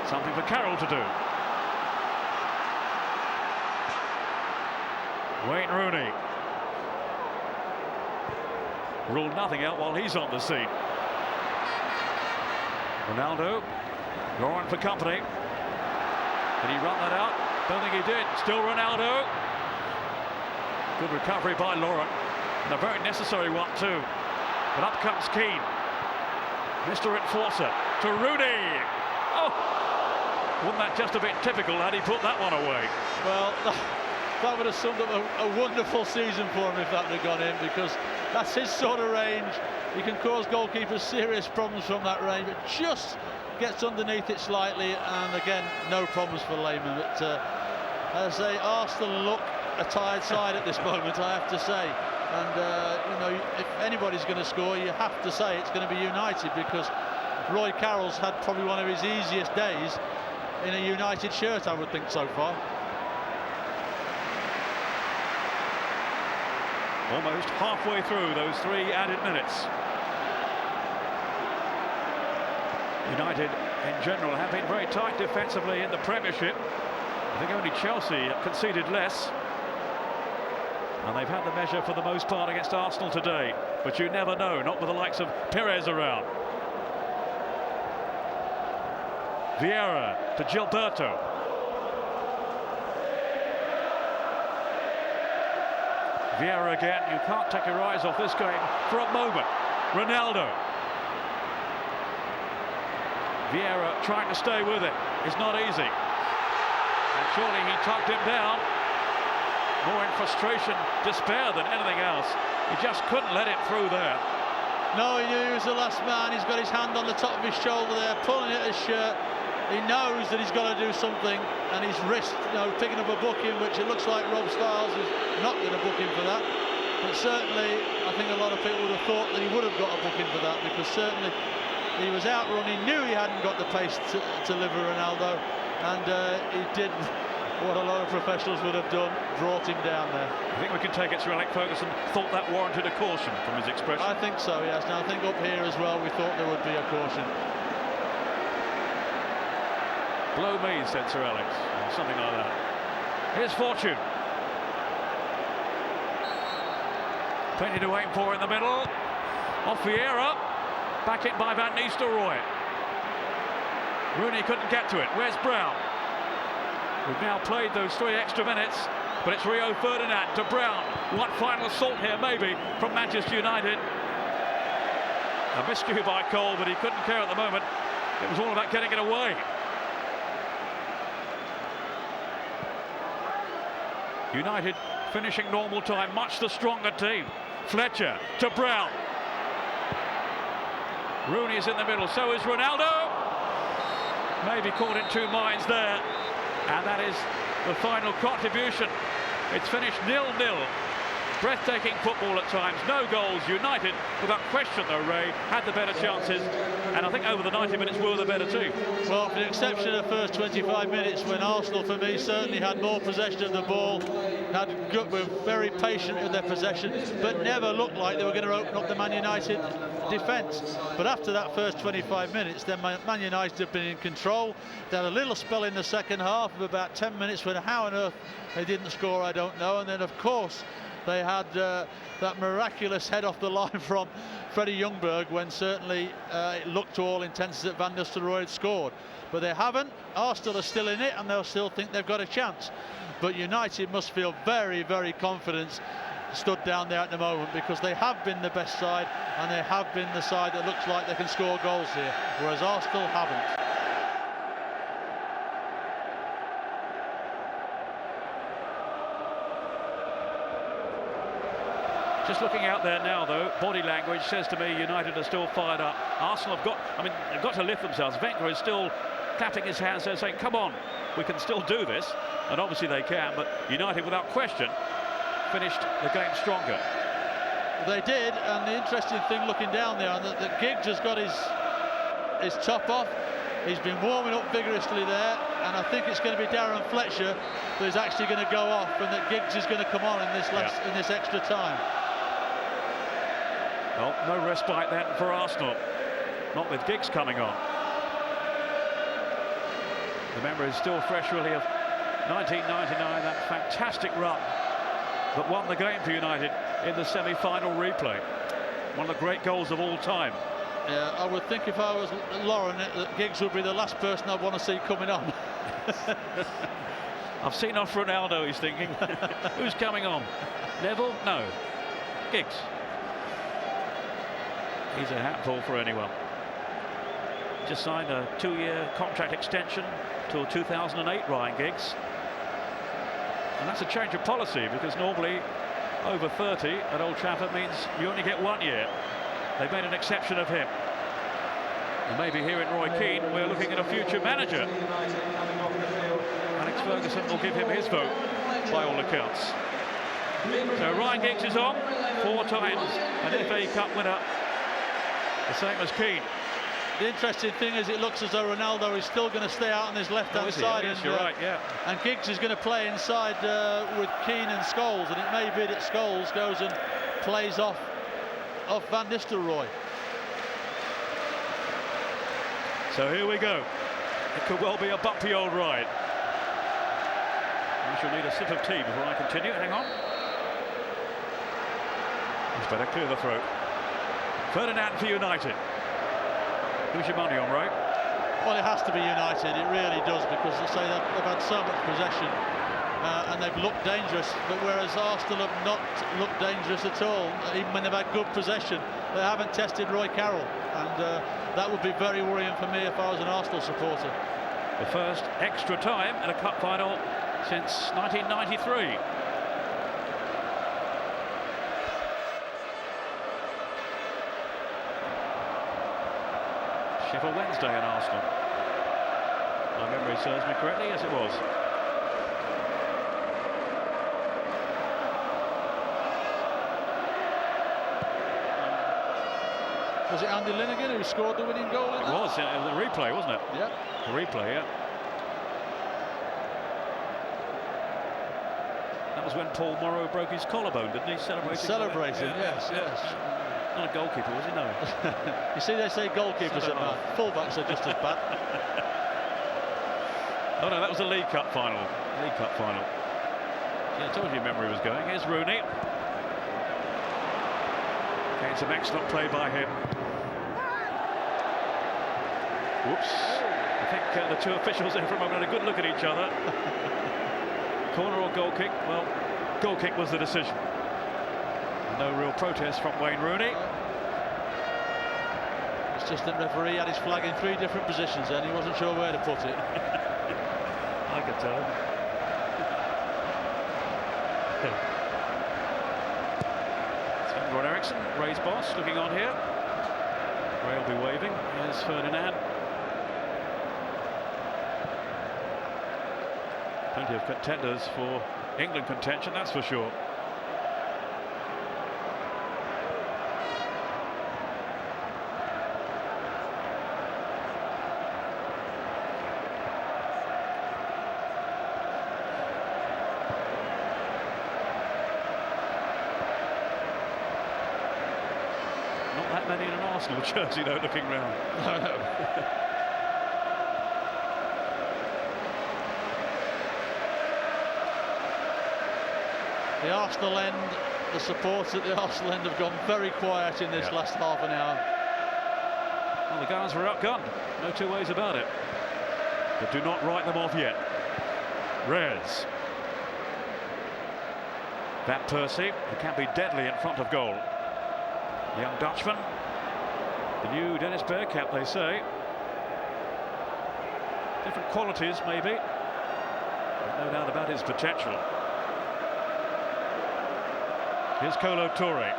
Something for Carroll to do. Wayne Rooney. Ruled nothing out while he's on the scene. Ronaldo. Laurent for company. Did he run that out? Don't think he did. Still Ronaldo. Good recovery by Laurent. And a very necessary one too. But up comes Keane. Mr. Enforcer to Rooney. Oh! Wasn't that just a bit typical had he put that one away? Well, that would have summed up a wonderful season for him if that had gone in, because that's his sort of range. He can cause goalkeepers serious problems from that range, but just gets underneath it slightly, and again, no problems for Lehmann. But as I say, Arsenal look a tired side at this moment, I have to say. And you know, if anybody's going to score, you have to say it's going to be United, because Roy Carroll's had probably one of his easiest days in a United shirt, I would think, so far. Almost halfway through those 3 added minutes. United in general have been very tight defensively in the Premiership. I think only Chelsea conceded less. And they've had the measure for the most part against Arsenal today. But you never know, not with the likes of Pires around. Vieira to Gilberto. Vieira again. You can't take your eyes off this game for a moment. Ronaldo. Vieira trying to stay with it. It's not easy. And surely he tugged him down. More in frustration, despair than anything else. He just couldn't let it through there. No, he knew he was the last man. He's got his hand on the top of his shoulder there, pulling at his shirt. He knows that he's got to do something, and his wrist, picking up a booking, which it looks like Rob Stiles is not going to book him for that. But certainly, I think a lot of people would have thought that he would have got a booking for that, because certainly he was outrunning, knew he hadn't got the pace to deliver Ronaldo, and he did what a lot of professionals would have done, brought him down there. I think we can take it to Alec Ferguson thought that warranted a caution from his expression. I think so, yes. Now I think up here as well we thought there would be a caution. Blow me, said Sir Alex, or something like that. Here's Fortune. Plenty to aim for in the middle. Off Vieira. Back in by Van Nistelrooy. Rooney couldn't get to it. Where's Brown? We've now played those 3 extra minutes, but it's Rio Ferdinand to Brown. One final assault here, maybe, from Manchester United. A miscue by Cole, but he couldn't care at the moment. It was all about getting it away. United finishing normal time, much the stronger team. Fletcher to Brown. Rooney's in the middle, so is Ronaldo. Maybe caught in 2 minds there. And that is the final contribution. It's finished 0-0. Breathtaking football at times, no goals. United, without question though, Ray, had the better chances, and I think over the 90 minutes were the better team. Well, with the exception of the first 25 minutes, when Arsenal, for me, certainly had more possession of the ball, were very patient with their possession, but never looked like they were going to open up the Man United defence. But after that first 25 minutes, then Man United have been in control. They had a little spell in the second half of about 10 minutes when how on earth they didn't score, I don't know. And then, of course, they had that miraculous head off the line from Freddie Ljungberg when certainly it looked to all intents that Van Nistelrooy had scored. But they haven't. Arsenal are still in it and they'll still think they've got a chance. But United must feel very, very confident stood down there at the moment, because they have been the best side and they have been the side that looks like they can score goals here, whereas Arsenal haven't. Just looking out there now, though, body language says to me United are still fired up. Arsenal have got, they've got to lift themselves. Wenger is still clapping his hands there saying, come on, we can still do this. And obviously they can, but United, without question, finished the game stronger. They did, and the interesting thing looking down there, that Giggs has got his top off. He's been warming up vigorously there, and I think it's going to be Darren Fletcher who's actually going to go off, and that Giggs is going to come on in this extra time. Well, no respite then for Arsenal, not with Giggs coming on. The memory is still fresh, really, of 1999, that fantastic run that won the game for United in the semi-final replay. One of the great goals of all time. Yeah, I would think if I was Lauren that Giggs would be the last person I'd want to see coming on. I've seen off Ronaldo, he's thinking. Who's coming on? Neville? No. Giggs. He's a hatful for anyone. Just signed a 2-year contract extension till 2008, Ryan Giggs. And that's a change of policy, because normally over 30 at Old Trafford means you only get 1 year. They've made an exception of him. And maybe here in Roy Keane we're looking at a future manager. Alex Ferguson will give him his vote by all accounts. So Ryan Giggs is on 4 times, an FA Cup winner, the same as Keane. The interesting thing is it looks as though Ronaldo is still going to stay out on his left-hand side. Yes, you're right, yeah. And Giggs is going to play inside with Keane and Scholes, and it may be that Scholes goes and plays off Van Nistelrooy. So here we go. It could well be a bumpy old ride. We shall need a sip of tea before I continue. Hang on. It's better clear the throat. Ferdinand for United. Who's your money on, Ray? Well, it has to be United, it really does, because as I say, they've had so much possession and they've looked dangerous, but whereas Arsenal have not looked dangerous at all, even when they've had good possession, they haven't tested Roy Carroll, and that would be very worrying for me if I was an Arsenal supporter. The first extra time in a cup final since 1993. Sheffield Wednesday in Arsenal. My memory serves me correctly, yes it was. Was it Andy Linnigan who scored the winning goal in that? It was, the replay, wasn't it? Yeah. The replay, yeah. That was when Paul Morrow broke his collarbone, didn't he? Celebrating, yes. Not a goalkeeper, was he? No. You see, they say goalkeepers are bad. Fullbacks are just as bad. Oh no, that was the League Cup final. League Cup final. Yeah, I told you memory was going. Here's Rooney. Okay, some excellent play by him. Whoops. I think the two officials there for a moment had a good look at each other. Corner or goal kick? Well, goal kick was the decision. No real protest from Wayne Rooney. It's just that referee had his flag in 3 different positions then, he wasn't sure where to put it. I could tell. Sven-Goran Eriksson, Ray's boss, looking on here. Ray will be waving. Here's Ferdinand. Plenty of contenders for England contention, that's for sure. Not that many in an Arsenal jersey, though, looking round. No. The Arsenal end, the supporters at the Arsenal end have gone very quiet in this last half an hour. Well, the Gunners were outgunned, no two ways about it. But do not write them off yet. Reyes. Van Persie, who can be deadly in front of goal. The young Dutchman. The new Dennis Bergkamp, they say. Different qualities, maybe. But no doubt about his potential. Here's Kolo Touré.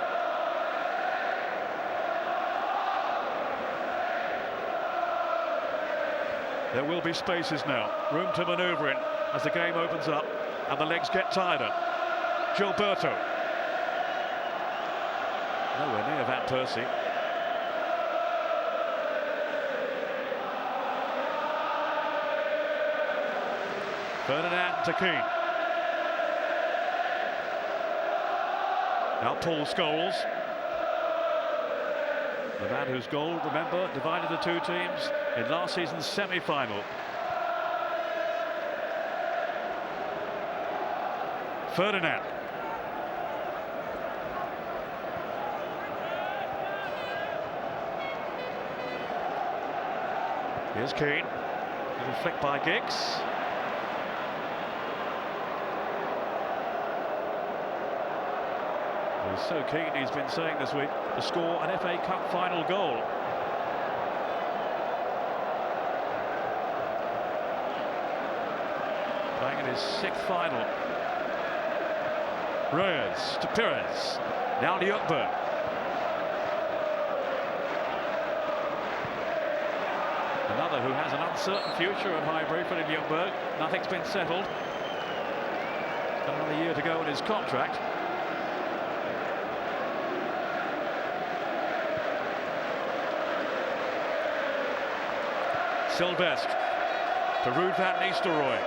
There will be spaces now, room to manoeuvre in as the game opens up and the legs get tireder. Gilberto. Nowhere near Van Persie. Ferdinand to Keane. Now Paul Scholes. The man whose goal, remember, divided the two teams in last season's semi-final. Ferdinand. Here's Keane. Little flick by Giggs. He's so keen, he's been saying this week, to score an FA Cup final goal. Playing in his 6th final. Reyes to Pires. Now Ljungberg. Another who has an uncertain future at Highbury, for Ljungberg. Nothing's been settled. He's got another year to go in his contract. Sylvestre to Ruud van Nistelrooy.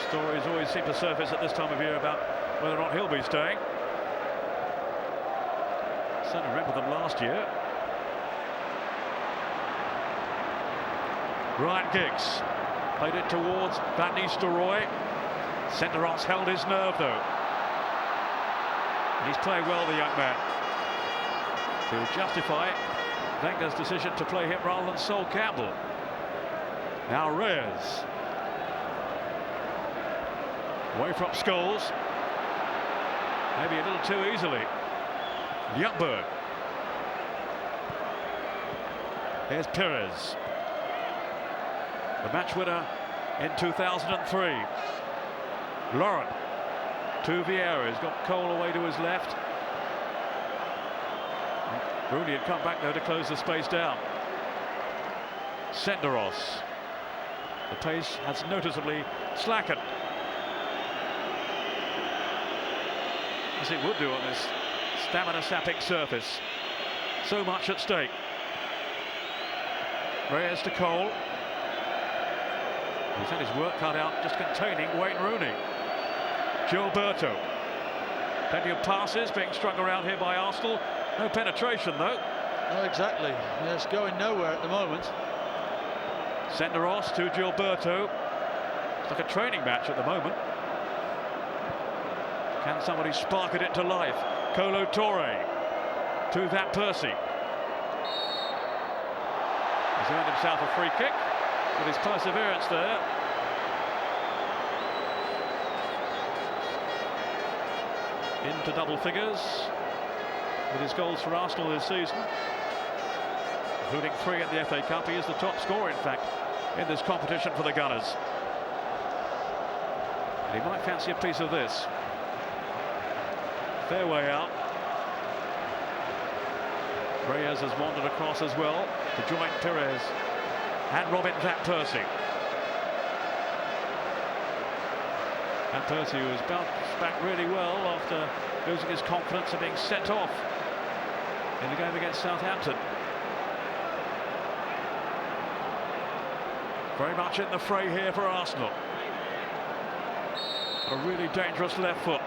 Stories always seem to surface at this time of year about whether or not he'll be staying. Certainly remember them last year. Ryan Giggs played it towards Van Nistelrooy. Centre-half's held his nerve though. And he's playing well, the young man, to justify Wenger's decision to play him rather than Sol Campbell. Now Reyes. Away from Scholes. Maybe a little too easily. Ljungberg. Here's Pires. The match winner in 2003. Laurent to Vieira. He's got Cole away to his left. Rooney had come back there to close the space down. Senderos. The pace has noticeably slackened, as it would do on this stamina-sapping surface. So much at stake. Reyes to Cole. He's had his work cut out just containing Wayne Rooney. Gilberto. Plenty of passes being strung around here by Arsenal. No penetration though. No, exactly. Yeah, it's going nowhere at the moment. Senderos to Gilberto. It's like a training match at the moment. Can somebody spark it into life? Kolo Touré to Van Persie. He's earned himself a free kick with his perseverance there. Into double figures with his goals for Arsenal this season, including 3 in the FA Cup. He is the top scorer, in fact, in this competition for the Gunners. And he might fancy a piece of this. Fair way out. Reyes has wandered across as well to join Pires and Robin Van Persie. Van Persie was bounced back really well after losing his confidence and being sent off in the game against Southampton. Very much in the fray here for Arsenal. A really dangerous left foot.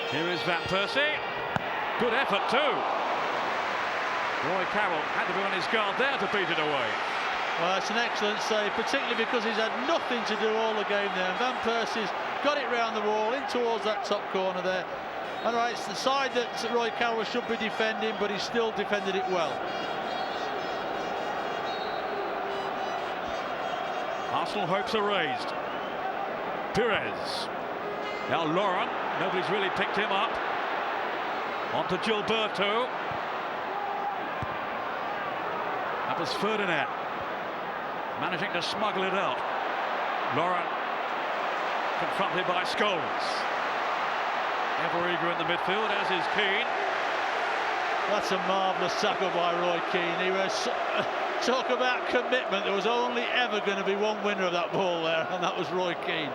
Here is Van Persie. Good effort too. Roy Carroll had to be on his guard there to beat it away. Well, it's an excellent save, particularly because he's had nothing to do all the game there. Van Persie's got it round the wall, in towards that top corner there. And right, it's the side that Roy Carroll should be defending, but he still defended it well. Arsenal hopes are raised. Pires. Now Laurent. Nobody's really picked him up. On to Gilberto. That was Ferdinand. Managing to smuggle it out. Laurent confronted by Scholes. Ever eager in the midfield, as is Keane. That's a marvellous tackle by Roy Keane. He was talk about commitment. There was only ever going to be one winner of that ball there, and that was Roy Keane.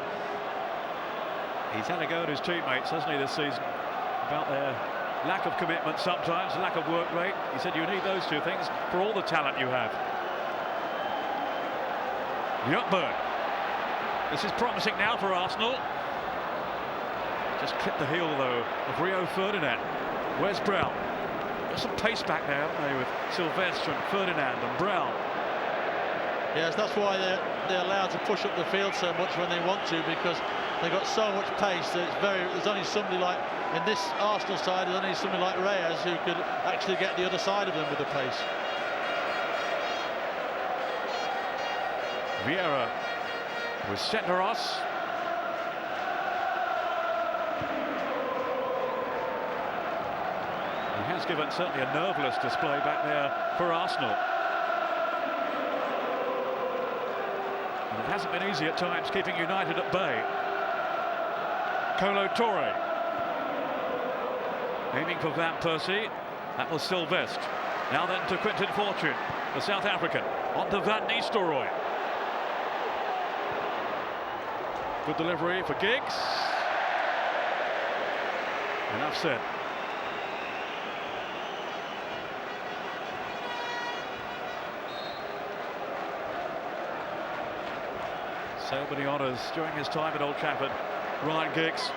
He's had a go at his teammates, hasn't he, this season, about their lack of commitment sometimes, lack of work rate. He said you need those two things for all the talent you have. Ljungberg. This is promising now for Arsenal. Just clipped the heel, though, of Rio Ferdinand. Where's Brown? Got some pace back there, haven't they, with Sylvestre and Ferdinand and Brown. Yes, that's why they're allowed to push up the field so much when they want to, because they've got so much pace that there's only somebody like, in this Arsenal side, there's only somebody like Reyes who could actually get the other side of them with the pace. Vieira with Senderos. He has given certainly a nerveless display back there for Arsenal. And it hasn't been easy at times keeping United at bay. Kolo Touré. Aiming for Van Persie. That was Sylvestre. Now then to Quinton Fortune, the South African. On to Van Nistelrooy. Good delivery for Giggs. Enough said. So many honours during his time at Old Trafford. Ryan Giggs.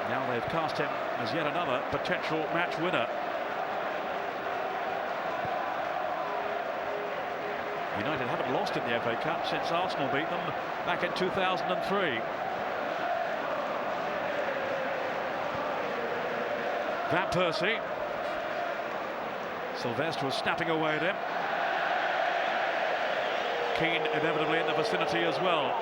Now they've cast him as yet another potential match winner. United haven't lost in the FA Cup since Arsenal beat them back in 2003. Van Persie. Sylvestre was snapping away at him. Keane inevitably in the vicinity as well.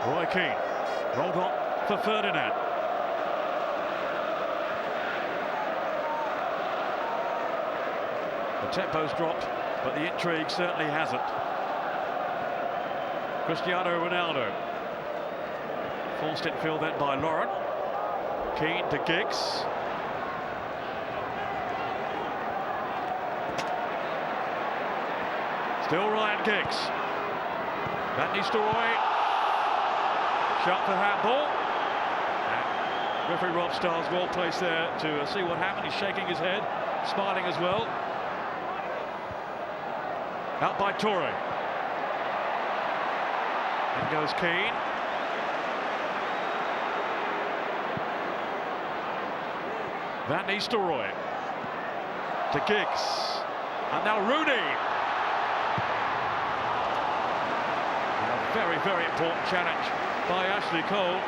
Roy Keane rolled on for Ferdinand. The tempo's dropped, but the intrigue certainly hasn't. Cristiano Ronaldo. Forced infield then by Lauren. Keane to Giggs. Still Ryan Giggs. Van Nistelrooy. Shot for handball. And referee Rob Starr's well placed there to see what happened. He's shaking his head, smiling as well. Out by Toure. In goes Keane. Van Nistelrooy to Giggs. And now Rooney. And a very, very important challenge by Ashley Cole.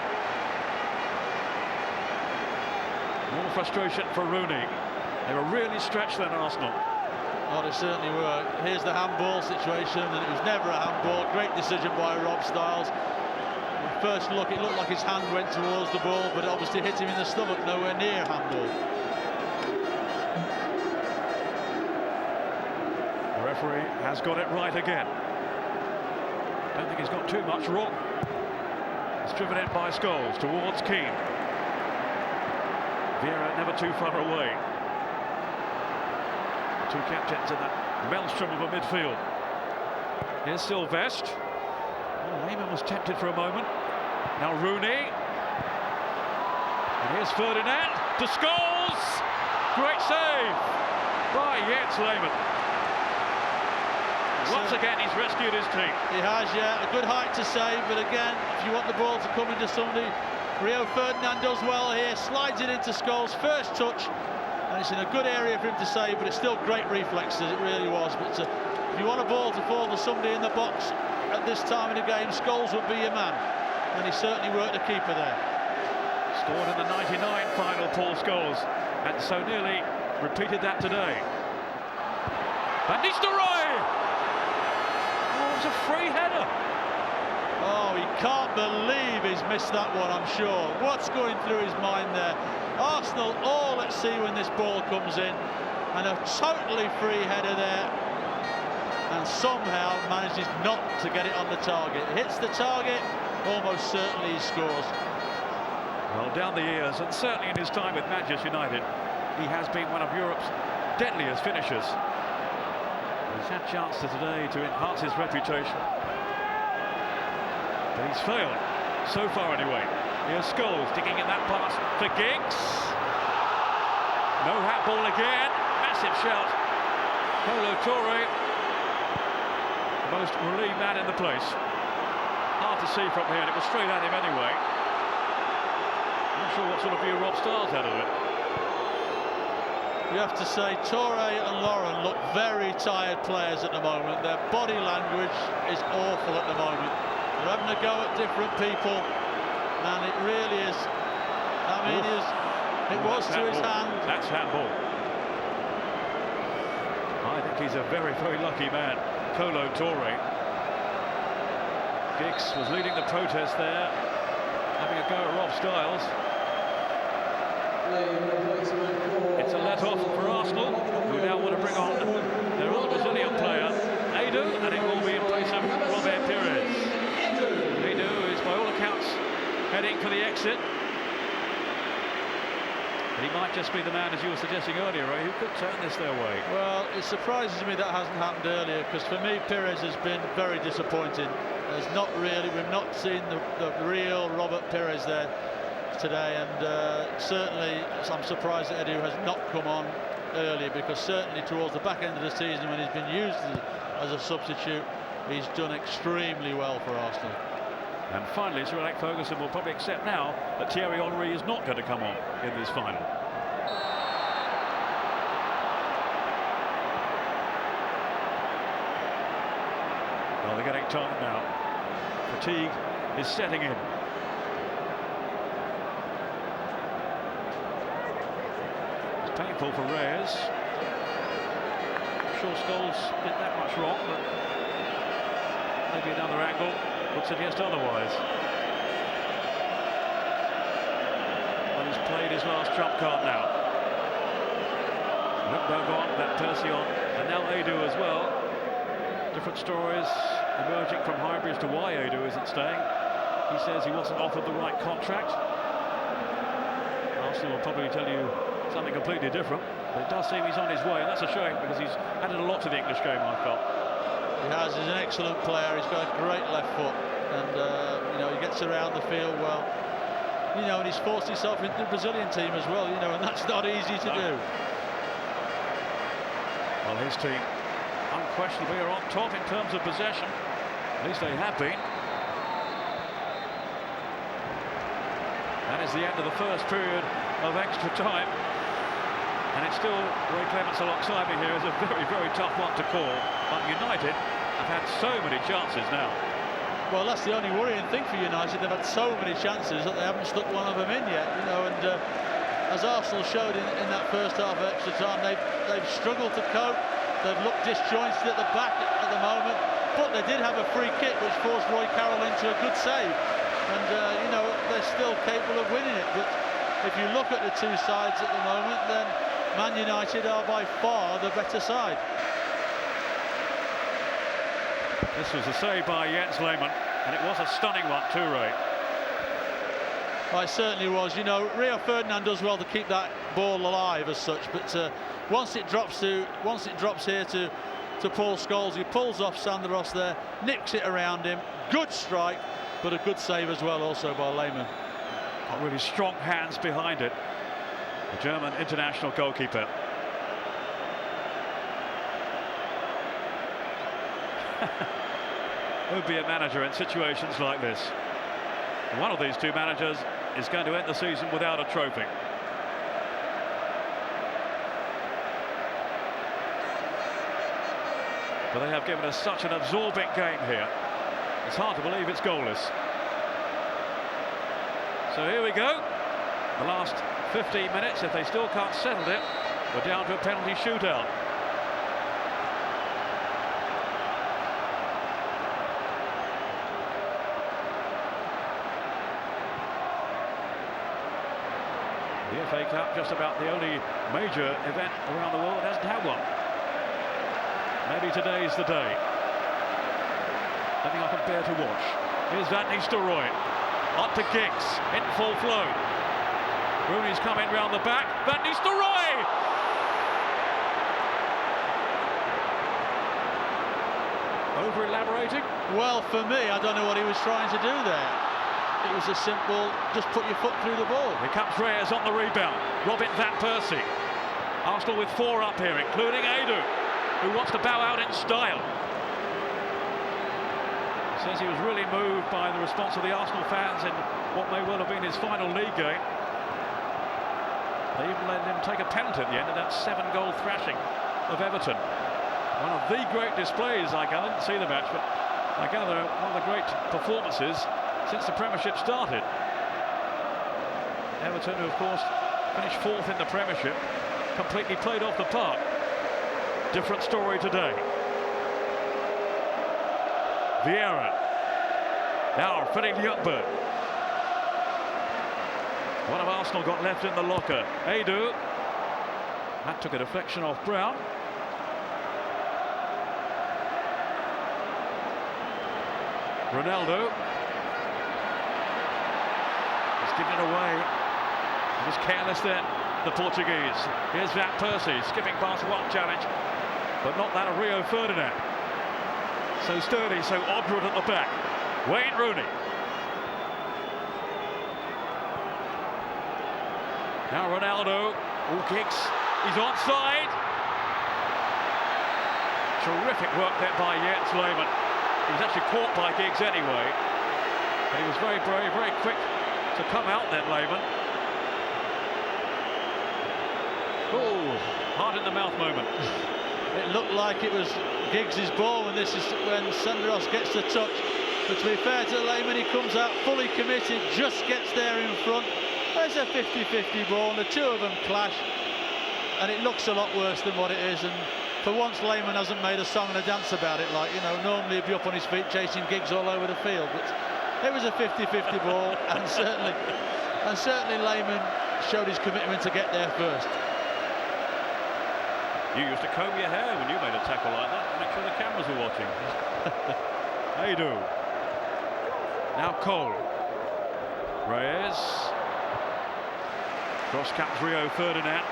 More frustration for Rooney. They were really stretched then, Arsenal. Oh, they certainly were. Here's the handball situation, and it was never a handball. Great decision by Rob Styles. At first look, it looked like his hand went towards the ball, but it obviously hit him in the stomach, nowhere near handball. The referee has got it right again. Don't think he's got too much wrong. It's driven in by Scholes towards Keane. Vieira never too far away. Two captains in that maelstrom of a midfield. Here's Sylvestre. Oh, Lehmann was tempted for a moment. Now Rooney. And here's Ferdinand to Scholes. Great save by Jens Lehmann. Once again, he's rescued his team. He has, yeah. A good height to save, but again, if you want the ball to come into somebody, Rio Ferdinand does well here. Slides it into Scholes. First touch. And it's in a good area for him to save, but it's still great reflexes, it really was. But if you want a ball to fall to somebody in the box at this time of the game, Scholes would be your man. And he certainly worked the keeper there. Scored in the 99 final, Paul Scholes, and so nearly repeated that today. Van Nistelrooy! Oh, it was a free header. Oh, he can't believe he's missed that one, I'm sure. What's going through his mind there? Arsenal all at sea when this ball comes in, and a totally free header there, and somehow manages not to get it on the target. Hits the target, almost certainly he scores. Well, down the years, and certainly in his time with Manchester United, he has been one of Europe's deadliest finishers. He's had chances today to enhance his reputation, but he's failed, so far anyway. Here's Scholes digging in that pass for Giggs. No handball again. Massive shout. Kolo Toure, the most relieved man in the place. Hard to see from here, and it was straight at him anyway. Not sure what sort of view Rob Starr's had of it. You have to say Toure and Lauren look very tired players at the moment. Their body language is awful at the moment. They're having a go at different people. And it really is, I mean, it was to his hand. That's handball. I think he's a very, very lucky man, Kolo Toure. Giggs was leading the protest there, having a go at Rob Styles. It's a let-off for Arsenal, who now want to bring on their other Brazilian player, Edu, and it will be in place of Robert Pires. Edu is, by all accounts, heading for the exit. But he might just be the man, as you were suggesting earlier, Ray, who could turn this their way. Well, it surprises me that hasn't happened earlier, because for me, Pires has been very disappointing. There's not really, we've not seen the real Robert Pires there today, and certainly I'm surprised that Edu has not come on earlier, because certainly towards the back end of the season, when he's been used as a substitute, he's done extremely well for Arsenal. And finally, Sir Alex Ferguson will probably accept now that Thierry Henry is not going to come on in this final. Well, they're getting tired now. Fatigue is setting in. It's painful for Reyes. I'm sure Scholes did that much wrong, but maybe another angle would suggest otherwise. Well, he's played his last trump card now. Lundberg on, Van Persie on, and now Adu as well. Different stories emerging from Highbridge to why Adu isn't staying. He says he wasn't offered the right contract. Arsenal will probably tell you something completely different, but it does seem he's on his way, and that's a shame because he's added a lot to the English game, I felt. He has. He's an excellent player. He's got a great left foot, and you know, he gets around the field well. You know, and he's forced himself into the Brazilian team as well. You know, and that's not easy to do. Well, his team unquestionably are on top in terms of possession. At least they have been. That is the end of the first period of extra time. And it's still Ray Clements alongside me here. It's a very, very tough one to call. But United have had so many chances now. Well, that's the only worrying thing for United. They've had so many chances that they haven't stuck one of them in yet. You know, and as Arsenal showed in that first half of extra time, they've struggled to cope. They've looked disjointed at the back at the moment, but they did have a free kick which forced Roy Carroll into a good save. And, you know, they're still capable of winning it. But if you look at the two sides at the moment, then Man United are by far the better side. This was a save by Jens Lehmann, and it was a stunning one too, Ray. Well, it certainly was. You know, Rio Ferdinand does well to keep that ball alive as such, but once it drops here to Paul Scholes, he pulls off Sandaros there, nips it around him. Good strike, but a good save as well, also by Lehmann. Got really strong hands behind it. The German international goalkeeper. Who'd be a manager in situations like this? One of these two managers is going to end the season without a trophy. But they have given us such an absorbing game here. It's hard to believe it's goalless. So here we go. The last 15 minutes, if they still can't settle it, we're down to a penalty shootout. The FA Cup, just about the only major event around the world that hasn't had one. Maybe today's the day. Nothing I can bear to watch. Here's Van Nistelrooy. Up to Giggs, in full flow. Rooney's coming round the back. Van Nistelrooy! Over-elaborating? Well, for me, I don't know what he was trying to do there. It was a simple, just put your foot through the ball. Here comes Reyes on the rebound. Robin Van Persie. Arsenal with 4 up here, including Adu, who wants to bow out in style. He says he was really moved by the response of the Arsenal fans in what may well have been his final league game. They even let him take a penalty at the end of that 7-goal thrashing of Everton. One of the great displays, I didn't see the match, but I gather one of the great performances since the Premiership started. Everton, who of course finished 4th in the Premiership, completely played off the park. Different story today. Vieira. Now Freddie Ljungberg. What have Arsenal got left in the locker? Adu. That took a deflection off Brown. Ronaldo. Given it away. He was careless then, the Portuguese. Here's Van Persie skipping past one challenge, but not that of Rio Ferdinand. So sturdy, so obdurate at the back. Wayne Rooney. Now Ronaldo. Oh, kicks. He's onside. Terrific work there by Jens Lehmann. He was actually caught by Giggs anyway, but he was very brave, very quick to come out then, Lehmann. Oh, heart in the mouth moment. It looked like it was Giggs' ball, and this is when Senderos gets the touch. But to be fair to Lehmann, he comes out fully committed, just gets there in front. There's a 50-50 ball, and the two of them clash, and it looks a lot worse than what it is. And for once, Lehmann hasn't made a song and a dance about it, like, you know, normally he'd be up on his feet chasing Giggs all over the field. But it was a 50-50 ball, and certainly Lehmann showed his commitment to get there first. You used to comb your hair when you made a tackle like that to make sure the cameras were watching. They do. Now Cole. Reyes. Cross comes Rio Ferdinand.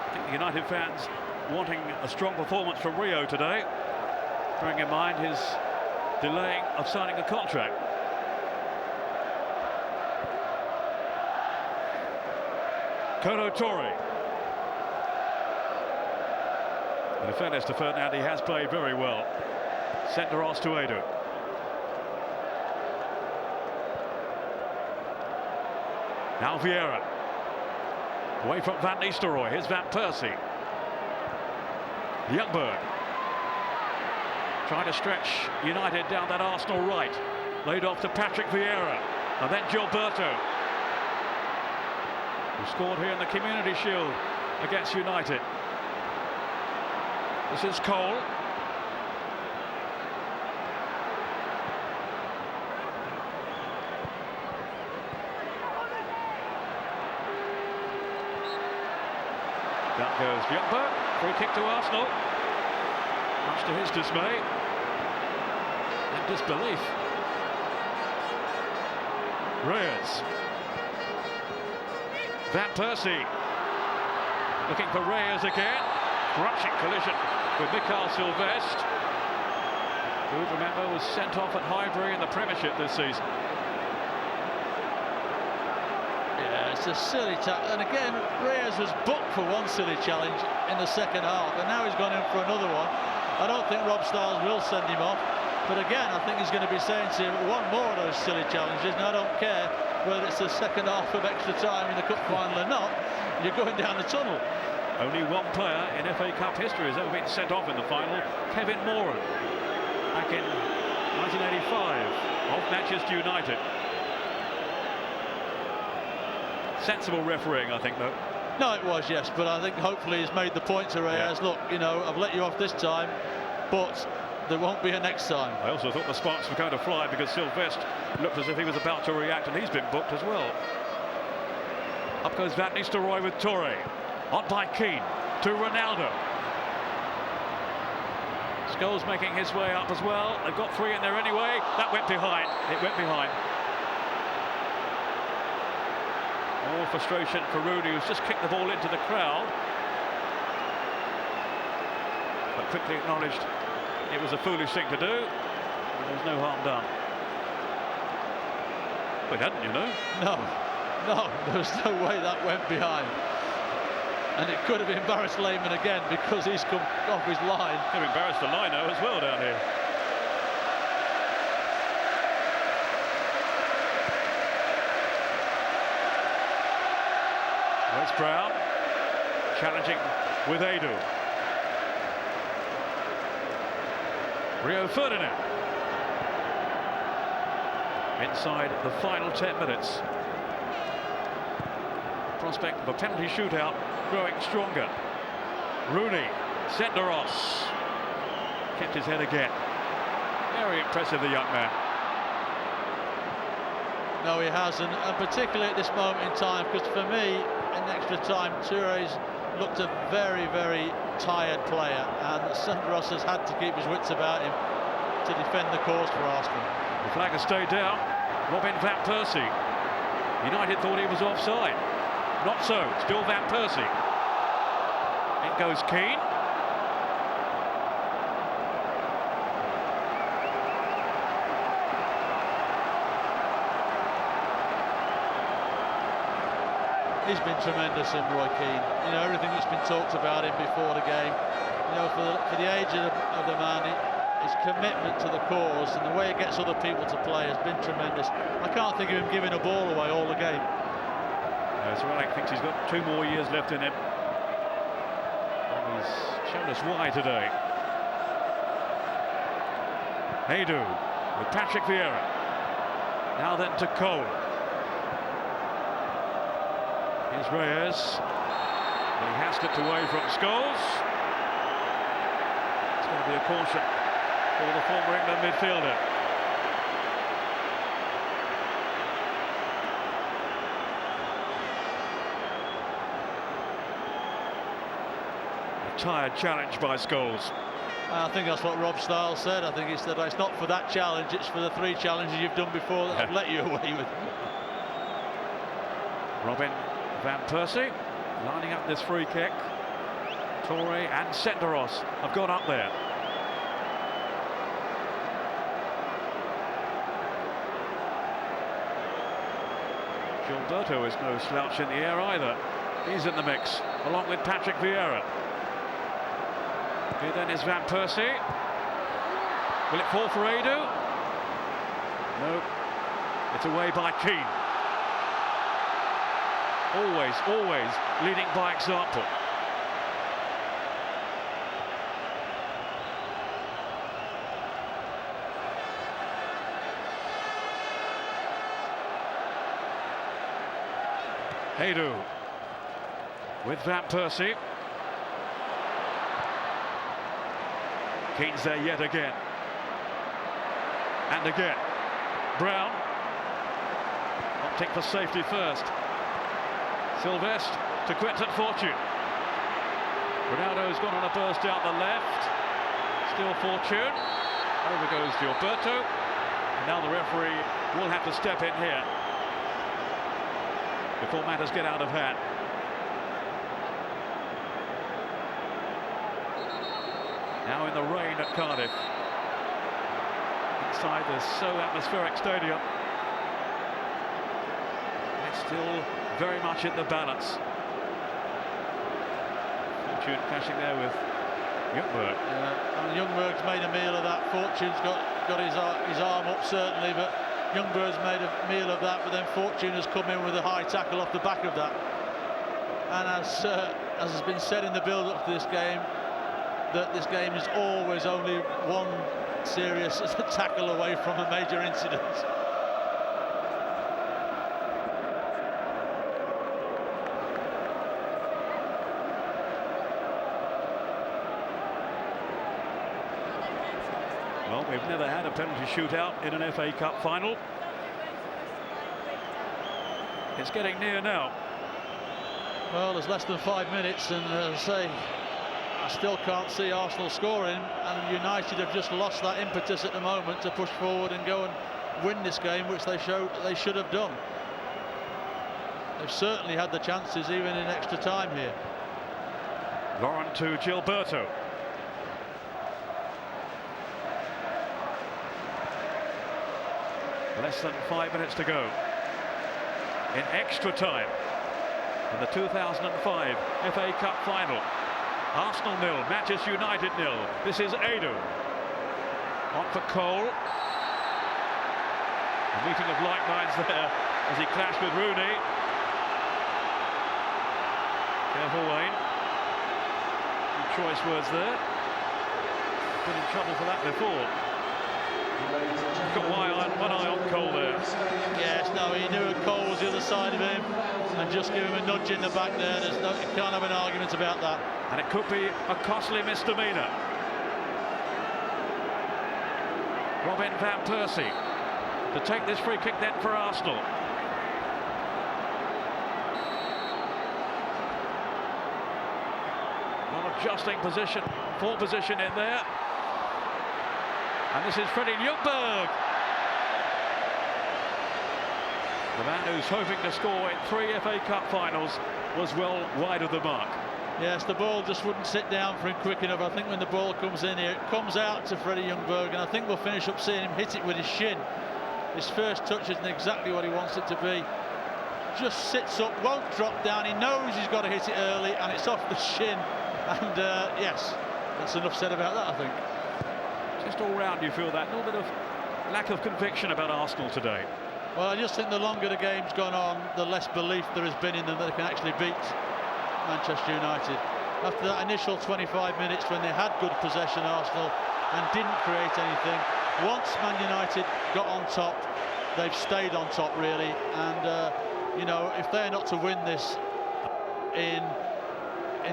I think the United fans wanting a strong performance from Rio today, bearing in mind his delaying of signing a contract. Kolo Touré. And in fairness to Ferdinand, he has played very well. Senderos to Edu. Now Vieira. Away from Van Nistelrooy. Here's Van Persie. Youngberg. Trying to stretch United down that Arsenal right. Laid off to Patrick Vieira. And then Gilberto, who scored here in the Community Shield against United. This is Cole. Down goes Youngberg. Free kick to Arsenal. Much to his dismay and disbelief. Reyes. Van Persie looking for Reyes again. Crunching collision with Mikael Silvestre, who, remember, was sent off at Highbury in the Premiership this season. Yeah, it's a silly tackle, and again Reyes was booked for one silly challenge in the second half, and now he's gone in for another one. I don't think Rob Stiles will send him off, but again I think he's going to be saying to him, one more of those silly challenges, and I don't care whether it's the second half of extra time in the cup final or not, you're going down the tunnel. Only one player in FA Cup history has ever been sent off in the final, Kevin Moran, back in 1985 of Manchester United. Sensible refereeing, I think, though. No, it was, yes, but I think hopefully he's made the point to Reyes, look, you know, I've let you off this time, but there won't be a next time. I also thought the sparks were going to fly because Silvestre looked as if he was about to react, and he's been booked as well. Up goes Van Nistelrooy with Touré. On by Keane to Ronaldo. Scholes making his way up as well. They've got three in there anyway. That went behind. It went behind. More frustration for Rooney, who's just kicked the ball into the crowd. But quickly acknowledged it was a foolish thing to do. And there was no harm done. But he hadn't, you know. No, there was no way that went behind. And it could have embarrassed Lehmann again because he's come off his line. Could have embarrassed the lino as well down here. Wes Brown challenging with Edu. Rio Ferdinand. Inside the final 10 minutes. Prospect of a penalty shootout growing stronger. Rooney, Senderos, kept his head again. Very impressive, the young man. No, he hasn't, and particularly at this moment in time, because for me, in extra time, Touré's looked a very, very tired player, and Senderos has had to keep his wits about him to defend the cause for Arsenal. The flag has stayed down. Robin Van Persie. United thought he was offside. Not so, still Van Persie. In goes Keane. He's been tremendous, in Roy Keane. You know, everything that's been talked about him before the game. You know, for the age of the man, his commitment to the cause and the way he gets other people to play has been tremendous. I can't think of him giving a ball away all the game. Relic thinks he's got 2 more years left in him. And he's shown us why today. Haydu with Patrick Vieira. Now then to Cole. Here's Reyes. But he has slipped away from Scholes. It's going to be a caution for the former England midfielder. Tired challenge by Scholes. I think that's what Rob Stiles said. I think he said it's not for that challenge, it's for the 3 challenges you've done before that I've let you away with. Robin van Persie lining up this free kick. Torre and Senderos have gone up there. Gilberto is no slouch in the air either. He's in the mix along with Patrick Vieira. Here then is Van Persie. Will it fall for Haydu? No. It's away by Keane. Always leading by example. Haydu with Van Persie. Keane's there yet again. And again. Brown. Opting for safety first. Sylvestre to Quentin Fortune. Ronaldo's gone on a burst down the left. Still Fortune. Over goes Gilberto. And now the referee will have to step in here before matters get out of hand. Now in the rain at Cardiff. Inside this so atmospheric stadium. It's still very much in the balance. Fortune clashing there with Ljungberg. And Ljungberg's made a meal of that. Fortune's got his arm up certainly, but Ljungberg's made a meal of that, but then Fortune has come in with a high tackle off the back of that. And as has been said in the build-up to this game, that this game is always only one serious tackle away from a major incident. Well, we've never had a penalty shootout in an FA Cup final. It's getting near now. Well, there's less than 5 minutes, and as I say, I still can't see Arsenal scoring, and United have just lost that impetus at the moment to push forward and go and win this game, which they showed they should have done. They've certainly had the chances even in extra time here. Lauren to Gilberto. Less than 5 minutes to go in extra time in the 2005 FA Cup final. Arsenal 0, Manchester United 0. This is Haydu. On for Cole. A meeting of like minds there as he clashed with Rooney. Careful, Wayne. Some choice words there. Been in trouble for that before. Got one eye on Cole there. Yes, no, he knew Cole was the other side of him, and just give him a nudge in the back there. You can't have an argument about that. And it could be a costly misdemeanor. Robin van Persie to take this free kick then for Arsenal. Not adjusting position, full position in there. And this is Freddie Ljungberg. The man who's hoping to score in 3 FA Cup finals was well wide of the mark. Yes, the ball just wouldn't sit down for him quick enough. I think when the ball comes in here, it comes out to Freddie Ljungberg, and I think we'll finish up seeing him hit it with his shin. His first touch isn't exactly what he wants it to be. Just sits up, won't drop down. He knows he's got to hit it early, and it's off the shin. And yes, that's enough said about that, I think. Just all round you feel that little bit of lack of conviction about Arsenal today. Well, I just think the longer the game's gone on, the less belief there has been in them that they can actually beat Manchester United. After that initial 25 minutes when they had good possession, Arsenal, and didn't create anything, once Man United got on top, they've stayed on top really, and you know, if they're not to win this in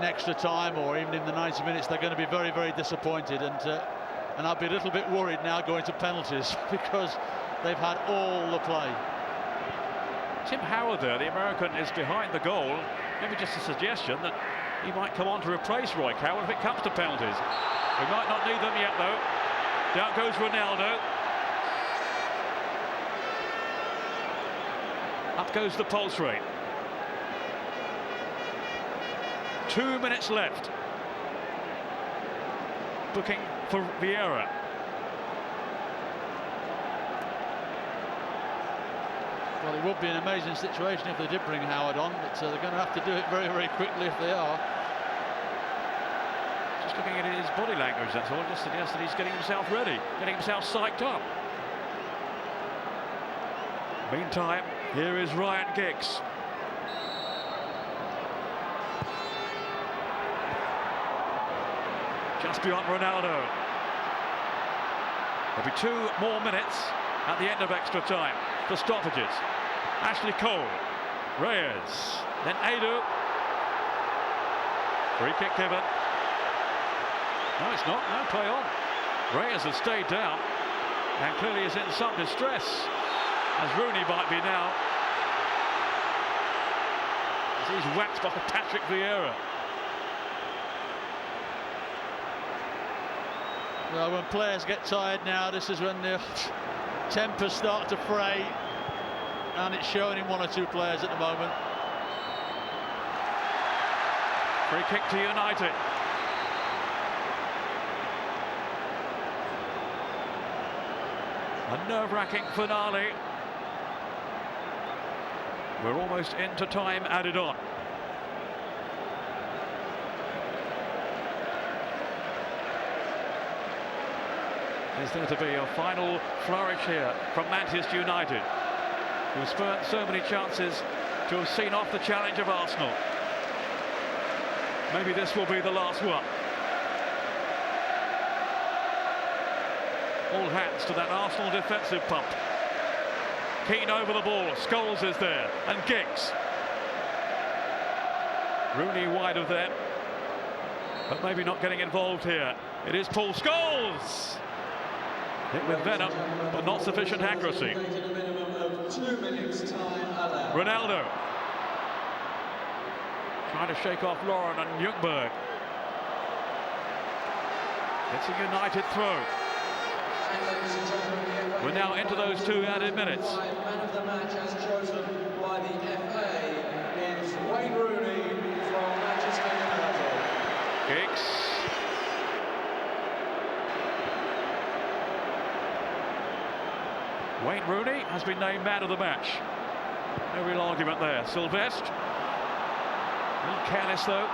extra time or even in the 90 minutes, they're going to be very, very disappointed, and I'll be a little bit worried now going to penalties because they've had all the play. Tim Howard there, the American, is behind the goal. Maybe just a suggestion that he might come on to replace Roy Coward if it comes to penalties. We might not need them yet though. Down goes Ronaldo. Up goes the pulse rate. 2 minutes left. Booking for Vieira. Well, it would be an amazing situation if they did bring Howard on, but they're going to have to do it very, very quickly if they are. Just looking at his body language, that's all. Just suggests that he's getting himself ready, getting himself psyched up. Meantime, here is Ryan Giggs. Just beyond Ronaldo. There'll be 2 more minutes at the end of extra time for stoppages. Ashley Cole, Reyes, then Edu. Free kick given. No, it's not. No, play on. Reyes has stayed down and clearly is in some distress, as Rooney might be now, as he's whacked by Patrick Vieira. Well, when players get tired now, this is when the tempers start to fray, and it's showing in 1 or 2 players at the moment. Free kick to United. A nerve-wracking finale. We're almost into time added on. Is there to be a final flourish here from Manchester United, who have spurned so many chances to have seen off the challenge of Arsenal? Maybe this will be the last one. All hands to that Arsenal defensive pump. Keane over the ball, Scholes is there, and Giggs. Rooney wide of them, but maybe not getting involved here. It is Paul Scholes! Hit with venom, but not sufficient accuracy. Ronaldo trying to shake off Lauren and Ljungberg. It's a United throw. We're now into those 2 added minutes. Man of the match as chosen by the FA is Wayne Rooney from Manchester United. Giggs. Wayne Rooney has been named man of the match. No real argument there. Sylvestre. A little careless though.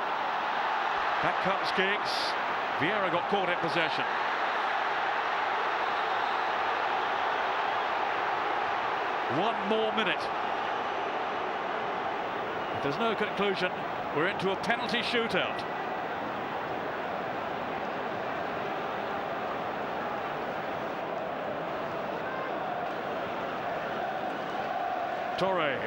Back comes Giggs. Vieira got caught in possession. One more minute. If there's no conclusion, we're into a penalty shootout. Torre.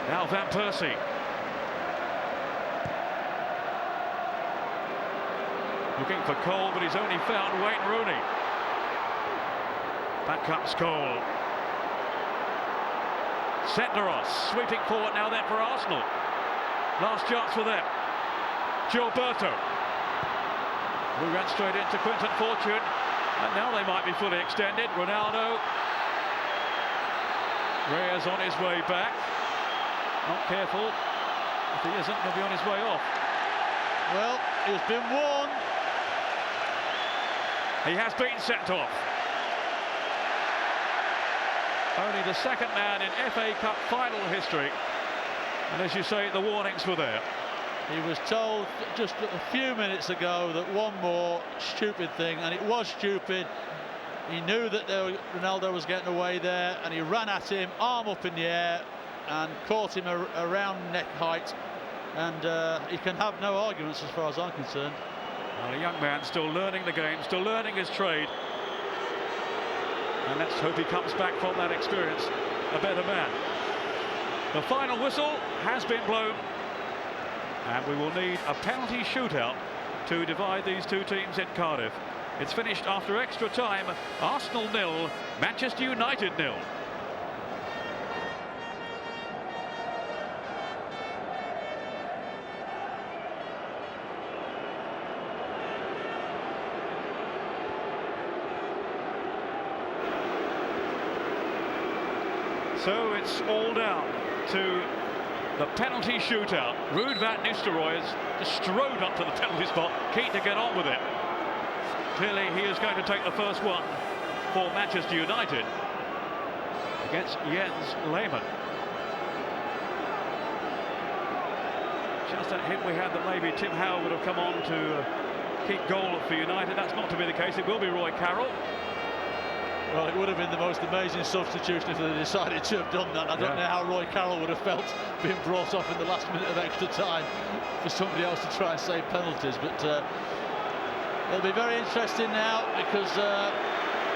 Now Van Persie. Looking for Cole, but he's only found Wayne Rooney. Back comes Cole. Senderos sweeping forward now then for Arsenal. Last chance for them. Gilberto. We ran straight into Quinton Fortune. And now they might be fully extended. Ronaldo. Reyes on his way back. Not careful. If he isn't, he'll be on his way off. Well, he's been warned. He has been sent off. Only the 2nd man in FA Cup final history. And as you say, the warnings were there. He was told just a few minutes ago that one more stupid thing, and it was stupid. He knew that Ronaldo was getting away there, and he ran at him, arm up in the air, and caught him around neck height. And he can have no arguments as far as I'm concerned. Well, a young man still learning the game, still learning his trade. And let's hope he comes back from that experience a better man. The final whistle has been blown, and we will need a penalty shootout to divide these two teams in Cardiff. It's finished after extra time. Arsenal 0, Manchester United 0. So it's all down to the penalty shootout. Ruud van Nistelrooy has just strode up to the penalty spot, keen to get on with it. Clearly he is going to take the first one for Manchester United against Jens Lehmann. Just that hint we had that maybe Tim Howe would have come on to keep goal for United. That's not to be the case. It will be Roy Carroll. Well, it would have been the most amazing substitution if they decided to have done that. I don't know how Roy Carroll would have felt being brought off in the last minute of extra time for somebody else to try and save penalties. But it'll be very interesting now, because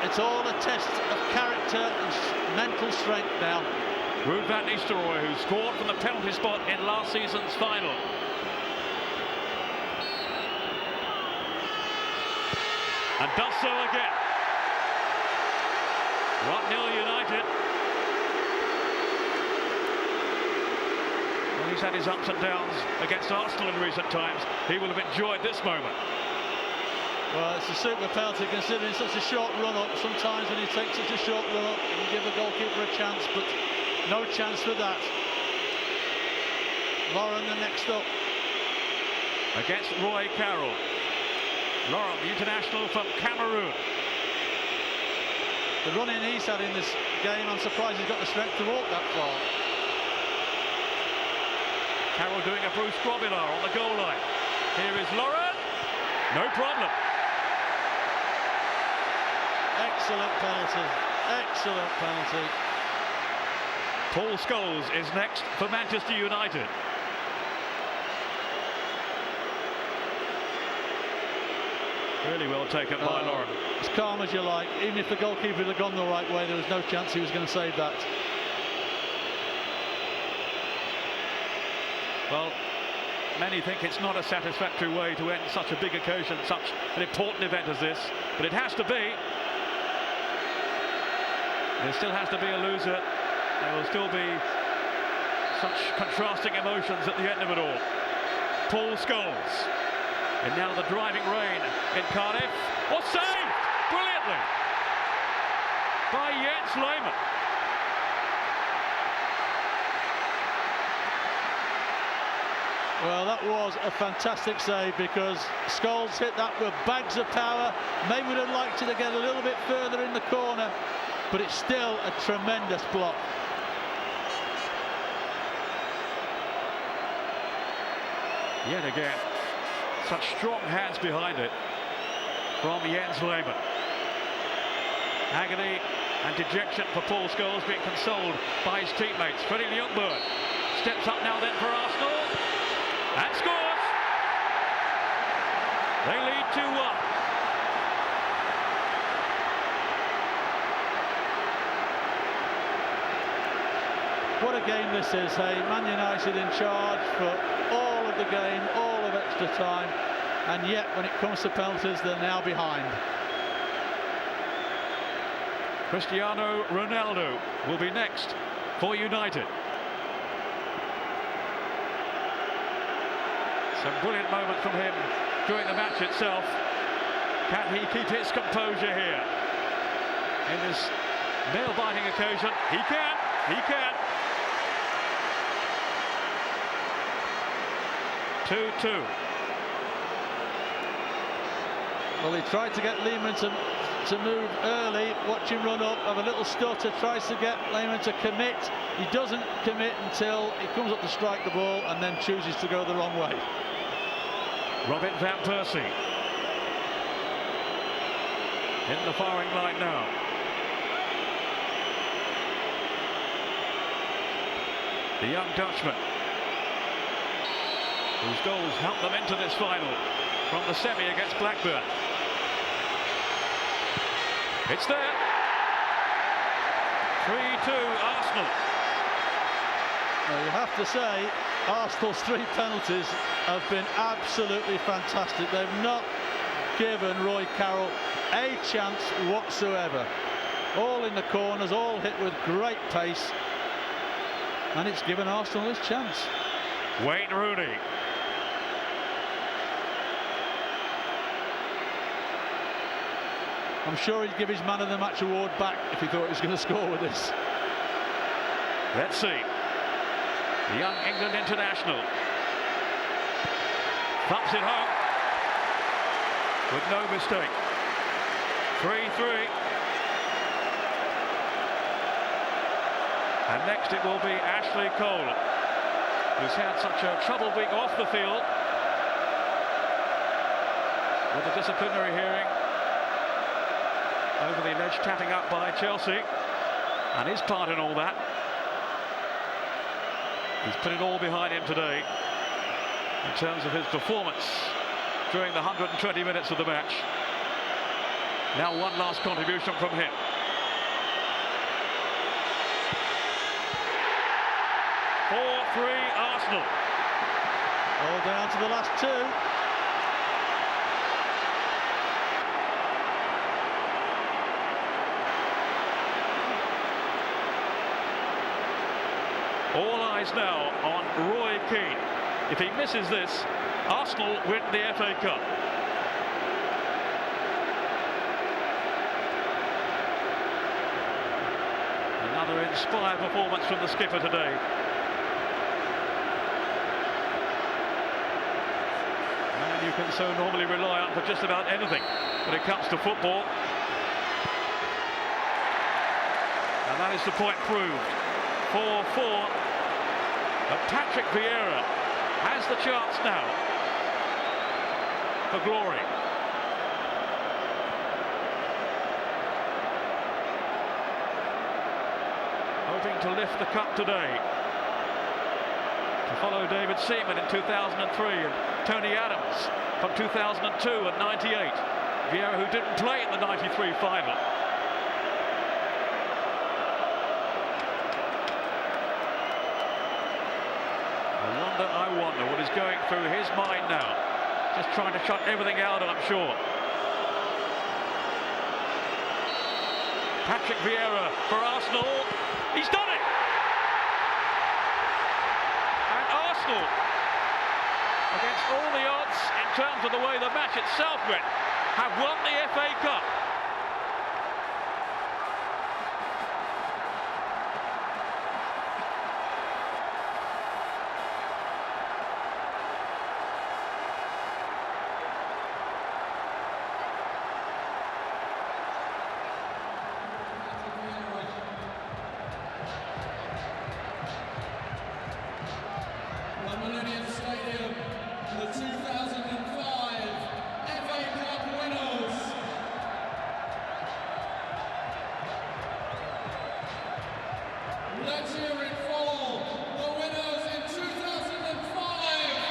it's all a test of character and mental strength now. Ruud van Nistelrooy, who scored from the penalty spot in last season's final. And does so again. 1-0 United. Well, he's had his ups and downs against Arsenal in recent times. He will have enjoyed this moment. Well, it's a super penalty considering such a short run-up. Sometimes when you take such a short run-up, you give the goalkeeper a chance, but no chance for that. Lauren, the next up. Against Roy Carroll. Lauren, the international from Cameroon. The running he's had in this game, I'm surprised he's got the strength to walk that far. Carroll doing a Bruce Grobbelaar on the goal line. Here is Lauren. No problem. Excellent penalty. Excellent penalty. Paul Scholes is next for Manchester United. Really well taken by Lauren. As calm as you like. Even if the goalkeeper had gone the right way, there was no chance he was going to save that. Well, many think it's not a satisfactory way to end such a big occasion, such an important event as this, but it has to be. There still has to be a loser. There will still be such contrasting emotions at the end of it all. Paul Scholes. And now the driving rain in Cardiff. Oh, saved brilliantly by Jens Lehmann. Well, that was a fantastic save, because Scholes hit that with bags of power. Maybe would have liked it to get a little bit further in the corner, but it's still a tremendous block. Yet again, such strong hands behind it from Jens Lehmann. Agony and dejection for Paul Scholes, being consoled by his teammates. Freddie Ljungberg steps up now then for Arsenal and scores. They lead 2-1. What a game this is, hey? Man United in charge for all of the game, all of extra time, and yet when it comes to penalties, they're now behind. Cristiano Ronaldo will be next for United. Some brilliant moments from him during the match itself. Can he keep his composure here in this nail-biting occasion? He can, he can. 2-2. Well, he tried to get Lehmann to to move early, watch him run up, have a little stutter, tries to get Lehmann to commit. He doesn't commit until he comes up to strike the ball and then chooses to go the wrong way. Robin van Persie in the firing line now. The young Dutchman, whose goals helped them into this final from the semi against Blackburn. It's there. 3-2 Arsenal. Now you have to say, Arsenal's 3 penalties have been absolutely fantastic. They've not given Roy Carroll a chance whatsoever. All in the corners, all hit with great pace. And it's given Arsenal his chance. Wayne Rooney. I'm sure he'd give his man of the match award back if he thought he was going to score with this. Let's see. The young England international thumps it home with no mistake. 3-3. And next it will be Ashley Cole, who's had such a troubled week off the field with a disciplinary hearing over the alleged tapping up by Chelsea, and his part in all that. He's put it all behind him today in terms of his performance during the 120 minutes of the match. Now one last contribution from him. Arsenal. All down to the last 2. All eyes now on Roy Keane. If he misses this, Arsenal win the FA Cup. Another inspired performance from the skipper today. You can so normally rely on for just about anything when it comes to football. And that is the point proved. 4-4. But Patrick Vieira has the chance now for glory. Hoping to lift the cup today. To follow David Seaman in 2003 and Tony Adams from 2002 and 98. Vieira, who didn't play in the 93 final. I wonder what is going through his mind now. Just trying to shut everything out, I'm sure. Patrick Vieira for Arsenal. He's done it! And Arsenal, against all the odds in terms of the way the match itself went, have won the FA Cup.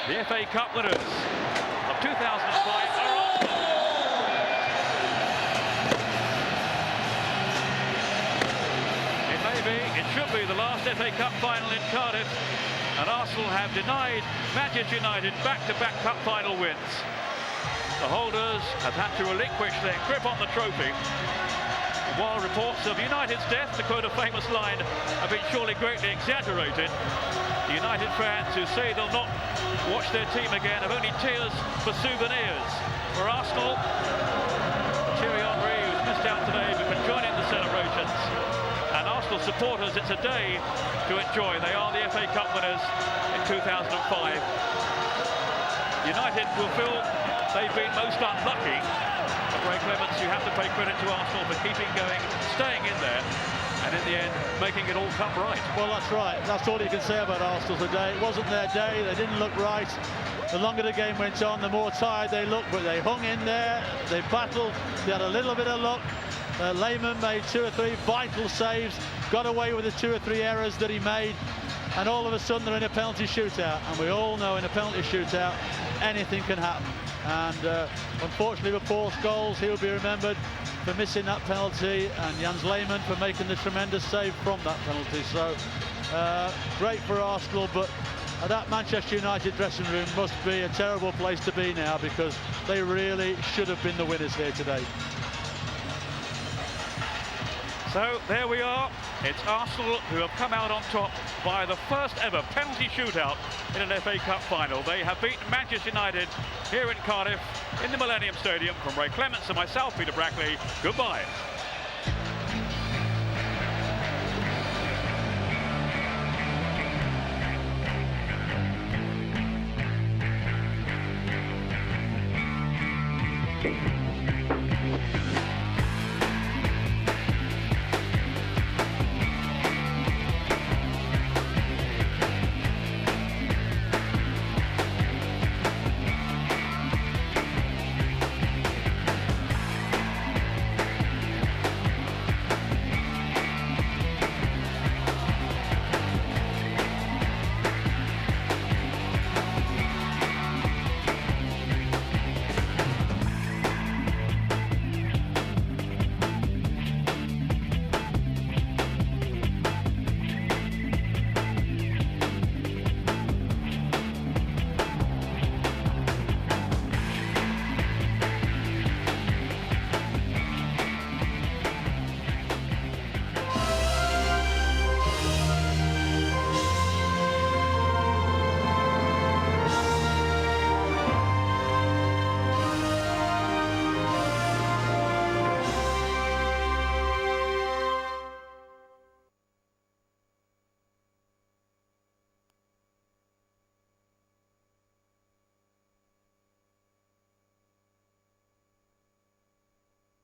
The FA Cup winners of 2005 are Arsenal. It may be, it should be the last FA Cup final in Cardiff, and Arsenal have denied Manchester United back-to-back cup final wins. The holders have had to relinquish their grip on the trophy, while reports of United's death, to quote a famous line, have been surely greatly exaggerated. The United fans who say they'll not watch their team again have only tears for souvenirs. For Arsenal, Thierry Henry, who's missed out today, but can join in the celebrations. And Arsenal supporters, it's a day to enjoy. They are the FA Cup winners in 2005. United will feel they've been most unlucky. But Ray Clements, you have to pay credit to Arsenal for keeping going, staying in there, and in the end, making it all come right. Well, that's right. That's all you can say about Arsenal today. It wasn't their day. They didn't look right. The longer the game went on, the more tired they looked, but they hung in there. They battled. They had a little bit of luck. Lehmann made 2 or 3 vital saves, got away with the 2 or 3 errors that he made, and all of a sudden they're in a penalty shootout. And we all know in a penalty shootout, anything can happen. And unfortunately for Paul Scholes, he'll be remembered for missing that penalty, and Jens Lehmann for making the tremendous save from that penalty. So great for Arsenal, but that Manchester United dressing room must be a terrible place to be now, because they really should have been the winners here today. So there we are. It's Arsenal who have come out on top by the first ever penalty shootout in an FA Cup final. They have beaten Manchester United here in Cardiff in the Millennium Stadium. From Ray Clements and myself, Peter Brackley, goodbye.